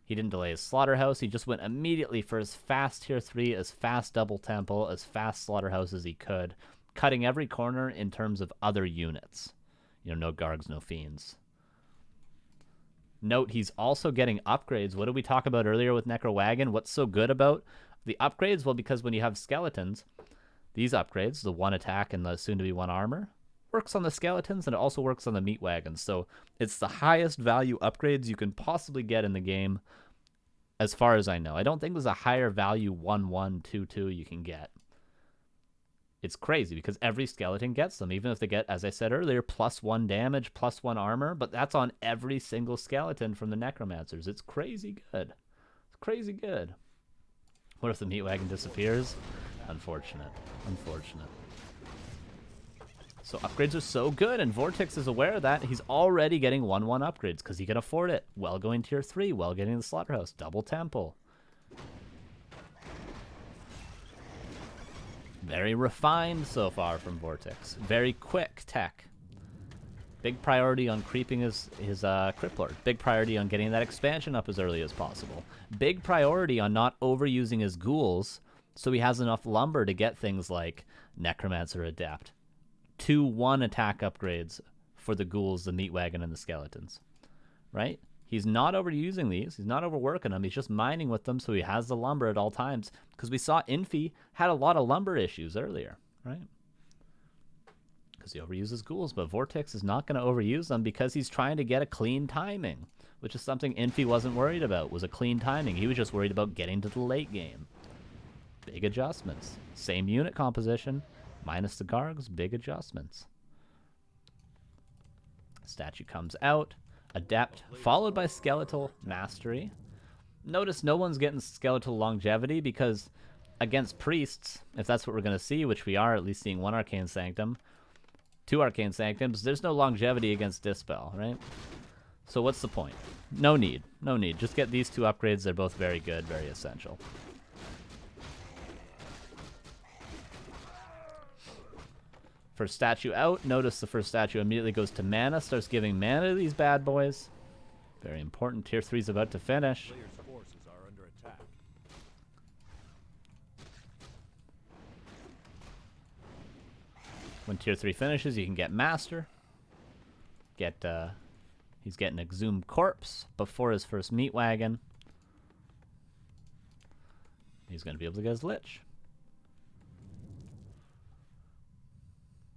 [SPEAKER 1] He didn't delay his Slaughterhouse. He just went immediately for his fast Tier 3, as fast Double Temple, as fast Slaughterhouse as he could, cutting every corner in terms of other units. You know, no Gargs, no Fiends. Note, he's also getting upgrades. What did we talk about earlier with Necro Wagon? What's so good about the upgrades? Well, because when you have skeletons, these upgrades, the 1 attack and the soon-to-be 1 armor, works on the skeletons, and it also works on the meat wagons. So it's the highest value upgrades you can possibly get in the game, as far as I know. I don't think there's a higher value 1-1, 2-2 you can get. It's crazy because every skeleton gets them, even if they get, as I said earlier, +1 damage, +1 armor, but that's on every single skeleton from the Necromancers. It's crazy good. It's crazy good. What if the meat wagon disappears? Unfortunate. Unfortunate. So upgrades are so good, and VortiX is aware of that. He's already getting 1-1 upgrades because he can afford it. Well going Tier 3, well getting the Slaughterhouse, Double Temple. Very refined so far from VortiX. Very quick tech. Big priority on creeping his Cryptlord. Big priority on getting that expansion up as early as possible. Big priority on not overusing his ghouls so he has enough lumber to get things like Necromancer Adept. 2-1 attack upgrades for the ghouls, the meat wagon, and the skeletons. Right? He's not overusing these. He's not overworking them. He's just mining with them so he has the lumber at all times. Because we saw Infi had a lot of lumber issues earlier, right? Because he overuses ghouls, but VortiX is not going to overuse them because he's trying to get a clean timing, which is something Infi wasn't worried about, was a clean timing. He was just worried about getting to the late game. Big adjustments. Same unit composition, minus the Gargs, big adjustments. Statue comes out. Adept, followed by Skeletal Mastery. Notice no one's getting Skeletal Longevity because against Priests, if that's what we're going to see, which we are at least seeing 1 Arcane Sanctum, 2 Arcane Sanctums, there's no longevity against Dispel, right? So what's the point? No need. No need. Just get these 2 upgrades. They're both very good, very essential. First statue out. Notice the first statue immediately goes to mana, starts giving mana to these bad boys. Very important. Tier 3 is about to finish.
[SPEAKER 2] Players' forces are under attack.
[SPEAKER 1] When Tier 3 finishes, you can get Master. He's getting Exhumed Corpse before his first meat wagon. He's going to be able to get his Lich.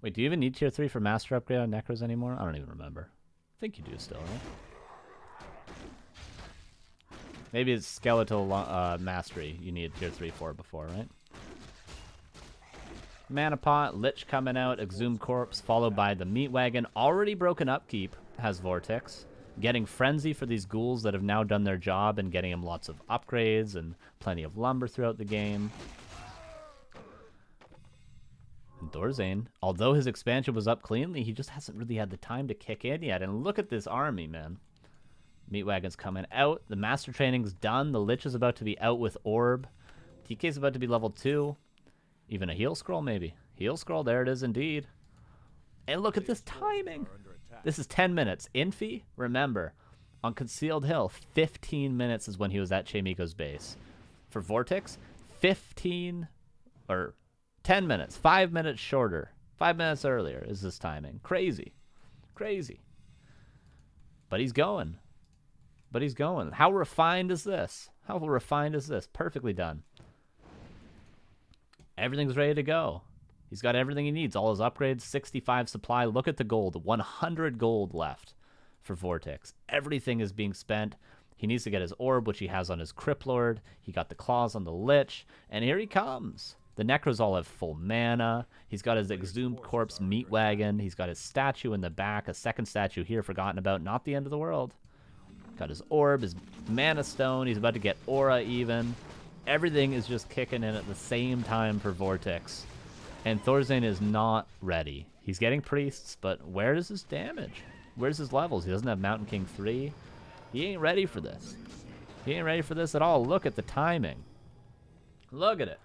[SPEAKER 1] Wait, do you even need Tier 3 for Master upgrade on Necros anymore? I don't even remember. I think you do still, right? Maybe it's Skeletal Mastery you need Tier 3 for before, right? Mana Pot, Lich coming out, Exhumed Corpse, followed by the Meat Wagon. Already broken upkeep has VortiX. Getting Frenzy for these ghouls that have now done their job and getting him lots of upgrades and plenty of lumber throughout the game. ThorZaiN, although his expansion was up cleanly, he just hasn't really had the time to kick in yet. And look at this army, man. Meatwagon's coming out. The Master Training's done. The Lich is about to be out with Orb. TK's about to be level 2. Even a heal scroll, maybe. Heal scroll, there it is indeed. And look at this timing. This is 10 minutes. Infi, remember, on Concealed Hill, 15 minutes is when he was at Chaemiko's base. For VortiX, 10 minutes. 5 minutes shorter. 5 minutes earlier is this timing. Crazy. Crazy. But he's going. But he's going. How refined is this? How refined is this? Perfectly done. Everything's ready to go. He's got everything he needs. All his upgrades, 65 supply. Look at the gold. 100 gold left for VortiX. Everything is being spent. He needs to get his orb, which he has on his Cryptlord. He got the claws on the Lich. And here he comes. The Necros all have full mana. He's got his Exhumed Corpse Meatwagon. He's got his statue in the back. A second statue here forgotten about. Not the end of the world. Got his orb, his mana stone. He's about to get aura even. Everything is just kicking in at the same time for VortiX. And ThorZaiN is not ready. He's getting priests, but where is his damage? Where's his levels? He doesn't have Mountain King 3. He ain't ready for this. He ain't ready for this at all. Look at the timing. Look at it.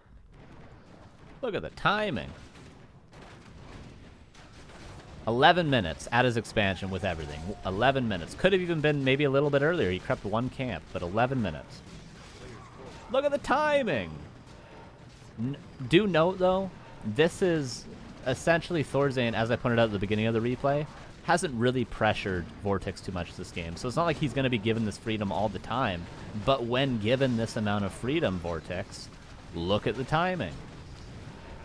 [SPEAKER 1] Look at the timing. 11 minutes at his expansion with everything. 11 minutes. Could have even been maybe a little bit earlier. He crept one camp, but 11 minutes. Look at the timing. Do note, though, this is essentially ThorZaiN, as I pointed out at the beginning of the replay, hasn't really pressured VortiX too much this game. So it's not like he's going to be given this freedom all the time. But when given this amount of freedom, VortiX, look at the timing.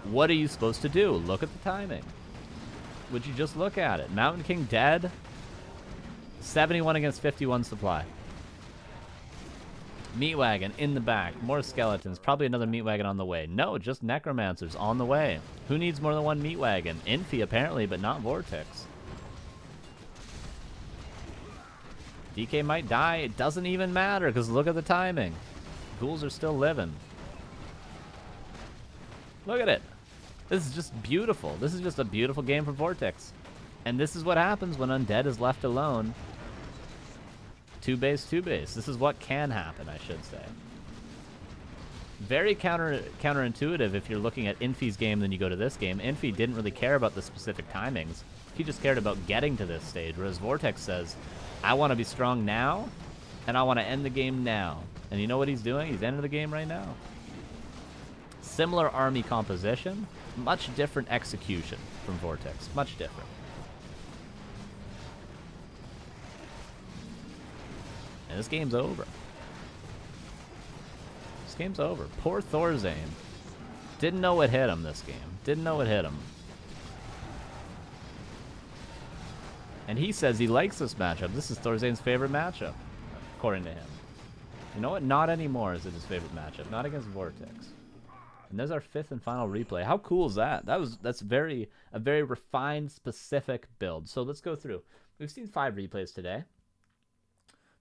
[SPEAKER 1] What are you supposed to do? Look at the timing. Would you just look at it? Mountain King dead. 71 against 51 supply. Meatwagon in the back. More skeletons. Probably another Meatwagon on the way. No, just Necromancers on the way. Who needs more than one Meatwagon? Infi apparently, but not VortiX. DK might die. It doesn't even matter because look at the timing. Ghouls are still living. Look at it. This is just beautiful. This is just a beautiful game for VortiX. And this is what happens when Undead is left alone. 2-base, 2-base. This is what can happen, I should say. Very counterintuitive if you're looking at Infi's game, then you go to this game. Infi didn't really care about the specific timings. He just cared about getting to this stage, whereas VortiX says, I want to be strong now, and I want to end the game now. And you know what he's doing? He's ending the game right now. Similar army composition, much different execution from VortiX. Much different. And this game's over. This game's over. Poor ThorZaiN. Didn't know what hit him this game. Didn't know what hit him. And he says he likes this matchup. This is ThorZaiN's favorite matchup, according to him. You know what? Not anymore is it his favorite matchup. Not against VortiX. And there's our 5th and final replay. How cool is that? That's a very refined, specific build. So let's go through. We've seen 5 replays today.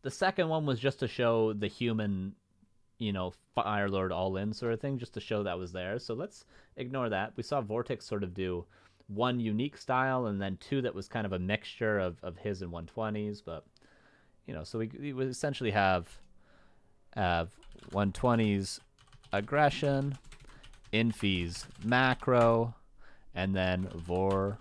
[SPEAKER 1] The second one was just to show the human, Fire Lord all-in sort of thing, just to show that was there. So let's ignore that. We saw VortiX sort of do 1 unique style and then 2 that was kind of a mixture of his and 120s. But, so we would essentially have 120s aggression, Infi's macro, and then VortiX's,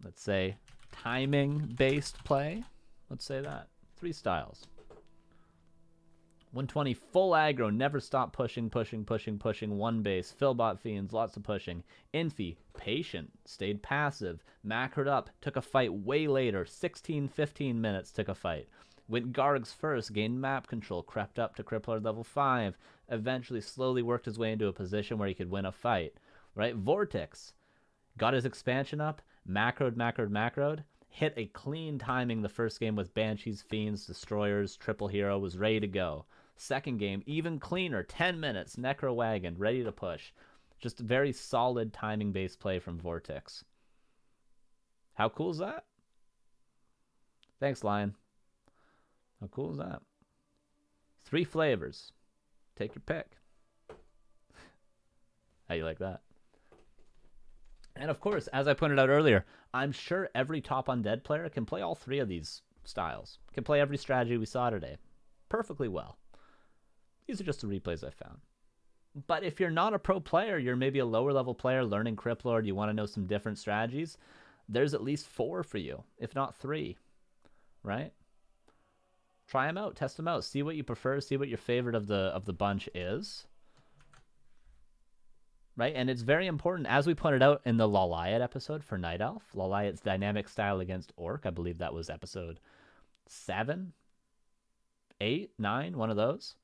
[SPEAKER 1] let's say, timing-based play. Let's say that. 3 styles. 120 full aggro, never stop pushing, 1 base, Philbot Fiends, lots of pushing. Infi, patient, stayed passive, macroed up, took a fight way later, 15 minutes took a fight. Went Gargs first, gained map control, crept up to Cryptlord level 5, eventually slowly worked his way into a position where he could win a fight. Right? VortiX got his expansion up, macroed, hit a clean timing the first game with Banshees, Fiends, Destroyers, Triple Hero, was ready to go. Second game, even cleaner, 10 minutes, Necro Wagon, ready to push. Just very solid timing-based play from VortiX. How cool is that? Thanks, Lion. How cool is that? 3 flavors. Take your pick. How you like that? And of course, as I pointed out earlier, I'm sure every top undead player can play all three of these styles, can play every strategy we saw today perfectly well. These are just the replays I found. But if you're not a pro player, you're maybe a lower level player learning Cryptlord, you want to know some different strategies, there's at least 4 for you, if not 3, right? Try them out, test them out, see what you prefer, see what your favorite of the bunch is. Right, and it's very important, as we pointed out in the Loliot episode for Night Elf, Loliot's dynamic style against Orc, I believe that was episode 7, 8, 9, one of those.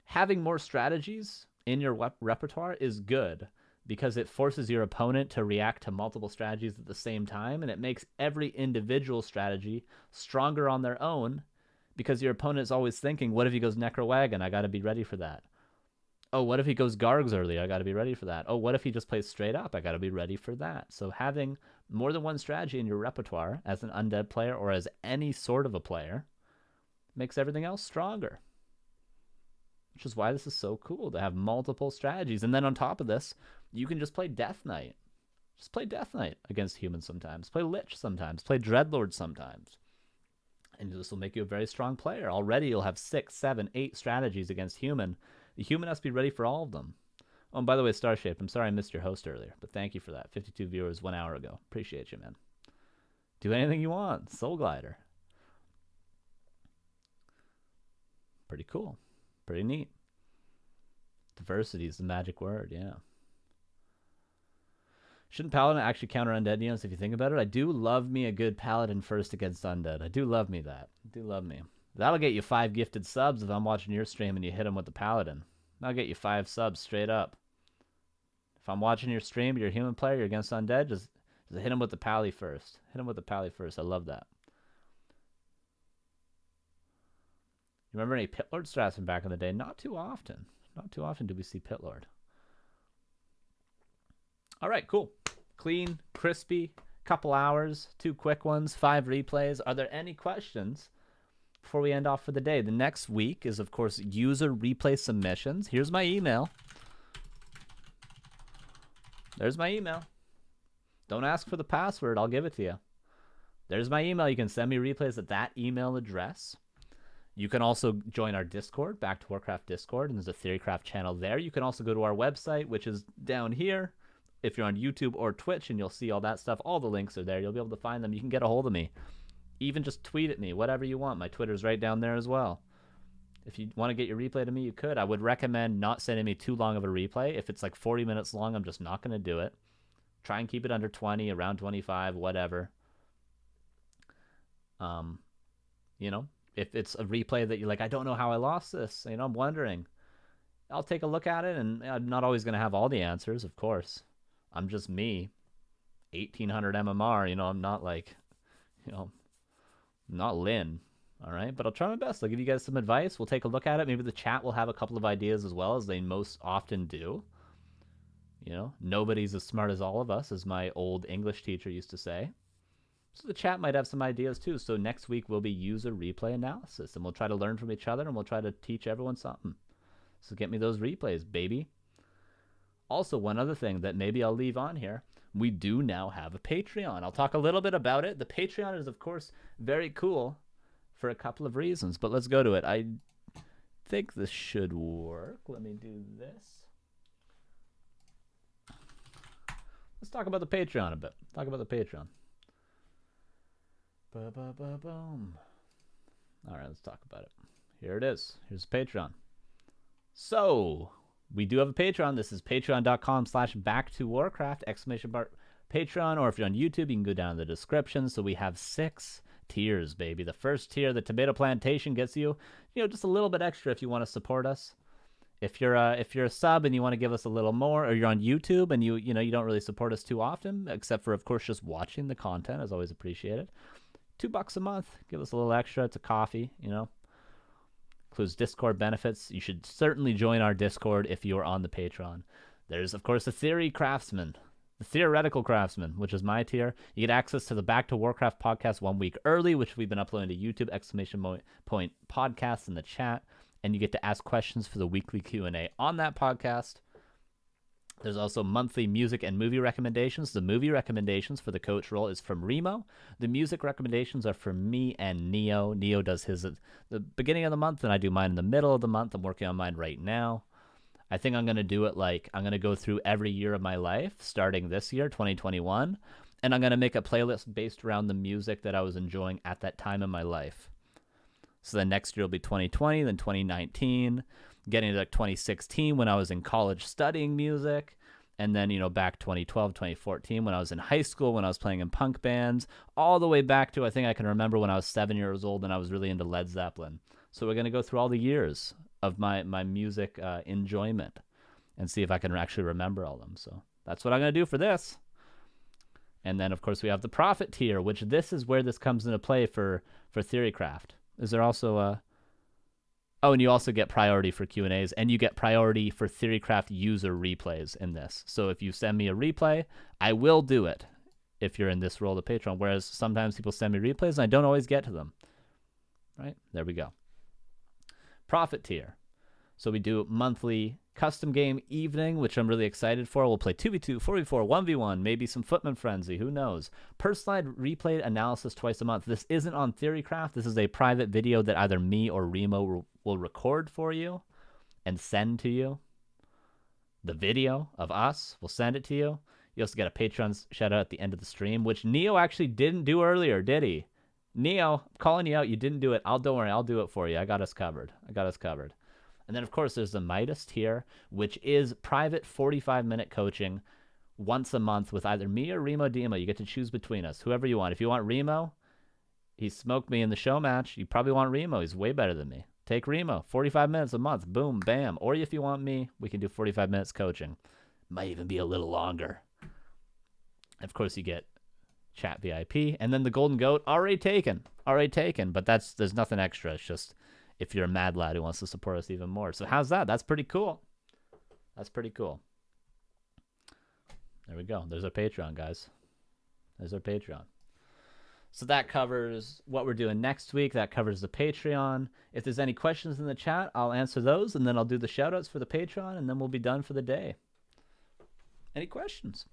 [SPEAKER 1] Having more strategies in your repertoire is good because it forces your opponent to react to multiple strategies at the same time, and it makes every individual strategy stronger on their own because your opponent is always thinking, what if he goes Necro Wagon? I got to be ready for that. Oh, what if he goes Gargs early? I got to be ready for that. Oh, what if he just plays straight up? I got to be ready for that. So having more than one strategy in your repertoire as an undead player or as any sort of a player makes everything else stronger. Which is why this is so cool to have multiple strategies. And then on top of this, you can just play Death Knight. Just play Death Knight against humans sometimes. Play Lich sometimes. Play Dreadlord sometimes. And this will make you a very strong player. Already you'll have 6, 7, 8 strategies against human. The human has to be ready for all of them. Oh, and by the way, Starshape, I'm sorry I missed your host earlier, but thank you for that. 52 viewers 1 hour ago. Appreciate you, man. Do anything you want. Soul Glider. Pretty cool. Pretty neat. Diversity is the magic word, yeah. Shouldn't Paladin actually counter undead units if you think about it? I do love me a good Paladin first against undead. I do love me that. I do love me. That'll get you 5 gifted subs if I'm watching your stream and you hit him with the Paladin. That'll get you 5 subs straight up. If I'm watching your stream, you're a human player, you're against undead, just hit him with the Pally first. Hit him with the Pally first. I love that. You remember any Pitlord strats from back in the day? Not too often. Not too often do we see Pitlord. All right, cool. Clean, crispy, couple hours, 2 quick ones, 5 replays. Are there any questions before we end off for the day? The next week is, of course, user replay submissions. Here's my email. There's my email. Don't ask for the password. I'll give it to you. There's my email. You can send me replays at that email address. You can also join our Discord, Back to Warcraft Discord, and there's a TheoryCraft channel there. You can also go to our website, which is down here. If you're on YouTube or Twitch, and you'll see all that stuff, all the links are there. You'll be able to find them. You can get a hold of me. Even just tweet at me, whatever you want. My Twitter's right down there as well. If you want to get your replay to me, you could. I would recommend not sending me too long of a replay. If it's like 40 minutes long, I'm just not going to do it. Try and keep it under 20, around 25, whatever. You know, if it's a replay that you're like, I don't know how I lost this, you know, I'm wondering, I'll take a look at it, and I'm not always going to have all the answers, of course. I'm just me, 1800 MMR, you know, I'm not like, you know, not Lynn, all right? But I'll try my best. I'll give you guys some advice. We'll take a look at it. Maybe the chat will have a couple of ideas as well, as they most often do. You know, nobody's as smart as all of us, as my old English teacher used to say. So the chat might have some ideas too. So next week will be user replay analysis, and we'll try to learn from each other, and we'll try to teach everyone something. So get me those replays, baby. Also, one other thing that maybe I'll leave on here, we do now have a Patreon. I'll talk a little bit about it. The Patreon is, of course, very cool for a couple of reasons, but let's go to it. I think this should work. Let me do this. Let's talk about the Patreon a bit. Talk about the Patreon. Ba-ba-ba-boom. All right, let's talk about it. Here it is. Here's Patreon. So, we do have a Patreon. This is patreon.com/backtowarcraft, exclamation mark Patreon, or if you're on YouTube, you can go down in the description. So we have 6 tiers, baby. The first tier, the Tomato Plantation, gets you, you know, just a little bit extra if you want to support us. If you're a sub and you want to give us a little more, or you're on YouTube and you don't really support us too often, except for, of course, just watching the content is always appreciated. $2 a month, give us a little extra. It's a coffee, you know. Includes Discord benefits. You should certainly join our Discord if you're on the Patreon. There's, of course, the Theory Craftsman, the Theoretical Craftsman, which is my tier. You get access to the Back to Warcraft podcast 1 week early, which we've been uploading to YouTube, exclamation point podcast in the chat. And you get to ask questions for the weekly Q&A on that podcast. There's also monthly music and movie recommendations. The movie recommendations for the coach role is from Remo. The music recommendations are from me and Neo. Neo does his at the beginning of the month, and I do mine in the middle of the month. I'm working on mine right now. I think I'm going to do it like I'm going to go through every year of my life, starting this year, 2021, and I'm going to make a playlist based around the music that I was enjoying at that time in my life. So then next year will be 2020, then 2019, getting to like 2016 when I was in college studying music, and then, back 2012, 2014 when I was in high school, when I was playing in punk bands, all the way back to I think I can remember when I was 7 years old and I was really into Led Zeppelin. So we're going to go through all the years of my music enjoyment and see if I can actually remember all of them. So that's what I'm going to do for this. And then, of course, we have the profit tier, which this is where this comes into play for TheoryCraft. Is there also a... Oh, and you also get priority for Q&As, and you get priority for TheoryCraft user replays in this. So if you send me a replay, I will do it if you're in this role of Patreon, whereas sometimes people send me replays, and I don't always get to them. Right? There we go. Profit tier. So we do monthly custom game evening, which I'm really excited for. We'll play 2v2, 4v4, 1v1, maybe some Footman Frenzy, who knows. Personalized replay analysis twice a month. This isn't on TheoryCraft. This is a private video that either me or Remo will record for you and send to you. The video of us, we'll send it to you. You also get a Patreon shout out at the end of the stream, which Neo actually didn't do earlier, did he? Neo, I'm calling you out. You didn't do it. Don't worry. I'll do it for you. I got us covered. And then, of course, there's the Midas tier, which is private 45-minute coaching once a month with either me or Remo Demo. You get to choose between us, whoever you want. If you want Remo, he smoked me in the show match. You probably want Remo. He's way better than me. Take Remo. 45 minutes a month. Boom, bam. Or if you want me, we can do 45 minutes coaching. Might even be a little longer. Of course, you get chat VIP. And then the Golden Goat, already taken. But there's nothing extra. It's just if you're a mad lad who wants to support us even more. So how's that? That's pretty cool. There we go. There's our Patreon, guys. There's our Patreon. So that covers what we're doing next week. That covers the Patreon. If there's any questions in the chat, I'll answer those, and then I'll do the shout-outs for the Patreon, and then we'll be done for the day. Any questions?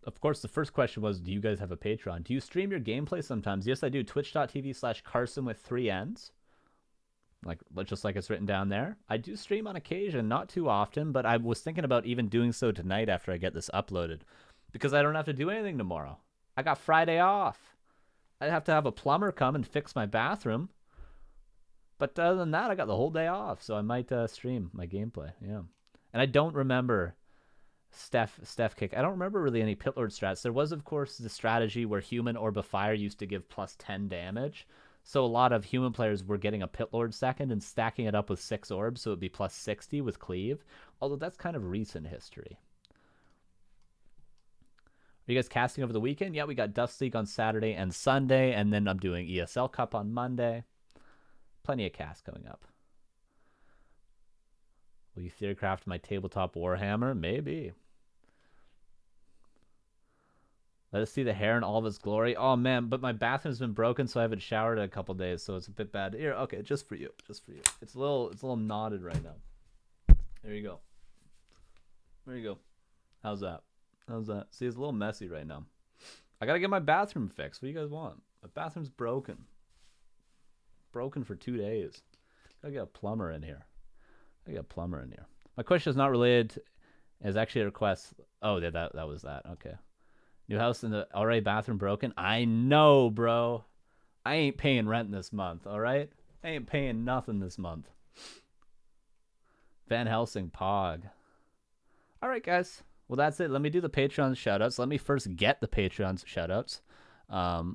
[SPEAKER 1] Of course, the first question was, do you guys have a Patreon? Do you stream your gameplay sometimes? Yes, I do. Twitch.tv/Carson with 3 N's. Just like it's written down there. I do stream on occasion, not too often, but I was thinking about even doing so tonight after I get this uploaded, because I don't have to do anything tomorrow. I got Friday off. I have to have a plumber come and fix my bathroom. But other than that, I got the whole day off, so I might stream my gameplay. Yeah. And I don't remember Steph kick. I don't remember really any Pitlord strats. There was, of course, the strategy where human Orb of Fire used to give plus 10 damage. So a lot of human players were getting a Pitlord second and stacking it up with 6 orbs, so it would be plus 60 with cleave. Although that's kind of recent history. Are you guys casting over the weekend? Yeah, we got Dust League on Saturday and Sunday, and then I'm doing ESL Cup on Monday. Plenty of casts coming up. Will you TheoryCraft my tabletop Warhammer? Maybe. Let us see the hair in all of its glory. Oh, man, but my bathroom's been broken, so I haven't showered in a couple days, so it's a bit bad. Here, okay, just for you. It's a little knotted right now. There you go. How's that? See, it's a little messy right now. I gotta get my bathroom fixed. What do you guys want? My bathroom's broken. Broken for 2 days. Gotta get a plumber in here. My question is not related to, is actually a request. Oh, yeah, that was that. Okay. New house in the already bathroom broken. I know, bro. I ain't paying rent this month, all right? I ain't paying nothing this month. Van Helsing Pog. All right, guys. Well, that's it. Let me do the Patreon shoutouts. Let me first get the Patreon shoutouts.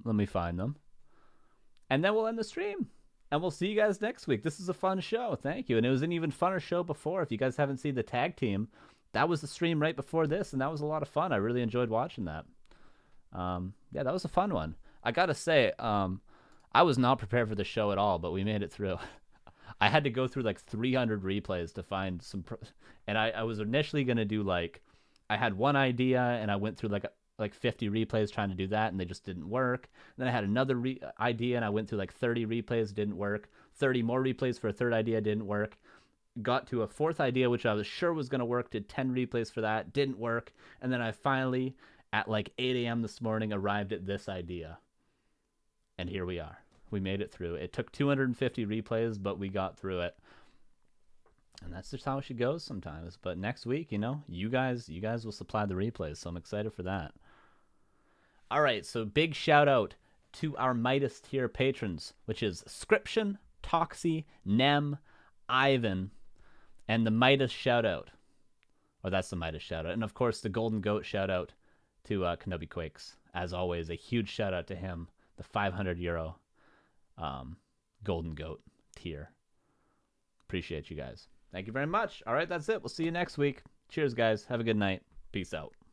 [SPEAKER 1] Let me find them. And then we'll end the stream. And we'll see you guys next week. This is a fun show. Thank you. And it was an even funner show before. If you guys haven't seen the tag team, that was the stream right before this, and that was a lot of fun. I really enjoyed watching that. Yeah, that was a fun one. I gotta say, I was not prepared for the show at all, but we made it through. I had to go through like 300 replays to find some... And I was initially going to do like I had one idea and I went through like 50 replays trying to do that, and they just didn't work. And then I had another idea and I went through like 30 replays, didn't work. 30 more replays for a third idea, didn't work. Got to a fourth idea, which I was sure was going to work, did 10 replays for that, didn't work. And then I finally, at like 8 a.m. this morning, arrived at this idea. And here we are. We made it through. It took 250 replays, but we got through it. And that's just how she goes sometimes. But next week, you know, you guys will supply the replays, so I'm excited for that. All right, so big shout out to our Midas tier patrons, which is Scription, Toxie, Nem, Ivan, and the Midas shout out. Or that's the Midas shout out. And of course, the Golden Goat shout out to Kenobi Quakes. As always, a huge shout out to him, the €500 Golden Goat tier. Appreciate you guys. Thank you very much. All right, that's it. We'll see you next week. Cheers, guys. Have a good night. Peace out.